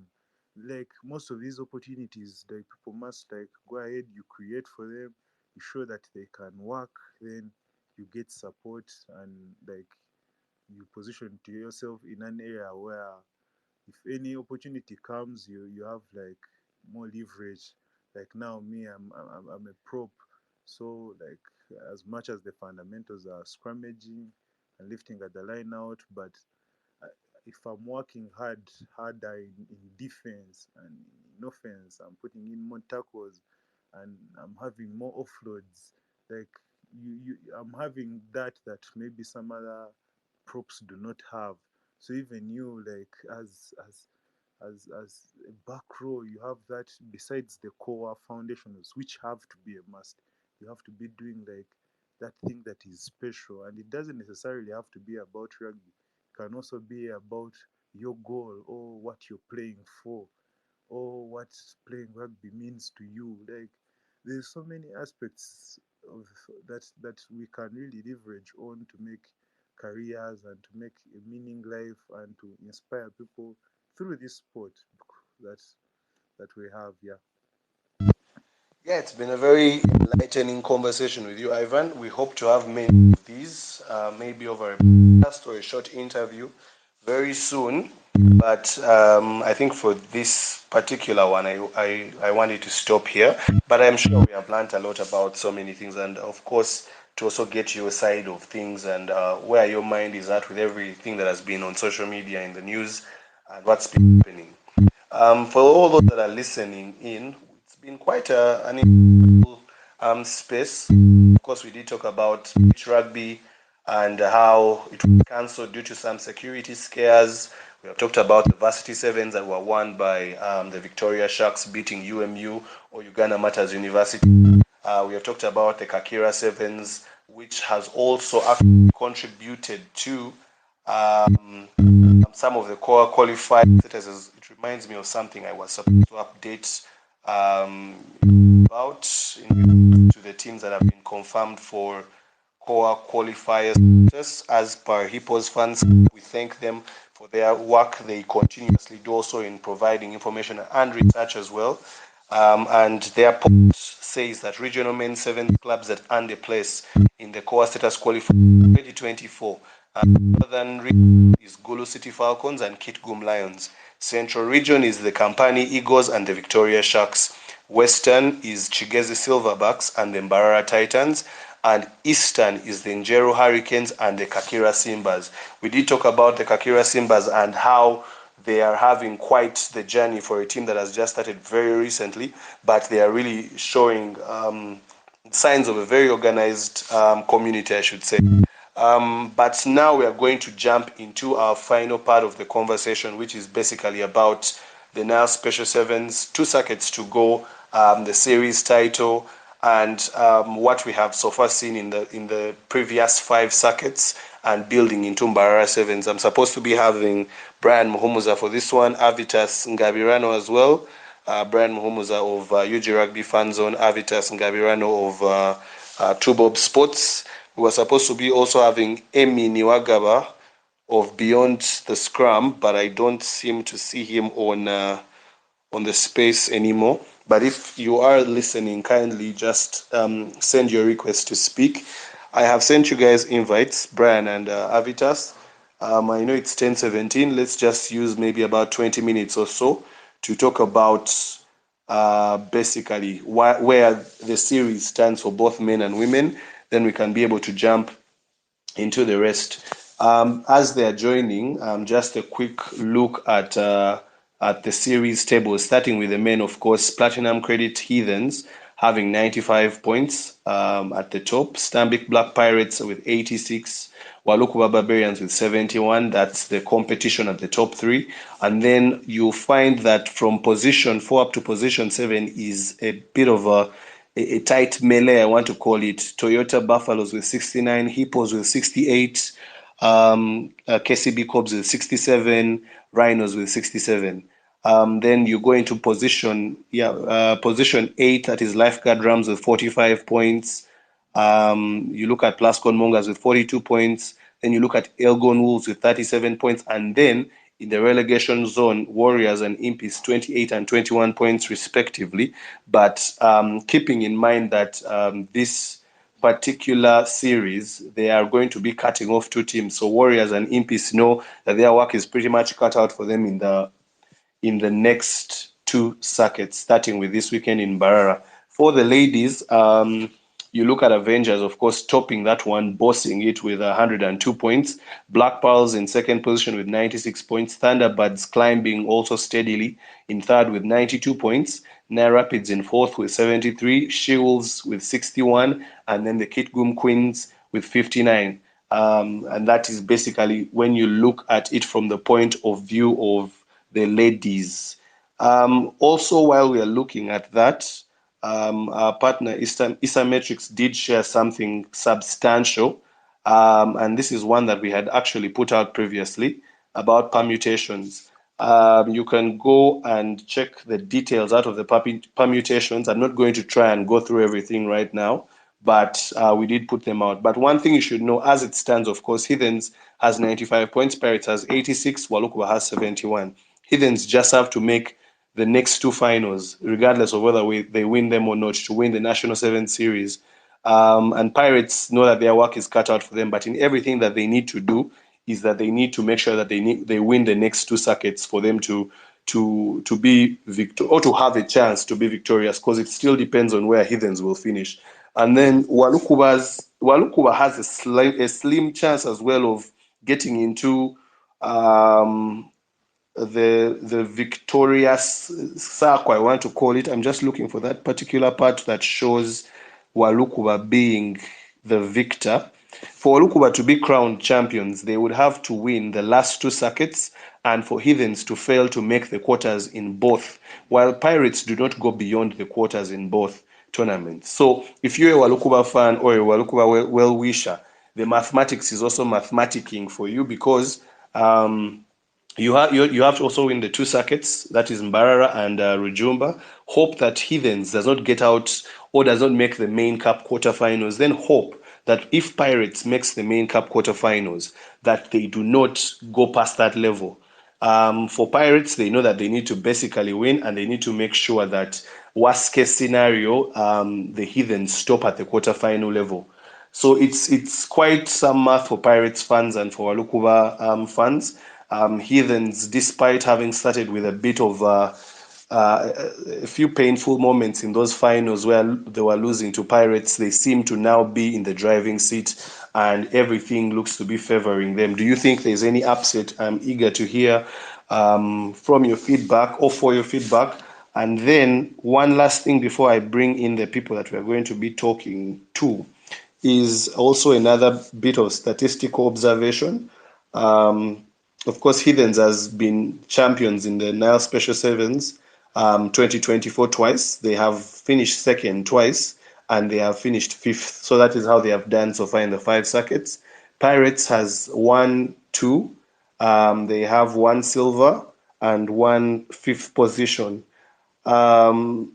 Like most of these opportunities, like people must like go ahead, you create for them, you show that they can work, then you get support, and like you position to yourself in an area where if any opportunity comes, you have like more leverage. Like now, me, I'm a prop, so like as much as the fundamentals are scrummaging and lifting at the line out, but I, if I'm working harder in defense and in offense, I'm putting in more tackles, and I'm having more offloads. Like I'm having that maybe some other props do not have. So even you, like as a back row, you have that besides the core foundations, which have to be a must. You have to be doing like that thing that is special, and it doesn't necessarily have to be about rugby. It can also be about your goal or what you're playing for, or what playing rugby means to you. Like there's so many aspects of that we can really leverage on to make careers and to make a meaning life and to inspire people through this sport that that we have. Yeah. Yeah, it's been a very enlightening conversation with you, Ivan. We hope to have many of these, maybe over a podcast or a short interview very soon. But I think for this particular one, I wanted to stop here. But I'm sure we have learned a lot about so many things. And of course, to also get your side of things and where your mind is at with everything that has been on social media, in the news, and what's been happening. For all those that are listening in, it's been quite an incredible space. Of course, we did talk about beach rugby and how it was cancelled due to some security scares. We have talked about the varsity sevens that were won by the Victoria Sharks beating UMU or Uganda Matters University. We have talked about the Kakira Sevens, which has also actually contributed to some of the core qualified status. It reminds me of something I was supposed to update about in to the teams that have been confirmed for core qualifiers status. As per Hippos fans, we thank them for their work they continuously do also in providing information and research as well. And their post says that regional men's seven clubs that earned a place in the core status qualifier 2024. Northern region is Gulu City Falcons and Kitgum Lions. Central region is the Kampani Eagles and the Victoria Sharks. Western is Chigezi Silverbacks and the Mbarara Titans. And Eastern is the Njeru Hurricanes and the Kakira Simbas. We did talk about the Kakira Simbas and how they are having quite the journey for a team that has just started very recently, but they are really showing signs of a very organized community, I should say. But now we are going to jump into our final part of the conversation, which is basically about the Nile Special Sevens, 2 circuits to go, the series title, and what we have so far seen in the previous 5 circuits, and building into Mbarara Sevens. I'm supposed to be having Brian Muhumuza for this one, Avitas Ngabirano as well. Brian Muhumuza of UG Rugby Fan Zone, Avitas Ngabirano of Two Bob Sports. We were supposed to be also having Emi Niwagaba of Beyond the Scrum, but I don't seem to see him on the space anymore. But if you are listening, kindly just send your request to speak. I have sent you guys invites, Brian and Avitas. I know it's 10:17. Let's just use maybe about 20 minutes or so to talk about basically where the series stands for both men and women. Then we can be able to jump into the rest. As they are joining, just a quick look at the series table, starting with the men, of course. Platinum Credit Heathens having 95 points at the top. Stanbic Black Pirates with 86. Walukuba Barbarians with 71. That's the competition at the top 3. And then you find that from position 4 up to position 7 is a bit of a tight melee, I want to call it. Toyota Buffaloes with 69, Hippos with 68, KCB Cobs with 67, Rhinos with 67. Then you go into position 8, that is Lifeguard Rams with 45 points. You look at Plascon Mongers with 42 points. Then you look at Elgon Wolves with 37 points. And then in the relegation zone, Warriors and Impis 28 and 21 points respectively. But keeping in mind that this particular series, they are going to be cutting off 2 teams. So Warriors and Impis know that their work is pretty much cut out for them in the next 2 circuits, starting with this weekend in Mbarara. For the ladies, you look at Avengers, of course, topping that one, bossing it with 102 points. Black Pearls in second position with 96 points. Thunderbirds climbing also steadily in third with 92 points. Nair Rapids in fourth with 73. Shields with 61. And then the Kitgum Queens with 59. And that is basically when you look at it from the point of view of the ladies. Also, while we are looking at that, our partner Isometrics did share something substantial, and this is one that we had actually put out previously about permutations. You can go and check the details out of the permutations. I'm not going to try and go through everything right now, but we did put them out. But one thing you should know, as it stands, of course, Heathens has 95 points, Pirates has 86, Walukuba has 71. Heathens just have to make the next two finals, regardless of whether they win them or not, to win the National Sevens Series. And Pirates know that their work is cut out for them, but in everything that they need to do is that they need to make sure that they win the next two circuits for them to be or to have a chance to be victorious, because it still depends on where Heathens will finish. And then Walukuba has a slim chance as well of getting into the victorious circle, I want to call it. I'm just looking for that particular part that shows Walukuba being the victor. For Walukuba to be crowned champions, they would have to win the last two circuits, and for Heathens to fail to make the quarters in both, while Pirates do not go beyond the quarters in both tournaments. So if you're a Walukuba fan or a Walukuba well-wisher, the mathematics is also mathematicking for you, because you have to also win the two circuits, that is Mbarara and Rujumba. Hope that Heathens does not get out or does not make the main cup quarterfinals. Then hope that if Pirates makes the main cup quarterfinals, that they do not go past that level. For Pirates, they know that they need to basically win, and they need to make sure that worst case scenario, the Heathens stop at the quarterfinal level. So it's quite some math for Pirates fans and for Walukuba fans. Heathens, despite having started with a bit of a few painful moments in those finals where they were losing to Pirates, they seem to now be in the driving seat, and everything looks to be favoring them. Do you think there's any upset? I'm eager to hear from your feedback or for your feedback. And then one last thing before I bring in the people that we're going to be talking to is also another bit of statistical observation. Of course, Heathens has been champions in the Nile Special Sevens 2024 twice. They have finished second twice, and they have finished fifth. So that is how they have done so far in the five circuits. Pirates has won two. They have one silver and one fifth position. And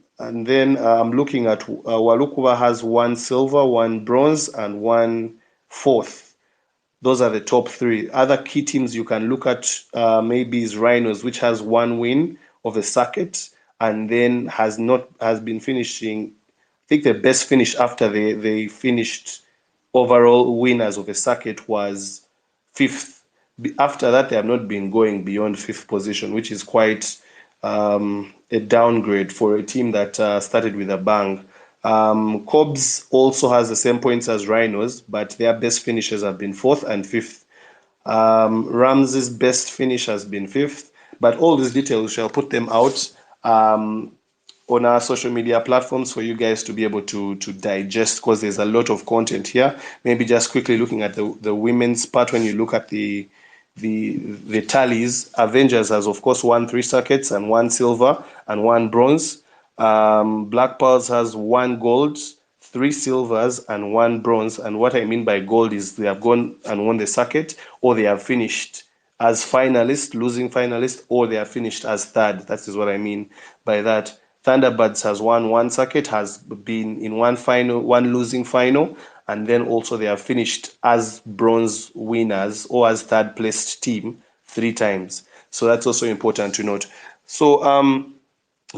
then I'm looking at Walukuba has one silver, one bronze, and one fourth. Those are the top three. Other key teams you can look at maybe is Rhinos, which has one win of a circuit, and then has been finishing. I think the best finish after they finished overall winners of a circuit was fifth. After that, they have not been going beyond fifth position, which is quite a downgrade for a team that started with a bang. Cobbs also has the same points as Rhinos, but their best finishes have been fourth and fifth. Ramsey's best finish has been fifth, but all these details, we shall put them out on our social media platforms for you guys to be able to digest, because there's a lot of content here. Maybe just quickly looking at the women's part, when you look at the tallies, Avengers has of course won three circuits and one silver and one bronze. Black Pearls has one gold, three silvers, and one bronze. And what I mean by gold is they have gone and won the circuit, or they have finished as finalists, losing finalists, or they have finished as third. That is what I mean by that. Thunderbirds has won one circuit, has been in one final, one losing final, and then also they have finished as bronze winners or as third placed team three times. So that's also important to note. So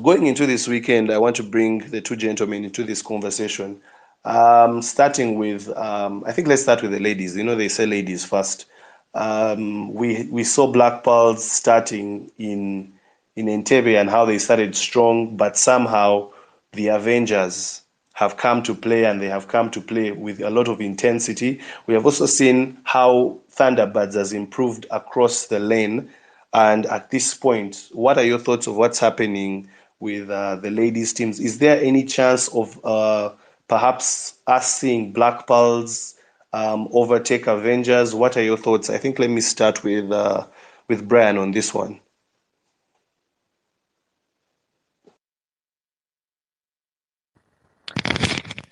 going into this weekend, I want to bring the two gentlemen into this conversation. Starting with, I think let's start with the ladies. You know, they say ladies first. We saw Black Pearls starting in Entebbe and how they started strong, but somehow the Avengers have come to play, and they have come to play with a lot of intensity. We have also seen how Thunderbirds has improved across the lane. And at this point, what are your thoughts of what's happening with the ladies' teams? Is there any chance of perhaps us seeing Black Pearls overtake Avengers? What are your thoughts? I think let me start with Brian on this one.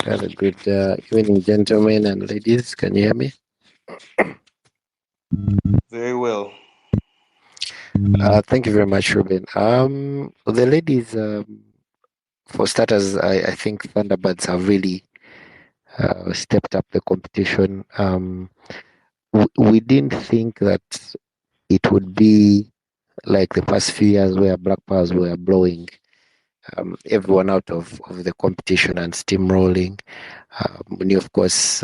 Very good evening, gentlemen and ladies. Can you hear me? Very well. Thank you very much, Ruben. The ladies, for starters, I think Thunderbirds have really stepped up the competition. We didn't think that it would be like the past few years where Black Powers were blowing everyone out of the competition and steamrolling. We knew, of course,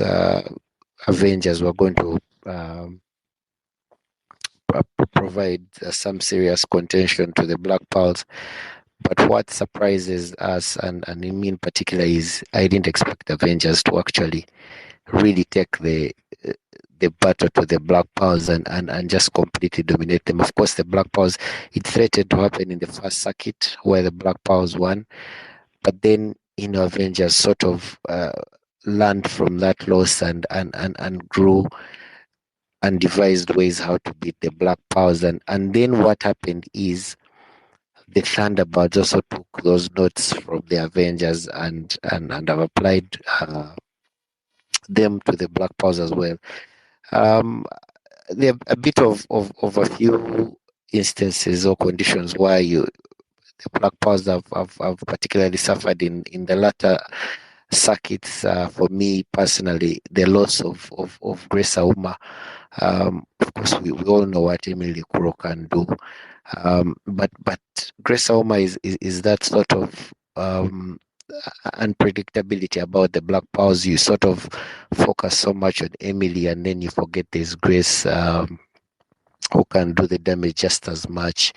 Avengers were going to provide some serious contention to the Black Pearls. But what surprises us, and me in particular, is I didn't expect Avengers to actually really take the battle to the Black Pearls and just completely dominate them. Of course, the Black Pearls, it threatened to happen in the first circuit where the Black Pearls won. But then, Avengers sort of learned from that loss and grew and devised ways how to beat the Black Powers. And then what happened is the Thunderbirds also took those notes from the Avengers and have applied them to the Black Powers as well. There are a bit of a few instances or conditions where the Black Powers have particularly suffered in the latter circuits. For me personally, the loss of Grace Auma. Of course, we all know what Emily Kuro can do. But Grace Auma is that sort of unpredictability about the Black Powers. You sort of focus so much on Emily, and then you forget there's Grace. Who can do the damage just as much,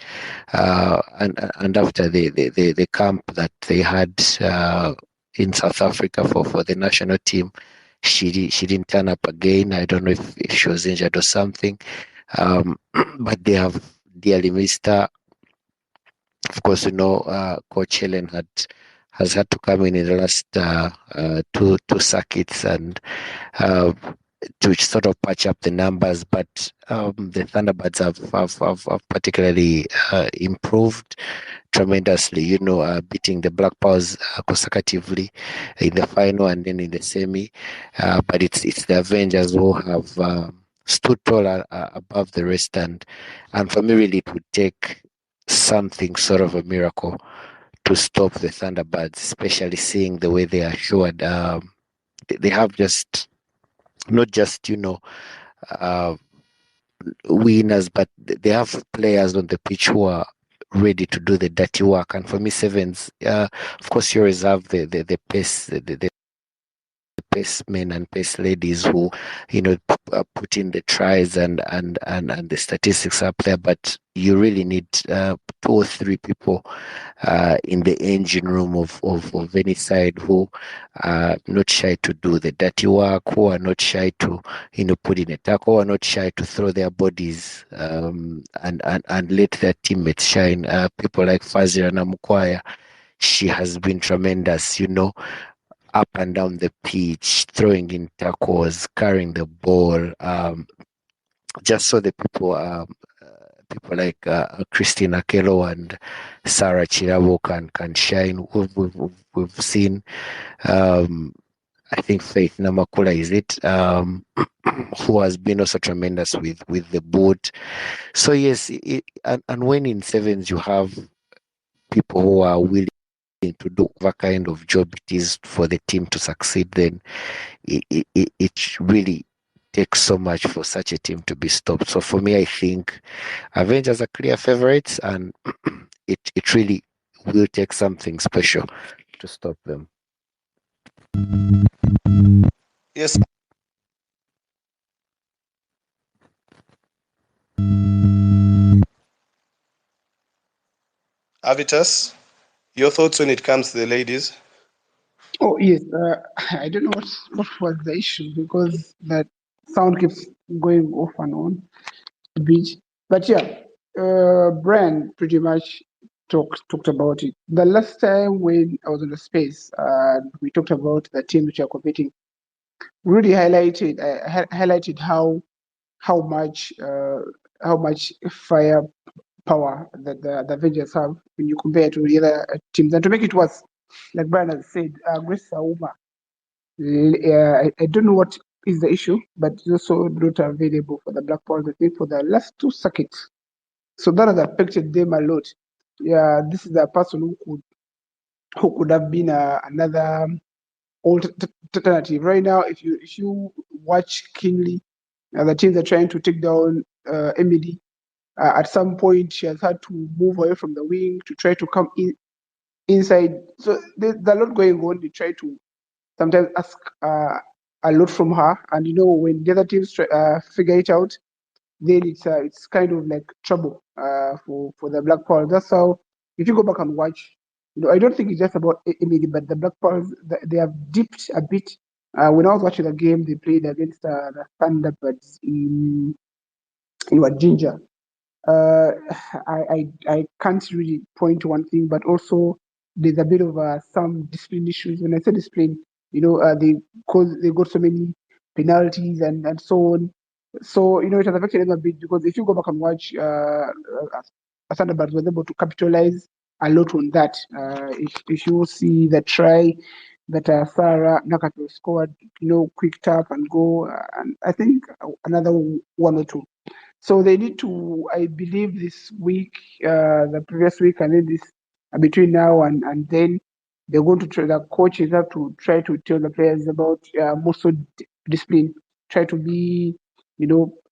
and after the camp that they had in South Africa for the national team, she didn't turn up again. I don't know if she was injured or something, but they have dearly missed her. Of course, Coach Helen has had to come in the last two circuits and to sort of patch up the numbers, but the Thunderbirds have particularly improved tremendously, beating the Black Powers consecutively in the final and then in the semi. But it's the Avengers who have stood tall above the rest, and for me, really, it would take something sort of a miracle to stop the Thunderbirds, especially seeing the way they are showed. They have just not just winners, but they have players on the pitch who are ready to do the dirty work. And for me, sevens, of course, you always have the pace, the pace men and pace ladies who put in the tries and the statistics up there, but you really need 2 or 3 people in the engine room of any side who are not shy to do the dirty work, who are not shy to put in a tackle, who are not shy to throw their bodies and let their teammates shine. People like Fazira Namukwaya, she has been tremendous, up and down the pitch, throwing in tackles, carrying the ball, just so the people like Christina Kelo and Sarah Chirabo can shine. We've seen, I think Faith Namakula is it, who has been also tremendous with the boot. So yes, and when in sevens you have people who are willing to do what kind of job it is for the team to succeed, then it really takes so much for such a team to be stopped. So for me, I think Avengers are clear favorites, and it really will take something special to stop them. Yes. Avitas, your thoughts when it comes to the ladies? Oh yes, I don't know what was the issue because that sound keeps going off and on the beach. But yeah, Brian pretty much talked about it. The last time when I was on the space, we talked about the teams which are competing. Really highlighted how much firepower that the Avengers have when you compare to the other teams. And to make it worse, like Brian has said, Grace Auma. I don't know what is the issue, but it's also not available for the Black Powers. I think for the last 2 circuits, So that has affected them a lot. Yeah, this is a person who could have been another alternative. Right now, if you watch keenly, the teams are trying to take down Emily. At some point, she has had to move away from the wing to try to come inside. So there's a lot going on. They try to sometimes ask a lot from her, and when the other teams figure it out, then it's kind of like trouble for the Black Pearls. That's how, if you go back and watch, I don't think it's just about Emily, but the Black Pearls, they have dipped a bit. When I was watching the game they played against the Thunderbirds in what Ginger, uh, I can't really point to one thing, but also there's a bit of some discipline issues. When I say discipline, they got so many penalties and so on. So it has affected them a bit, because if you go back and watch, Thunderbirds was able to capitalize a lot on that. If you see the try that Sarah Nakato scored, quick tap and go, and I think another one or two. So they need to, I believe, this week, the previous week, and then this between now and then, they're going to try. The coaches have to try to tell the players about more so discipline. Try to be,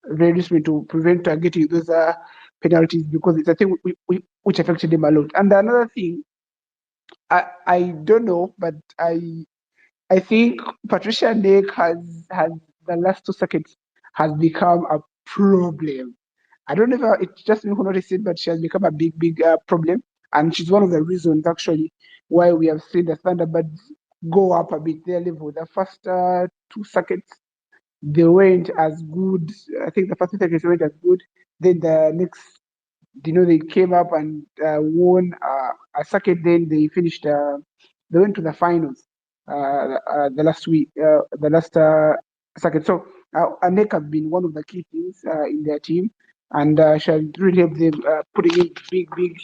very disciplined to prevent getting those penalties, because it's a thing which affected them a lot. And another thing, I don't know, but I think Patricia Nick has the last 2 seconds has become a problem. I don't know if it's just me who noticed it, but she has become a big problem, and she's one of the reasons actually why we have seen the Thunderbirds go up a bit their level. The first 2 seconds they weren't as good. I think the first 2 seconds weren't as good. Then the next, they came up and won a second. Then they finished. They went to the finals the last week, the last second. So Anek has been one of the key things in their team, and she has really helped them putting in big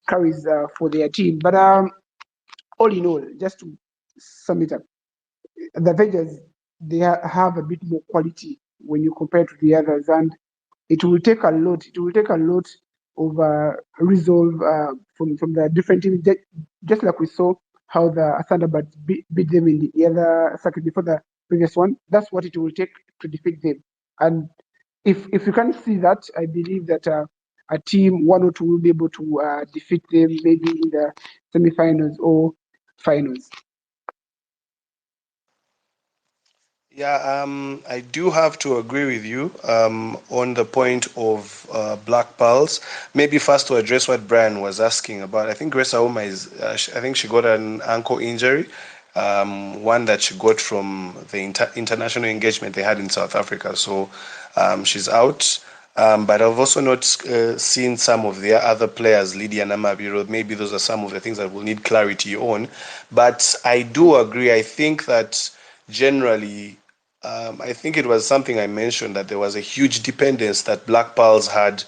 carries for their team. But all in all, just to sum it up, the Avengers, they have a bit more quality when you compare to the others, and it will take a lot. It will take a lot of resolve from the different teams. Just like we saw how the Thunderbirds beat them in the other circuit before the previous one. That's what it will take to defeat them. And if you can see that, I believe that a team one or two will be able to defeat them maybe in the semifinals or finals. Yeah, I do have to agree with you on the point of Black Pearls. Maybe first to address what Brian was asking about. I think Grace Auma I think she got an ankle injury, one that she got from the international engagement they had in South Africa. So she's out. But I've also not seen some of the other players, Lydia Namabiro. Maybe those are some of the things that we'll need clarity on. But I do agree. I think that generally, I think it was something I mentioned that there was a huge dependence that Black Pearls had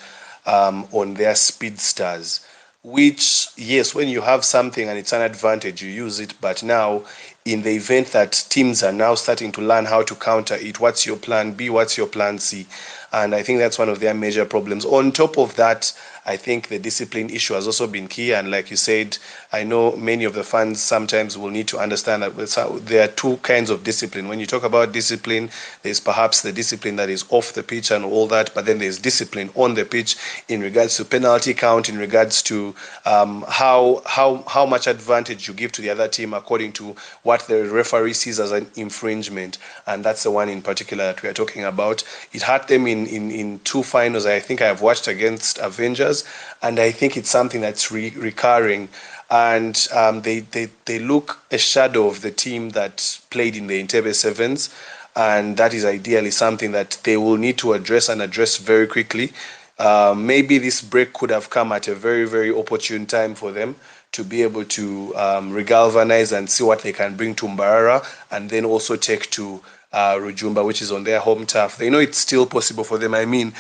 on their speedsters, which, yes, when you have something and it's an advantage, you use it. But now, in the event that teams are now starting to learn how to counter it, what's your plan B? What's your plan C? And I think that's one of their major problems. On top of that, I think the discipline issue has also been key. And like you said, I know many of the fans sometimes will need to understand that there are two kinds of discipline. When you talk about discipline, there's perhaps the discipline that is off the pitch and all that, but then there's discipline on the pitch in regards to penalty count, in regards to how much advantage you give to the other team according to what the referee sees as an infringement. And that's the one in particular that we are talking about. It hurt them in two finals I think I have watched against Avengers, and I think it's something that's recurring. And they look a shadow of the team that played in the Entebbe Sevens, and that is ideally something that they will need to address and address very quickly. Maybe this break could have come at a very opportune time for them to be able to regalvanize and see what they can bring to Mbarara, and then also take to Rujumba, which is on their home turf. They know it's still possible for them. I mean,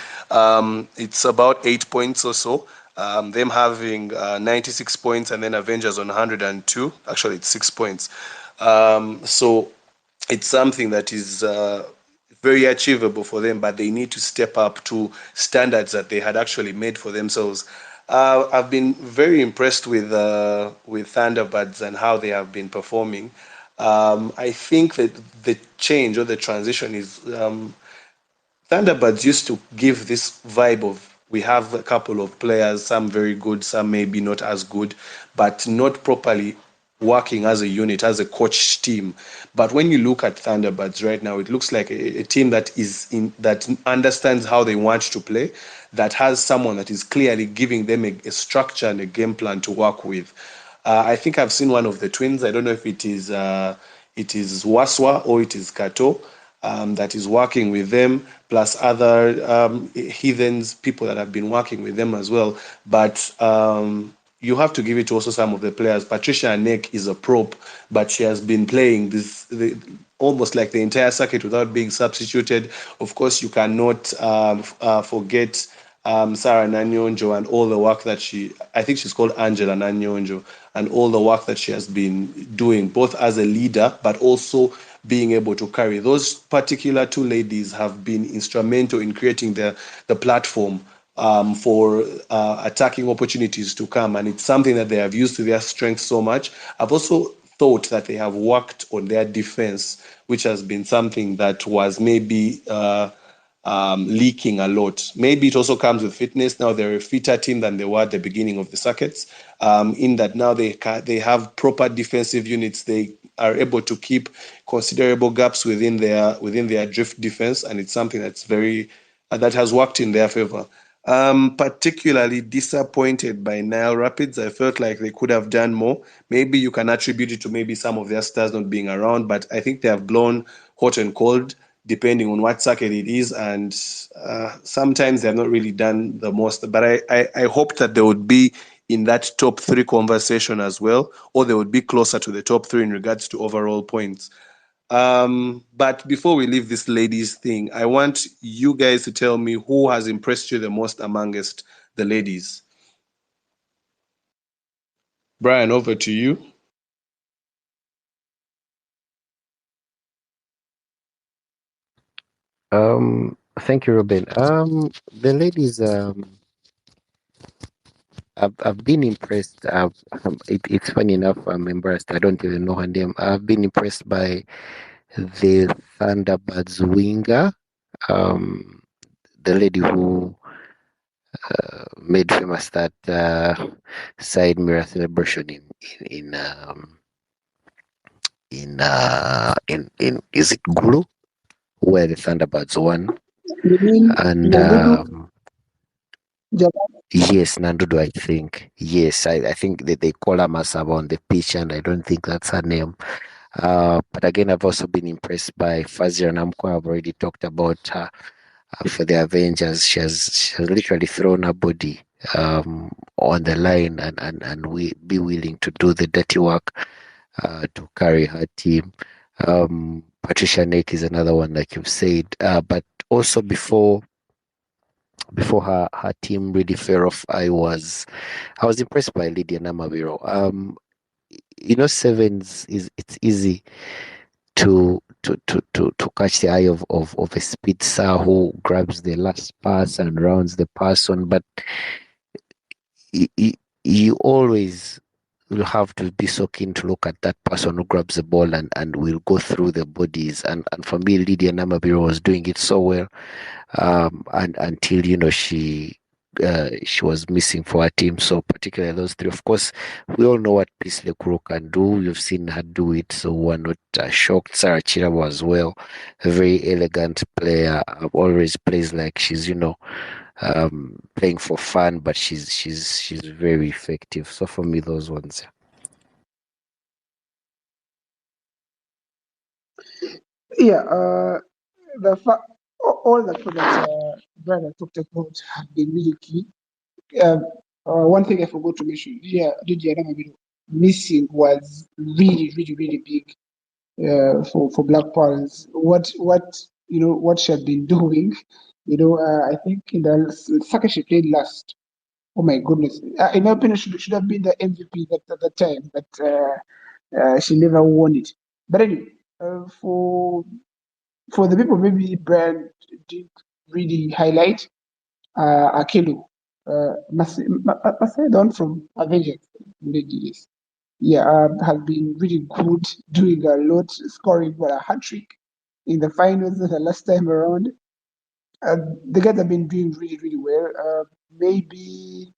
it's about 8 points or so. Them having 96 points and then Avengers on 102. Actually, it's 6 points. So it's something that is very achievable for them, but they need to step up to standards that they had actually made for themselves. I've been very impressed with Thunderbirds and how they have been performing. I think that the change or the transition is Thunderbirds used to give this vibe of we have a couple of players, some very good, some maybe not as good, but not properly working as a unit, as a coach team. But when you look at Thunderbirds right now, it looks like a team that understands how they want to play, that has someone that is clearly giving them a structure and a game plan to work with. I think I've seen one of the twins. I don't know if it is Waswa or it is Kato that is working with them, plus other heathens, people that have been working with them as well. But you have to give it to also some of the players. Patricia Anek is a prop, but she has been playing almost like the entire circuit without being substituted. Of course, you cannot forget Sarah Nanyonjo and all the work that I think she's called Angela Nanyonjo, and all the work that she has been doing, both as a leader, but also being able to carry. Those particular two ladies have been instrumental in creating the platform for attacking opportunities to come. And it's something that they have used to their strength so much. I've also thought that they have worked on their defense, which has been something that was maybe leaking a lot. Maybe it also comes with fitness. Now they're a fitter team than they were at the beginning of the circuits. In that now they have proper defensive units. They are able to keep considerable gaps within their drift defense, and it's something that has worked in their favor. Particularly disappointed by Nile Rapids. I felt like they could have done more. Maybe you can attribute it to maybe some of their stars not being around, but I think they have blown hot and cold depending on what circuit it is, and sometimes they have not really done the most. But I hope that they would be in that top three conversation as well, or they would be closer to the top three in regards to overall points. But before we leave this ladies thing, I want you guys to tell me who has impressed you the most amongst the ladies. Brian, over to you. Thank you, Robin. The ladies, I've been impressed. It's funny enough. I'm embarrassed. I don't even know her name. I've been impressed by the Thunderbirds winger, um, the lady who made famous that side mirror celebration in is it Gulu, where the Thunderbirds won. You mean And Nandudu? Japan? yes, Nandudu, I think. Yes, I think that they call her Masaba on the pitch, and I don't think that's her name. But again, I've also been impressed by Fazia Namko. I've already talked about her for the Avengers. She has literally thrown her body on the line and we be willing to do the dirty work to carry her team. Patricia Nake is another one, like you've said. But also before her team really fell off, I was impressed by Lydia Namabiro. Sevens it's easy to catch the eye of a spitzer who grabs the last pass and rounds the person, but you always will have to be so keen to look at that person who grabs the ball and will go through the bodies. And for me, Lydia Namabiro was doing it so well, and until she was missing for her team. So particularly those three. Of course, we all know what Peace Lekuro can do. We've seen her do it, so we're not shocked. Sarah Chirabo as well, a very elegant player. Always plays like she's playing for fun, but she's very effective. So for me, those ones. Yeah, all the products Brother talked about have been really key. Um, one thing I forgot to mention, Lydia Ramabino missing was really, really, really big for Black Pearls. What she had been doing, I think in the second she played last. Oh my goodness! In my opinion, should have been the MVP at that time, but she never won it. But anyway, for for the people maybe Brian did really highlight, Akilu, Masai Don from Avengers, yes. Yeah, has been really good, doing a lot, scoring a hat trick in the finals the last time around. The guys have been doing really, really well. Maybe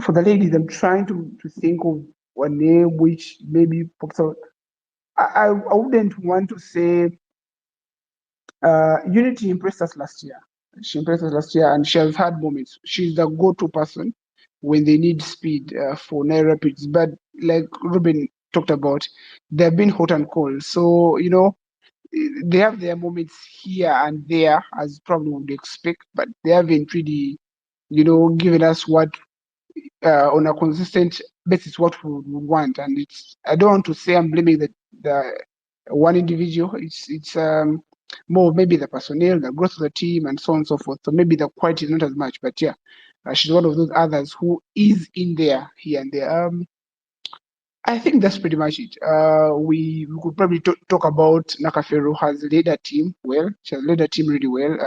for the ladies, I'm trying to think of a name which maybe pops out. I wouldn't want to say Unity impressed us last year. She impressed us last year, and she has had moments. She's the go-to person when they need speed for Nile Rapids. But like Ruben talked about, they've been hot and cold. So they have their moments here and there, as probably would expect, but they haven't really, given us what on a consistent basis what we would want. And I don't want to say I'm blaming the one individual. It's more maybe the personnel, the growth of the team, and so on and so forth. So maybe the quality is not as much, but yeah, she's one of those others who is in there here and there. I think that's pretty much it. We could probably talk about Nakafero has led a team well. She has led a team really well.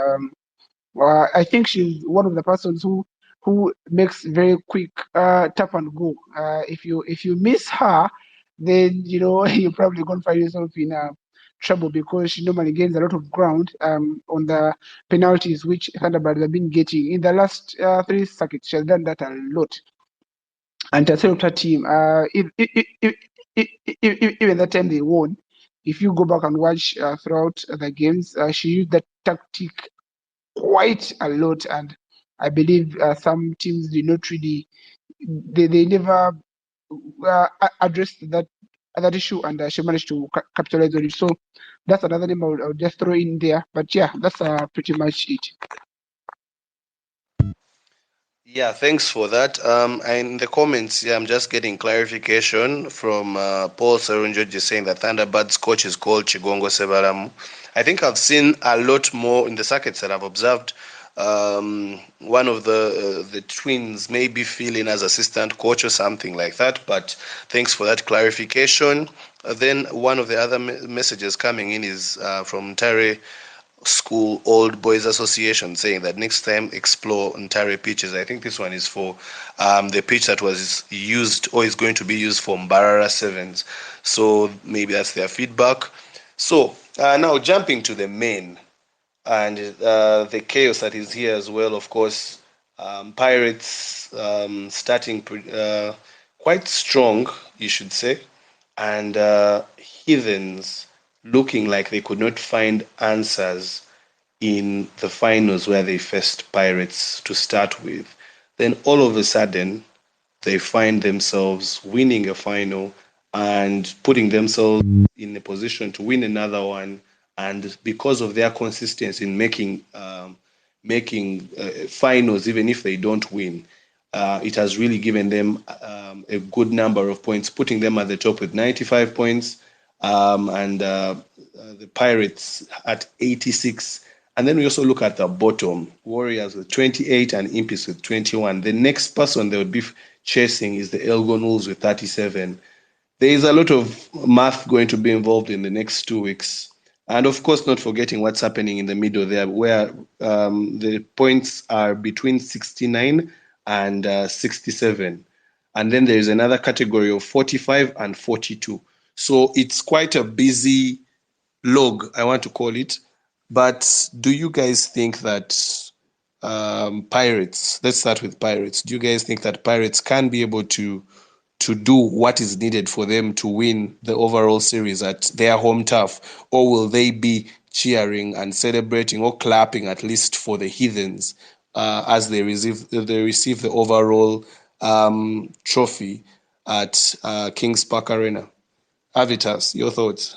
I think she's one of the persons who makes very quick tap and go. If you miss her, then you're probably gonna find yourself in trouble because she normally gains a lot of ground on the penalties which Thunderbirds have been getting in the last three circuits. She has done that a lot, and to help her team. Even that time they won, if you go back and watch throughout the games, she used that tactic quite a lot, and I believe some teams did not really, they never addressed that issue, and she managed to capitalize on it. So that's another name I would just throw in there. But yeah, that's pretty much it. Yeah, thanks for that. And in the comments, yeah, I'm just getting clarification from Paul Serunjoji saying that Thunderbirds coach is called Chigongo Sebalamu. I think I've seen a lot more in the circuits that I've observed. One of the twins may be feeling as assistant coach or something like that, but thanks for that clarification. Then one of the other messages coming in is from Tare School Old Boys Association saying that next time explore Ntare pitches. I think this one is for the pitch that was used or is going to be used for Mbarara Sevens. So maybe that's their feedback. So now jumping to the main and the chaos that is here as well. Of course, Pirates starting quite strong, you should say, and Heathens looking like they could not find answers in the finals where they faced Pirates to start with. Then all of a sudden, they find themselves winning a final and putting themselves in a position to win another one. And because of their consistency in making finals, even if they don't win, it has really given them a good number of points, putting them at the top with 95 points, and the Pirates at 86. And then we also look at the bottom, Warriors with 28 and Impis with 21. The next person they would be chasing is the Elgon Wolves with 37. There is a lot of math going to be involved in the next 2 weeks. And of course, not forgetting what's happening in the middle there, where the points are between 69 and 67. And then there is another category of 45 and 42. So it's quite a busy log, I want to call it. But do you guys think that Pirates, let's start with Pirates. Do you guys think that Pirates can be able to do what is needed for them to win the overall series at their home turf? Or will they be cheering and celebrating or clapping at least for the Heathens as they receive the overall trophy at Kings Park Arena? Avitas, your thoughts?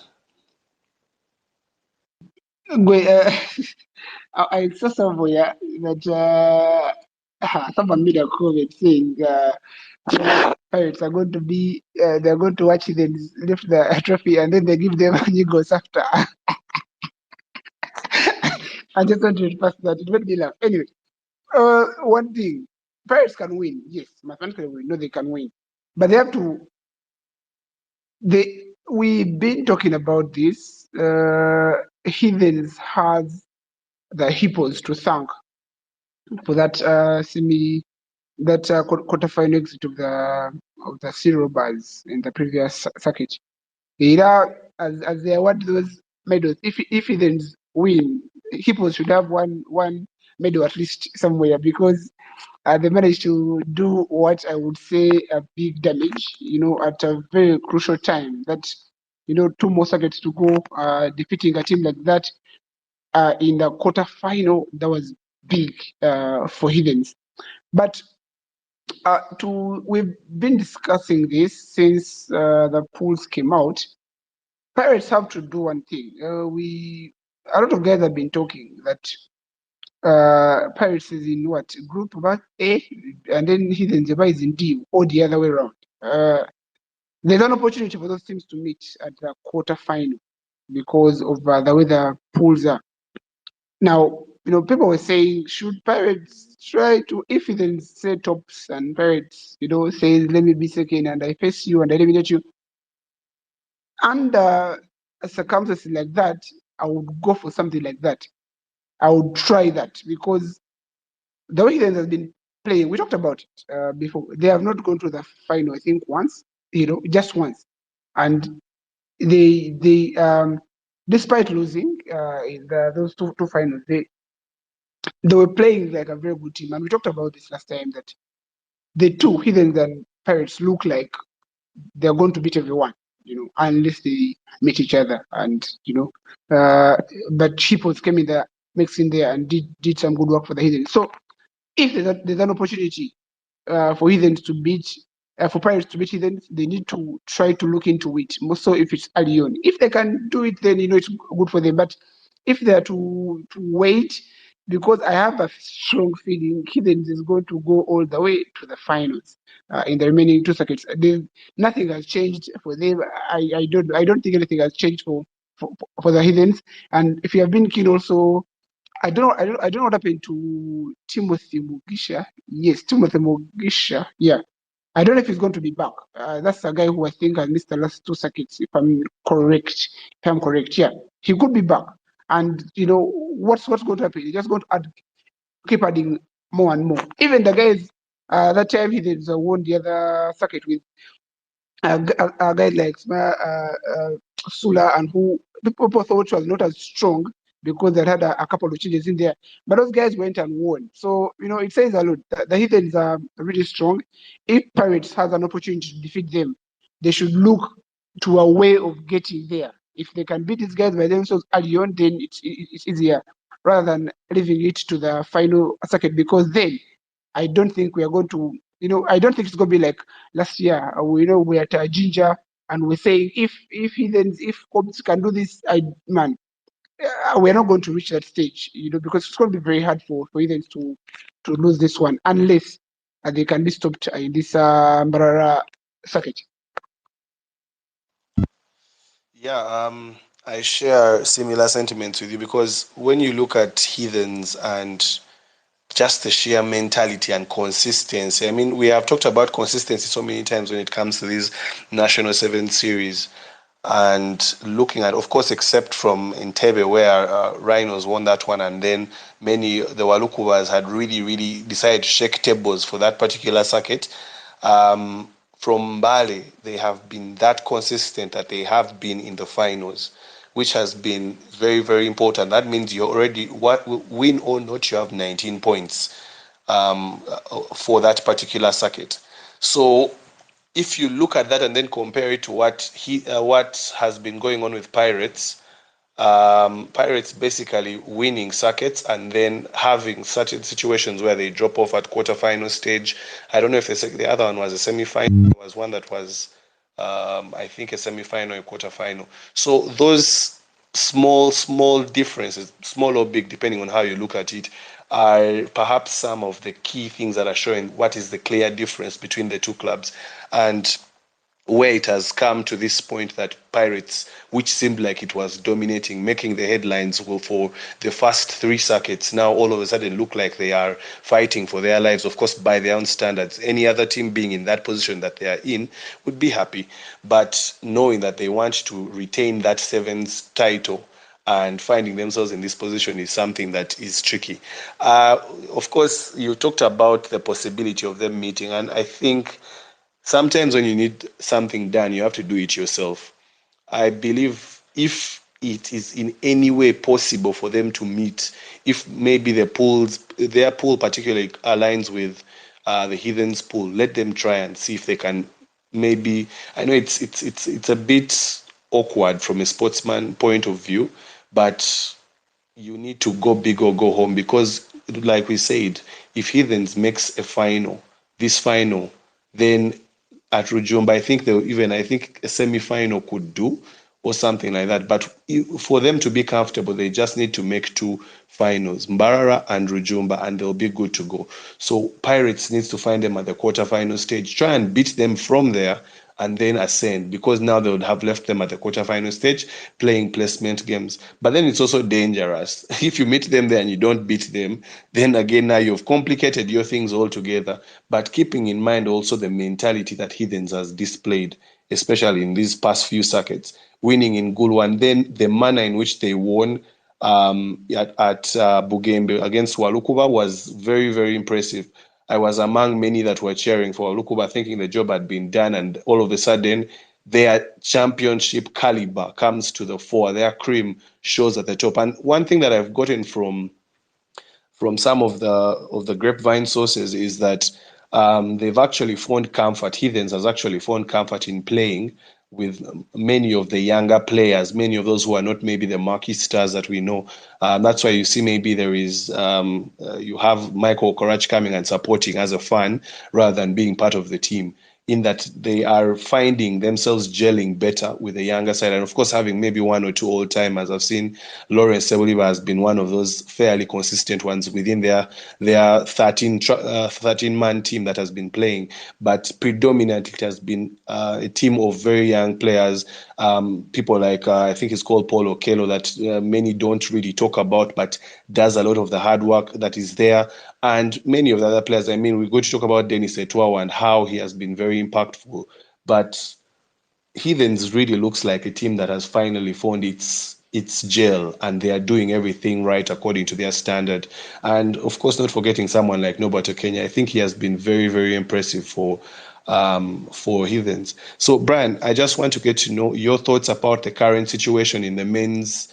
I saw somewhere that someone made a comment saying Pirates are going to be they're going to watch them lift the trophy and then they give them new goals after. I just want to pass that. It made me laugh. Anyway, one thing, Pirates can win. Yes, mathematically we know they can win, but they have to. We've been talking about this. Heathens has the Hippos to thank for that quarterfinal exit of the Zero Bars in the previous circuit. As they award those medals, if Heathens win, Hippos should have one medal at least somewhere, because they managed to do what I would say a big damage, at a very crucial time. That, two more circuits to go, defeating a team like that in the quarterfinal, that was big for Heathens. But we've been discussing this since the pools came out. Pirates have to do one thing. A lot of guys have been talking that Pirates is in what group about A, and then Hidden Zeba is in D, or the other way around. There's an opportunity for those teams to meet at the quarterfinal because of the way the pools are. Now, people were saying, should Pirates try to, if Hidden say tops and Pirates, says, let me be second and I face you and I eliminate you. Under circumstances like that, I would go for something like that. I would try that, because the way Heathens has been playing, we talked about it before. They have not gone to the final, I think, once, just once, and they despite losing in those two finals, they were playing like a very good team, and we talked about this last time, that the two Heathens and Pirates look like they're going to beat everyone, unless they meet each other, and but Hippos came in there, mixed in there, and did some good work for the Heathens. So if there's an opportunity for Heathens to beat, for Pirates to beat Heathens, they need to try to look into it. More so if it's early on. If they can do it, then it's good for them. But if they are to wait, because I have a strong feeling Heathens is going to go all the way to the finals in the remaining two circuits. Nothing has changed for them. I don't think anything has changed for the Heathens. And if you have been keen also, I don't know what happened to Timothy Mugisha. Yes, Timothy Mugisha. Yeah. I don't know if he's going to be back. That's a guy who I think has missed the last two circuits, if I'm correct. If I'm correct, yeah. He could be back. And what's going to happen? He's just going to keep adding more and more. Even the guys that time he did won the other circuit with a guy like Sula, and who people thought was not as strong because they had a couple of changes in there. But those guys went and won. So, it says a lot. The Heathens are really strong. If Pirates has an opportunity to defeat them, they should look to a way of getting there. If they can beat these guys by themselves early on, then it's easier, rather than leaving it to the final circuit, because then I don't think we are going to, I don't think it's going to be like last year. We're at Ginger, and we're saying if Cobbs can do this, we're not going to reach that stage, because it's going to be very hard for Heathens to lose this one, unless they can be stopped in this Mbarara circuit. Yeah, I share similar sentiments with you, because when you look at Heathens and just the sheer mentality and consistency. I mean, we have talked about consistency so many times when it comes to these National Seven series. And looking at, of course, except from Entebbe, where Rhinos won that one, and then the Walukubas had really, really decided to shake tables for that particular circuit. From Mbale, they have been that consistent that they have been in the finals, which has been very, very important. That means you already, win or not, you have 19 points for that particular circuit. So if you look at that and then compare it to what has been going on with Pirates, Pirates basically winning circuits and then having certain situations where they drop off at quarterfinal stage. I don't know if the other one was a semi-final. There was one that was, I think, a semi-final, a quarterfinal. So those small differences, small or big, depending on how you look at it, are perhaps some of the key things that are showing what is the clear difference between the two clubs. And where it has come to this point that Pirates, which seemed like it was dominating, making the headlines for the first three circuits, now all of a sudden look like they are fighting for their lives. Of course, by their own standards, any other team being in that position that they are in would be happy. But knowing that they want to retain that sevens title, and finding themselves in this position is something that is tricky. Of course, you talked about the possibility of them meeting, and I think sometimes when you need something done, you have to do it yourself. I believe if it is in any way possible for them to meet, if maybe their pool particularly aligns with the Heathens pool, let them try and see if they can maybe. I know it's a bit awkward from a sportsman point of view, but you need to go big or go home because, like we said, if Heathens makes a final, this final, then at Rujumba, I think a semi-final could do or something like that. But for them to be comfortable, they just need to make two finals, Mbarara and Rujumba, and they'll be good to go. So Pirates needs to find them at the quarterfinal stage, try and beat them from there, and then ascend, because now they would have left them at the quarterfinal stage playing placement games. But then it's also dangerous. If you meet them there and you don't beat them, then again, now you've complicated your things altogether. But keeping in mind also the mentality that Heathens has displayed, especially in these past few circuits, winning in Gulu, and then the manner in which they won at Bugembe against Walukuba was very, very impressive. I was among many that were cheering for Walukuba, thinking the job had been done, and all of a sudden, their championship caliber comes to the fore. Their cream shows at the top. And one thing that I've gotten from some of the grapevine sources is that they've actually found comfort. Heathens has actually found comfort in playing with many of the younger players, many of those who are not maybe the marquee stars that we know. That's why you see maybe there is you have Michael Korach coming and supporting as a fan rather than being part of the team, in that they are finding themselves gelling better with the younger side. And of course, having maybe one or two old timers. I've seen Lawrence Seboliva has been one of those fairly consistent ones within their 13 man team that has been playing. But predominantly, it has been a team of very young players. People like, I think it's called Paul Okello, that many don't really talk about, but does a lot of the hard work that is there. And many of the other players, I mean, we're going to talk about Dennis Etwawa and how he has been very impactful. But Heathens really looks like a team that has finally found its gel, and they are doing everything right according to their standard. And of course, not forgetting someone like Norbert Kenya. I think he has been very, very impressive for Heathens. So, Brian, I just want to get to know your thoughts about the current situation in the men's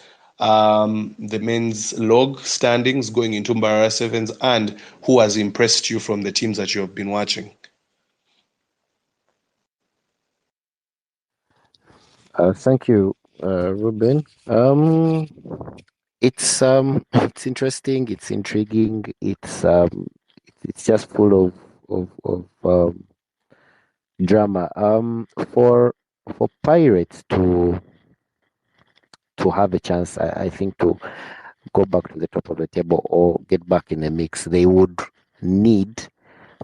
log standings going into Mbarara Sevens, and who has impressed you from the teams that you have been watching. Thank you, Ruben. It's it's interesting. It's intriguing. It's just full of drama. For Pirates to have a chance, I think to go back to the top of the table or get back in the mix, they would need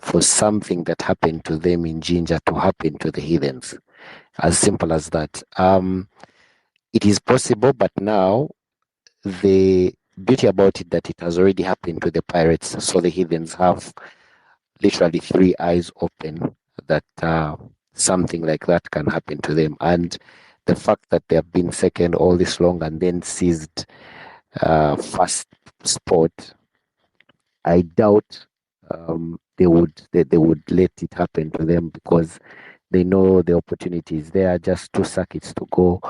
for something that happened to them in Ginger to happen to the Heathens. As simple as that. It is possible, but now the beauty about it that it has already happened to the Pirates, so the Heathens have literally three eyes open that something like that can happen to them. And the fact that they have been second all this long and then seized first spot, I doubt they would let it happen to them, because they know the opportunity is there. Just two circuits to go,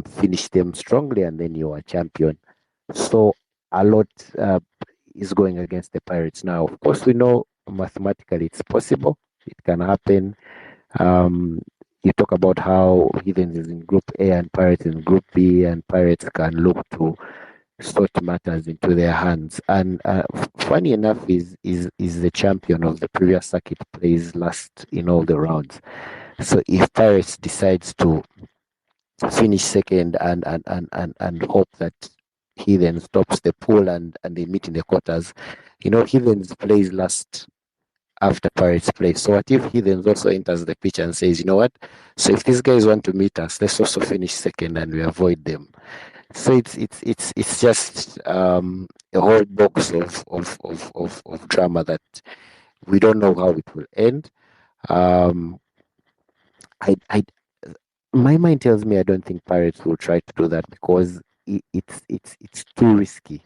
finish them strongly, and then you are champion. So a lot is going against the Pirates now. Of course, we know mathematically it's possible. It can happen. You talk about how Heathens is in Group A and Pirates in Group B, and Pirates can look to sort matters into their hands. And funny enough, is the champion of the previous circuit plays last in all the rounds. So if Pirates decides to finish second and hope that Heathens stops the pool and they meet in the quarters, Heathens plays last after Pirates play. So what if Heathens also enters the pitch and says, you know what? So if these guys want to meet us, let's also finish second and we avoid them. So it's just a whole box of drama that we don't know how it will end. Um, I My mind tells me I don't think Pirates will try to do that, because it's too risky.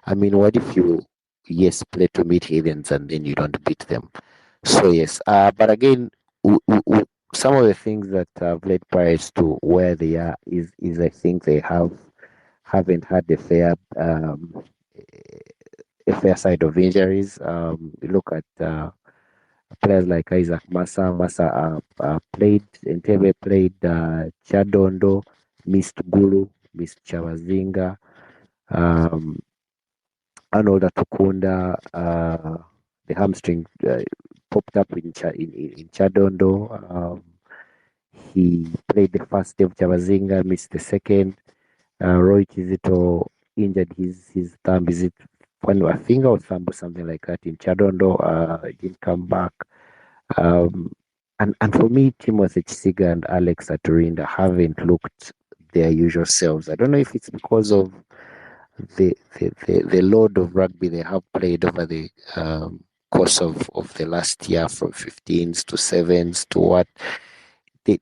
I mean, what if you play to meet Heathens and then you don't beat them? So yes, but again, some of the things that have led Pirates to where they are is I think they haven't had a fair side of injuries. You look at players like Isaac Massa. Massa played Entebbe, played Chadondo, missed Gulu, missed Chawazinga, um, Arnold Atukunda. The hamstring popped up in Chadondo. He played the first day of Chawazinga, missed the second. Roy Kizito injured his thumb. Is it one a finger or thumb or something like that in Chadondo? Didn't come back. Um, and for me, Timothy Chisiga and Alex Aturinda haven't looked their usual selves. I don't know if it's because of the load of rugby they have played over the course of the last year, from 15s to 7s to what they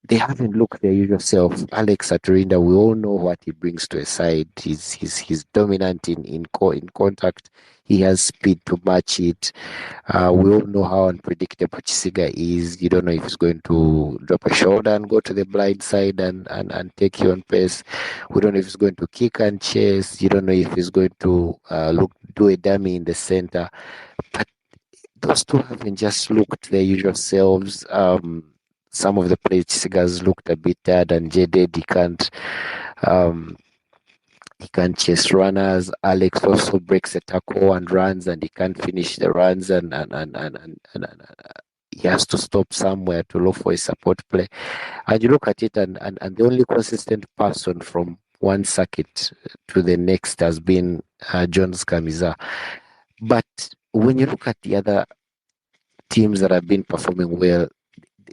they haven't looked their usual self. Alex Aturinda, we all know what he brings to a side. He's dominant in contact. He has speed to match it. We all know how unpredictable Chisiga is. You don't know if he's going to drop a shoulder and go to the blind side and take you on pace. We don't know if he's going to kick and chase. You don't know if he's going to do a dummy in the center. But those two haven't just looked their usual selves. Some of the players Chisiga's looked a bit tired and jaded. Um, he can't chase runners. Alex also breaks a tackle and runs, and he can't finish the runs, and he has to stop somewhere to look for a support play. And you look at it, and the only consistent person from one circuit to the next has been Jones Kamiza. But when you look at the other teams that have been performing well,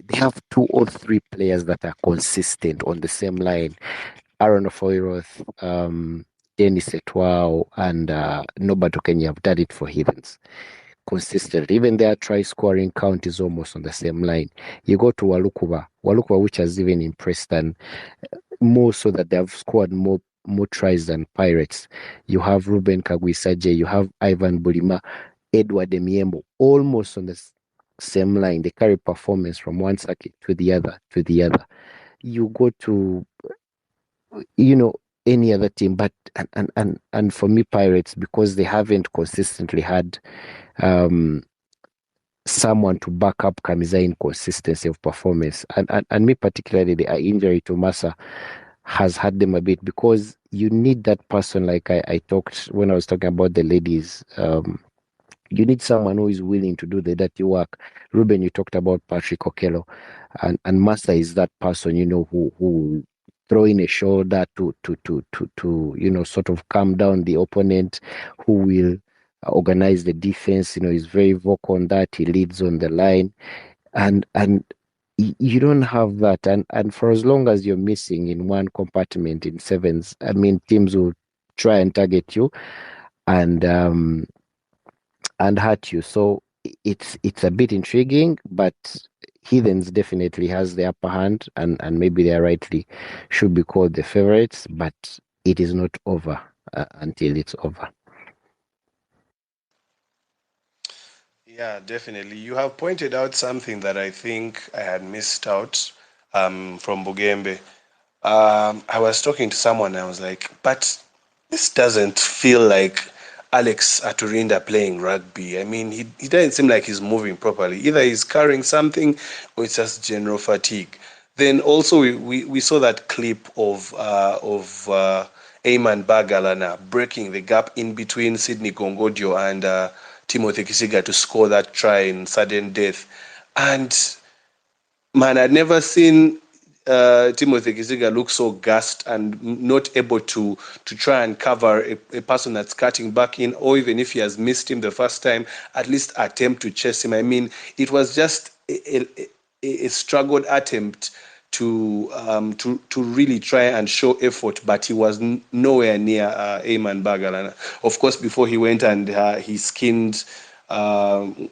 they have 2 or 3 players that are consistent on the same line. Aaron Foyroth, Dennis Etwao, and Norbert Okenya have done it for Heathens consistently. Even their try scoring count is almost on the same line. You go to Walukuba, which has even impressed, and more so that they have scored more tries than Pirates. You have Ruben Kagwisaje, you have Ivan Bulima, Edward Emiembo, almost on the same line. They carry performance from one circuit to the other, You go to, any other team, but and for me, Pirates, because they haven't consistently had someone to back up Kamiza in consistency of performance, and me particularly, the injury to Massa has had them a bit, because you need that person, like I talked when I was talking about the ladies. You need someone who is willing to do the dirty work. Ruben, you talked about Patrick Okello, and Massa is that person, who will throw in a shoulder to sort of calm down the opponent, who will organize the defense. He's very vocal on that. He leads on the line, and you don't have that, and for as long as you're missing in one compartment in sevens, I mean, teams will try and target you and hurt you. So it's a bit intriguing, but Heathens definitely has the upper hand, and maybe they rightly should be called the favorites, but it is not over until it's over. Yeah, definitely. You have pointed out something that I think I had missed out from Bugembe. I was talking to someone, and I was like, but this doesn't feel like Alex Aturinda playing rugby. I mean, he doesn't seem like he's moving properly. Either he's carrying something or it's just general fatigue. Then also we saw that clip of Ayman Bagalana breaking the gap in between Sydney Gongodio and Timothy Kisiga to score that try in sudden death. And man, I'd never seen Timothy Kisiga look so gassed and not able to try and cover a person that's cutting back in, or even if he has missed him the first time, at least attempt to chase him. I mean, it was just a struggled attempt to really try and show effort, but he was nowhere near Ayman Bagalana. Of course, before he went and he skinned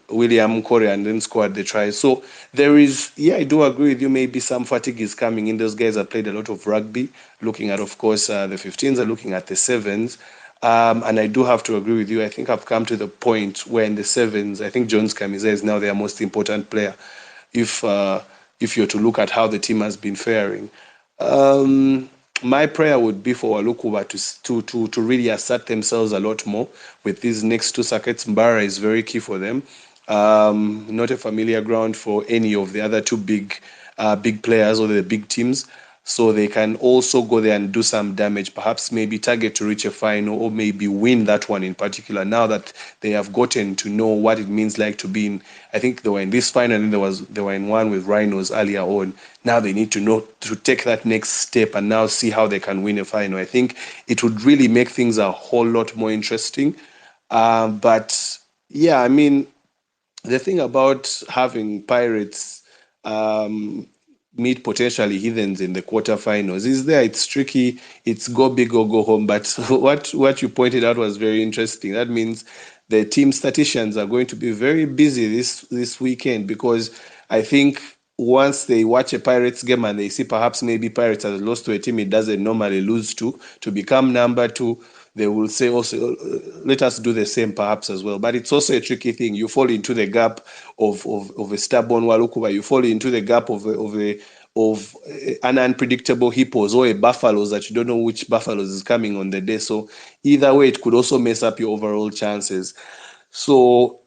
William Corey and then scored the try. So there is, yeah, I do agree with you. Maybe some fatigue is coming in. Those guys have played a lot of rugby, looking at, of course, the 15s are looking at the sevens. And I do have to agree with you. I think I've come to the point where in the sevens, I think Jones Kamiza is now their most important player. If you're to look at how the team has been faring. Um, my prayer would be for Walukuba to really assert themselves a lot more with these next two circuits. Mbarara is very key for them. Not a familiar ground for any of the other two big players or the big teams. So they can also go there and do some damage, perhaps maybe target to reach a final or maybe win that one in particular. Now that they have gotten to know what it means like to be in, I think they were in this final and they were in one with Rhinos earlier on. Now they need to know to take that next step and now see how they can win a final. I think it would really make things a whole lot more interesting. But yeah, I mean, the thing about having Pirates um, meet potentially Heathens in the quarterfinals is there. It's tricky. It's go big or go home. But what you pointed out was very interesting. That means the team statisticians are going to be very busy this weekend because I think once they watch a Pirates game and they see perhaps maybe Pirates has lost to a team it doesn't normally lose to become number two, they will say also, let us do the same perhaps as well. But it's also a tricky thing. You fall into the gap of a stubborn Walukuba. You fall into the gap of an unpredictable hippos or a buffaloes that you don't know which buffaloes is coming on the day. So either way, it could also mess up your overall chances. So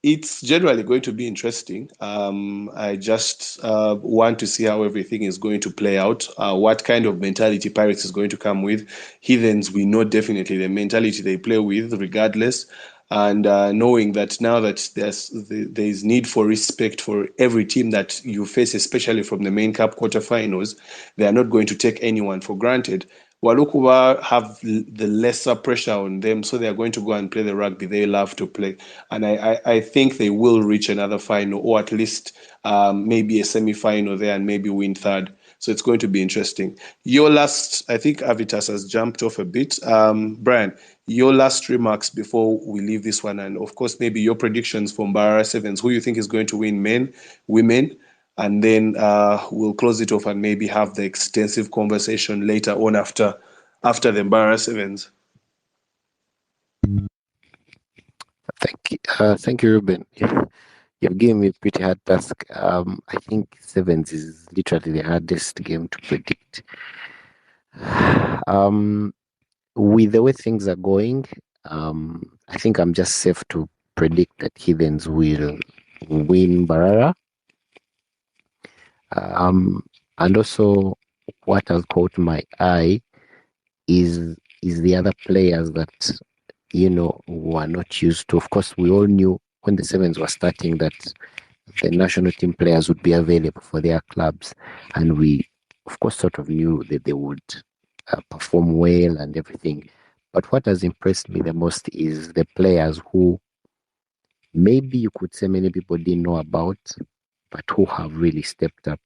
it's generally going to be interesting. I just want to see how everything is going to play out. What kind of mentality Pirates is going to come with. Heathens, we know definitely the mentality they play with, regardless. And knowing that now that there is need for respect for every team that you face, especially from the main cup quarterfinals, they are not going to take anyone for granted. Walukuba have the lesser pressure on them, so they are going to go and play the rugby they love to play. And I think they will reach another final or at least maybe a semi-final there and maybe win third. So it's going to be interesting. Your last, I think Avitas has jumped off a bit. Brian, your last remarks before we leave this one, and of course, maybe your predictions for Mbarara Sevens. Who you think is going to win, men, women? And then we'll close it off and maybe have the extensive conversation later on after the Mbarara Sevens. Thank you, Ruben. You've given me a pretty hard task. I think sevens is literally the hardest game to predict. With the way things are going, I think I'm just safe to predict that Heathens will win Barara. And also, what has caught my eye is the other players that were not used to. Of course, we all knew when the sevens were starting that the national team players would be available for their clubs, and we, of course, sort of knew that they would perform well and everything. But what has impressed me the most is the players who maybe you could say many people didn't know about, but who have really stepped up.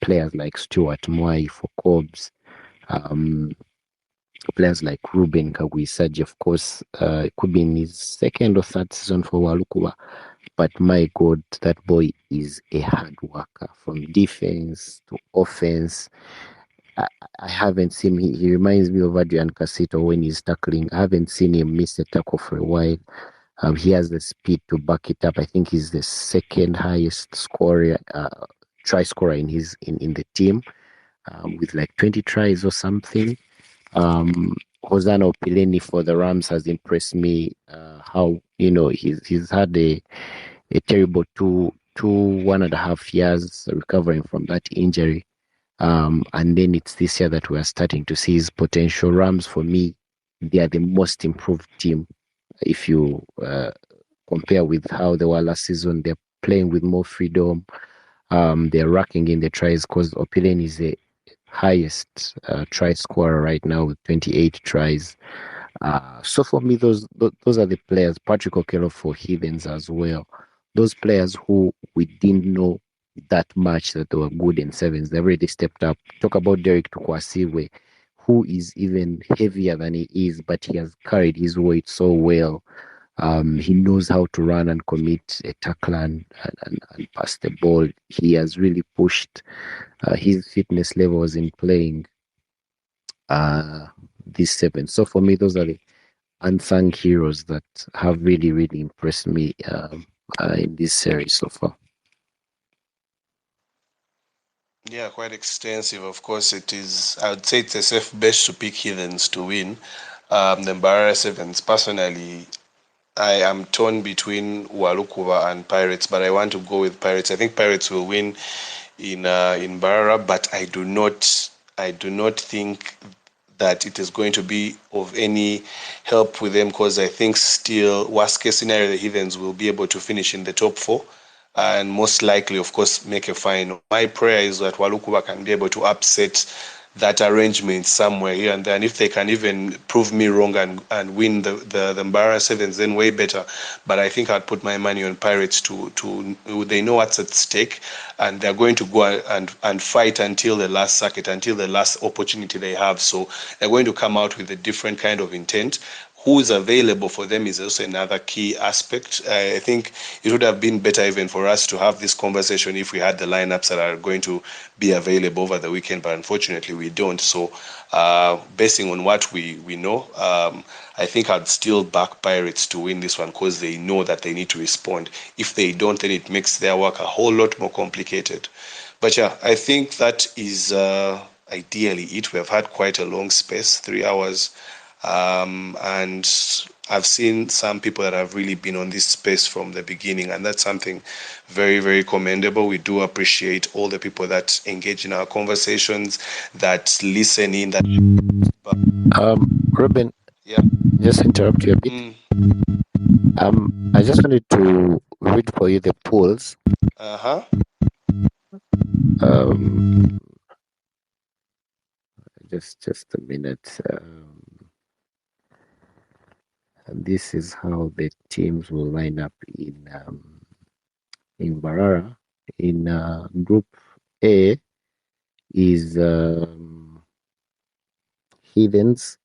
Players like Stuart Mwai for Cobbs, players like Ruben Kagwisaji, of course, it could be in his second or third season for Walukuba. But my God, that boy is a hard worker from defense to offense. I haven't seen him. He reminds me of Adrian Casito when he's tackling. I haven't seen him miss a tackle for a while. He has the speed to back it up. I think he's the second highest scorer, try scorer in the team, with like 20 tries or something. Hosanna Opileni for the Rams has impressed me. How he's had a terrible 1.5 years recovering from that injury. And then it's this year that we are starting to see his potential. Rams, for me, they are the most improved team. If you compare with how they were last season, they're playing with more freedom. They're racking in the tries because Opilen is the highest try scorer right now with 28 tries. So for me, those are the players. Patrick Okello for Heathens as well. Those players who we didn't know that much that they were good in sevens. They already stepped up. Talk about Derek Tukwasiwe, who is even heavier than he is, but he has carried his weight so well. He knows how to run and commit a tackle and pass the ball. He has really pushed his fitness levels in playing these seven. So for me, those are the unsung heroes that have really, really impressed me in this series so far. Yeah, quite extensive. Of course, it is. I would say it's a safe bet to pick Heathens to win. The Mbarara Sevens. Personally, I am torn between Walukuva and Pirates, but I want to go with Pirates. I think Pirates will win in Mbarara, but I do not think that it is going to be of any help with them, because I think still worst case scenario the Heathens will be able to finish in the top four and most likely, of course, make a final. My prayer is that Walukuba can be able to upset that arrangement somewhere here and there. And if they can even prove me wrong and win the Mbarara Sevens, then way better. But I think I'd put my money on Pirates to they know what's at stake, and they're going to go and fight until the last circuit, until the last opportunity they have. So they're going to come out with a different kind of intent. Who's available for them is also another key aspect. I think it would have been better even for us to have this conversation if we had the lineups that are going to be available over the weekend, but unfortunately we don't. So, basing on what we know, I think I'd still back Pirates to win this one because they know that they need to respond. If they don't, then it makes their work a whole lot more complicated. But yeah, I think that is ideally it. We have had quite a long space, 3 hours. And I've seen some people that have really been on this space from the beginning, and that's something very, very commendable. We do appreciate all the people that engage in our conversations, that listen in. That Ruben, yeah, just interrupt you a bit. I just wanted to read for you the polls. Just a minute. And this is how the teams will line up in Mbarara. In Group A is Heathens,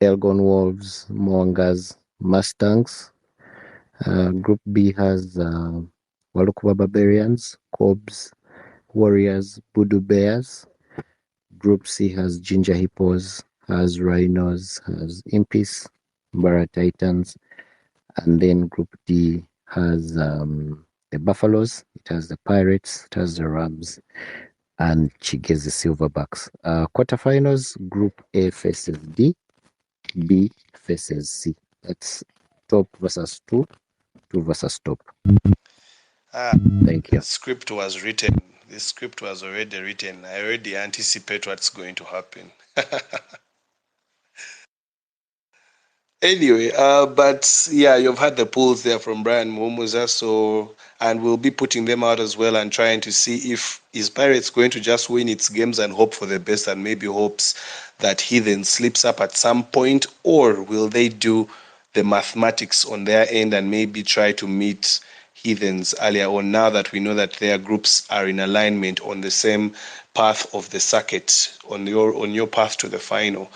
Elgon Wolves, Mwangas, Mustangs. Group B has Walukuba Barbarians, Cobs, Warriors, Voodoo Bears. Group C has Ginger Hippos, has Rhinos, has Impis, Mbarara Titans. And then Group D has the Buffaloes, it has the Pirates, it has the Rams, and Chigezi Silverbacks. Quarterfinals, Group A faces D, B faces C. That's top versus two versus top. Thank you. The script was written. This script was already written. I already anticipate what's going to happen. Anyway, but yeah, you've had the polls there from Brian Mumuza, so and we'll be putting them out as well and trying to see if is Pirates going to just win its games and hope for the best and maybe hopes that Heathen slips up at some point, or will they do the mathematics on their end and maybe try to meet Heathens earlier on, now that we know that their groups are in alignment on the same path of the circuit, on your path to the final,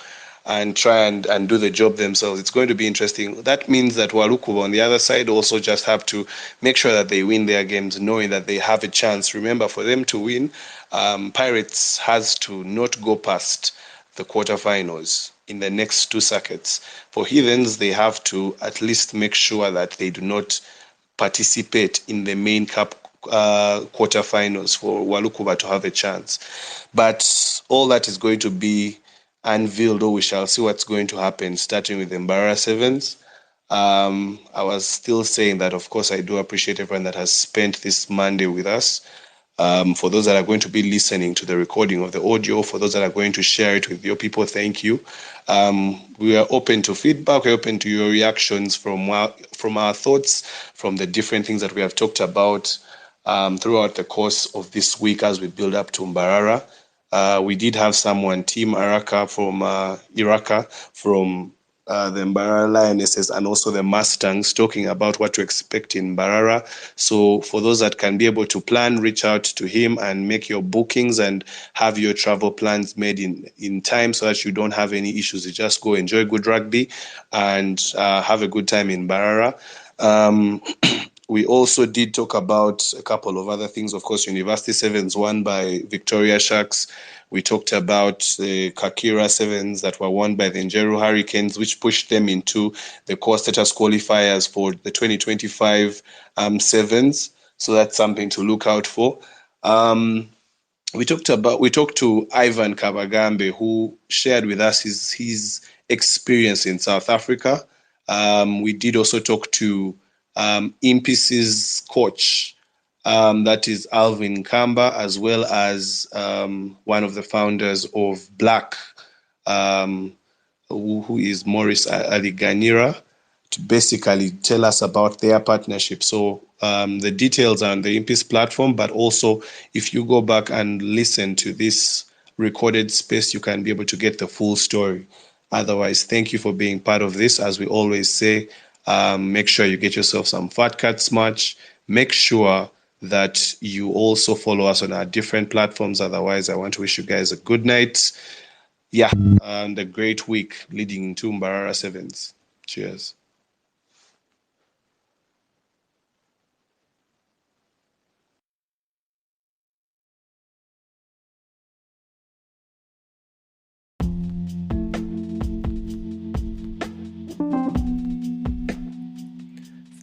and try and do the job themselves. It's going to be interesting. That means that Walukuba on the other side also just have to make sure that they win their games, knowing that they have a chance. Remember, for them to win, Pirates has to not go past the quarterfinals in the next two circuits. For Heathens, they have to at least make sure that they do not participate in the main cup quarterfinals for Walukuba to have a chance. But all that is going to be unveiled, or we shall see what's going to happen, starting with the Mbarara Sevens. I was still saying that, of course, I do appreciate everyone that has spent this Monday with us. For those that are going to be listening to the recording of the audio, for those that are going to share it with your people, thank you. We are open to feedback. We're open to your reactions from our thoughts, from the different things that we have talked about throughout the course of this week as we build up to Mbarara. We did have someone, Team Araka from Iraka, from the Mbarara Lionesses and also the Mustangs, talking about what to expect in Mbarara. So for those that can be able to plan, reach out to him and make your bookings and have your travel plans made in time so that you don't have any issues. You just go enjoy good rugby and have a good time in Mbarara. We also did talk about a couple of other things. Of course, University Sevens won by Victoria Sharks. We talked about the Kakira Sevens that were won by the Njeru Hurricanes, which pushed them into the core status qualifiers for the 2025 Sevens. So that's something to look out for. We talked to Ivan Kabagambe, who shared with us his experience in South Africa. We did also talk to Impis's coach, that is Alvin Kamba, as well as one of the founders of Black, who is Maurice Aliganira, to basically tell us about their partnership. So the details are on the Impis platform, but also if you go back and listen to this recorded space, you can be able to get the full story. Otherwise, thank you for being part of this. As we always say, make sure you get yourself some Fat Cats merch. Make sure that you also follow us on our different platforms. Otherwise, I want to wish you guys a good night. Yeah, and a great week leading into Mbarara Sevens. Cheers.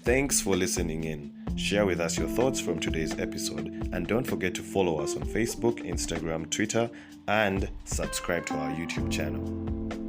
Thanks for listening in. Share with us your thoughts from today's episode, and don't forget to follow us on Facebook, Instagram, Twitter, and subscribe to our YouTube channel.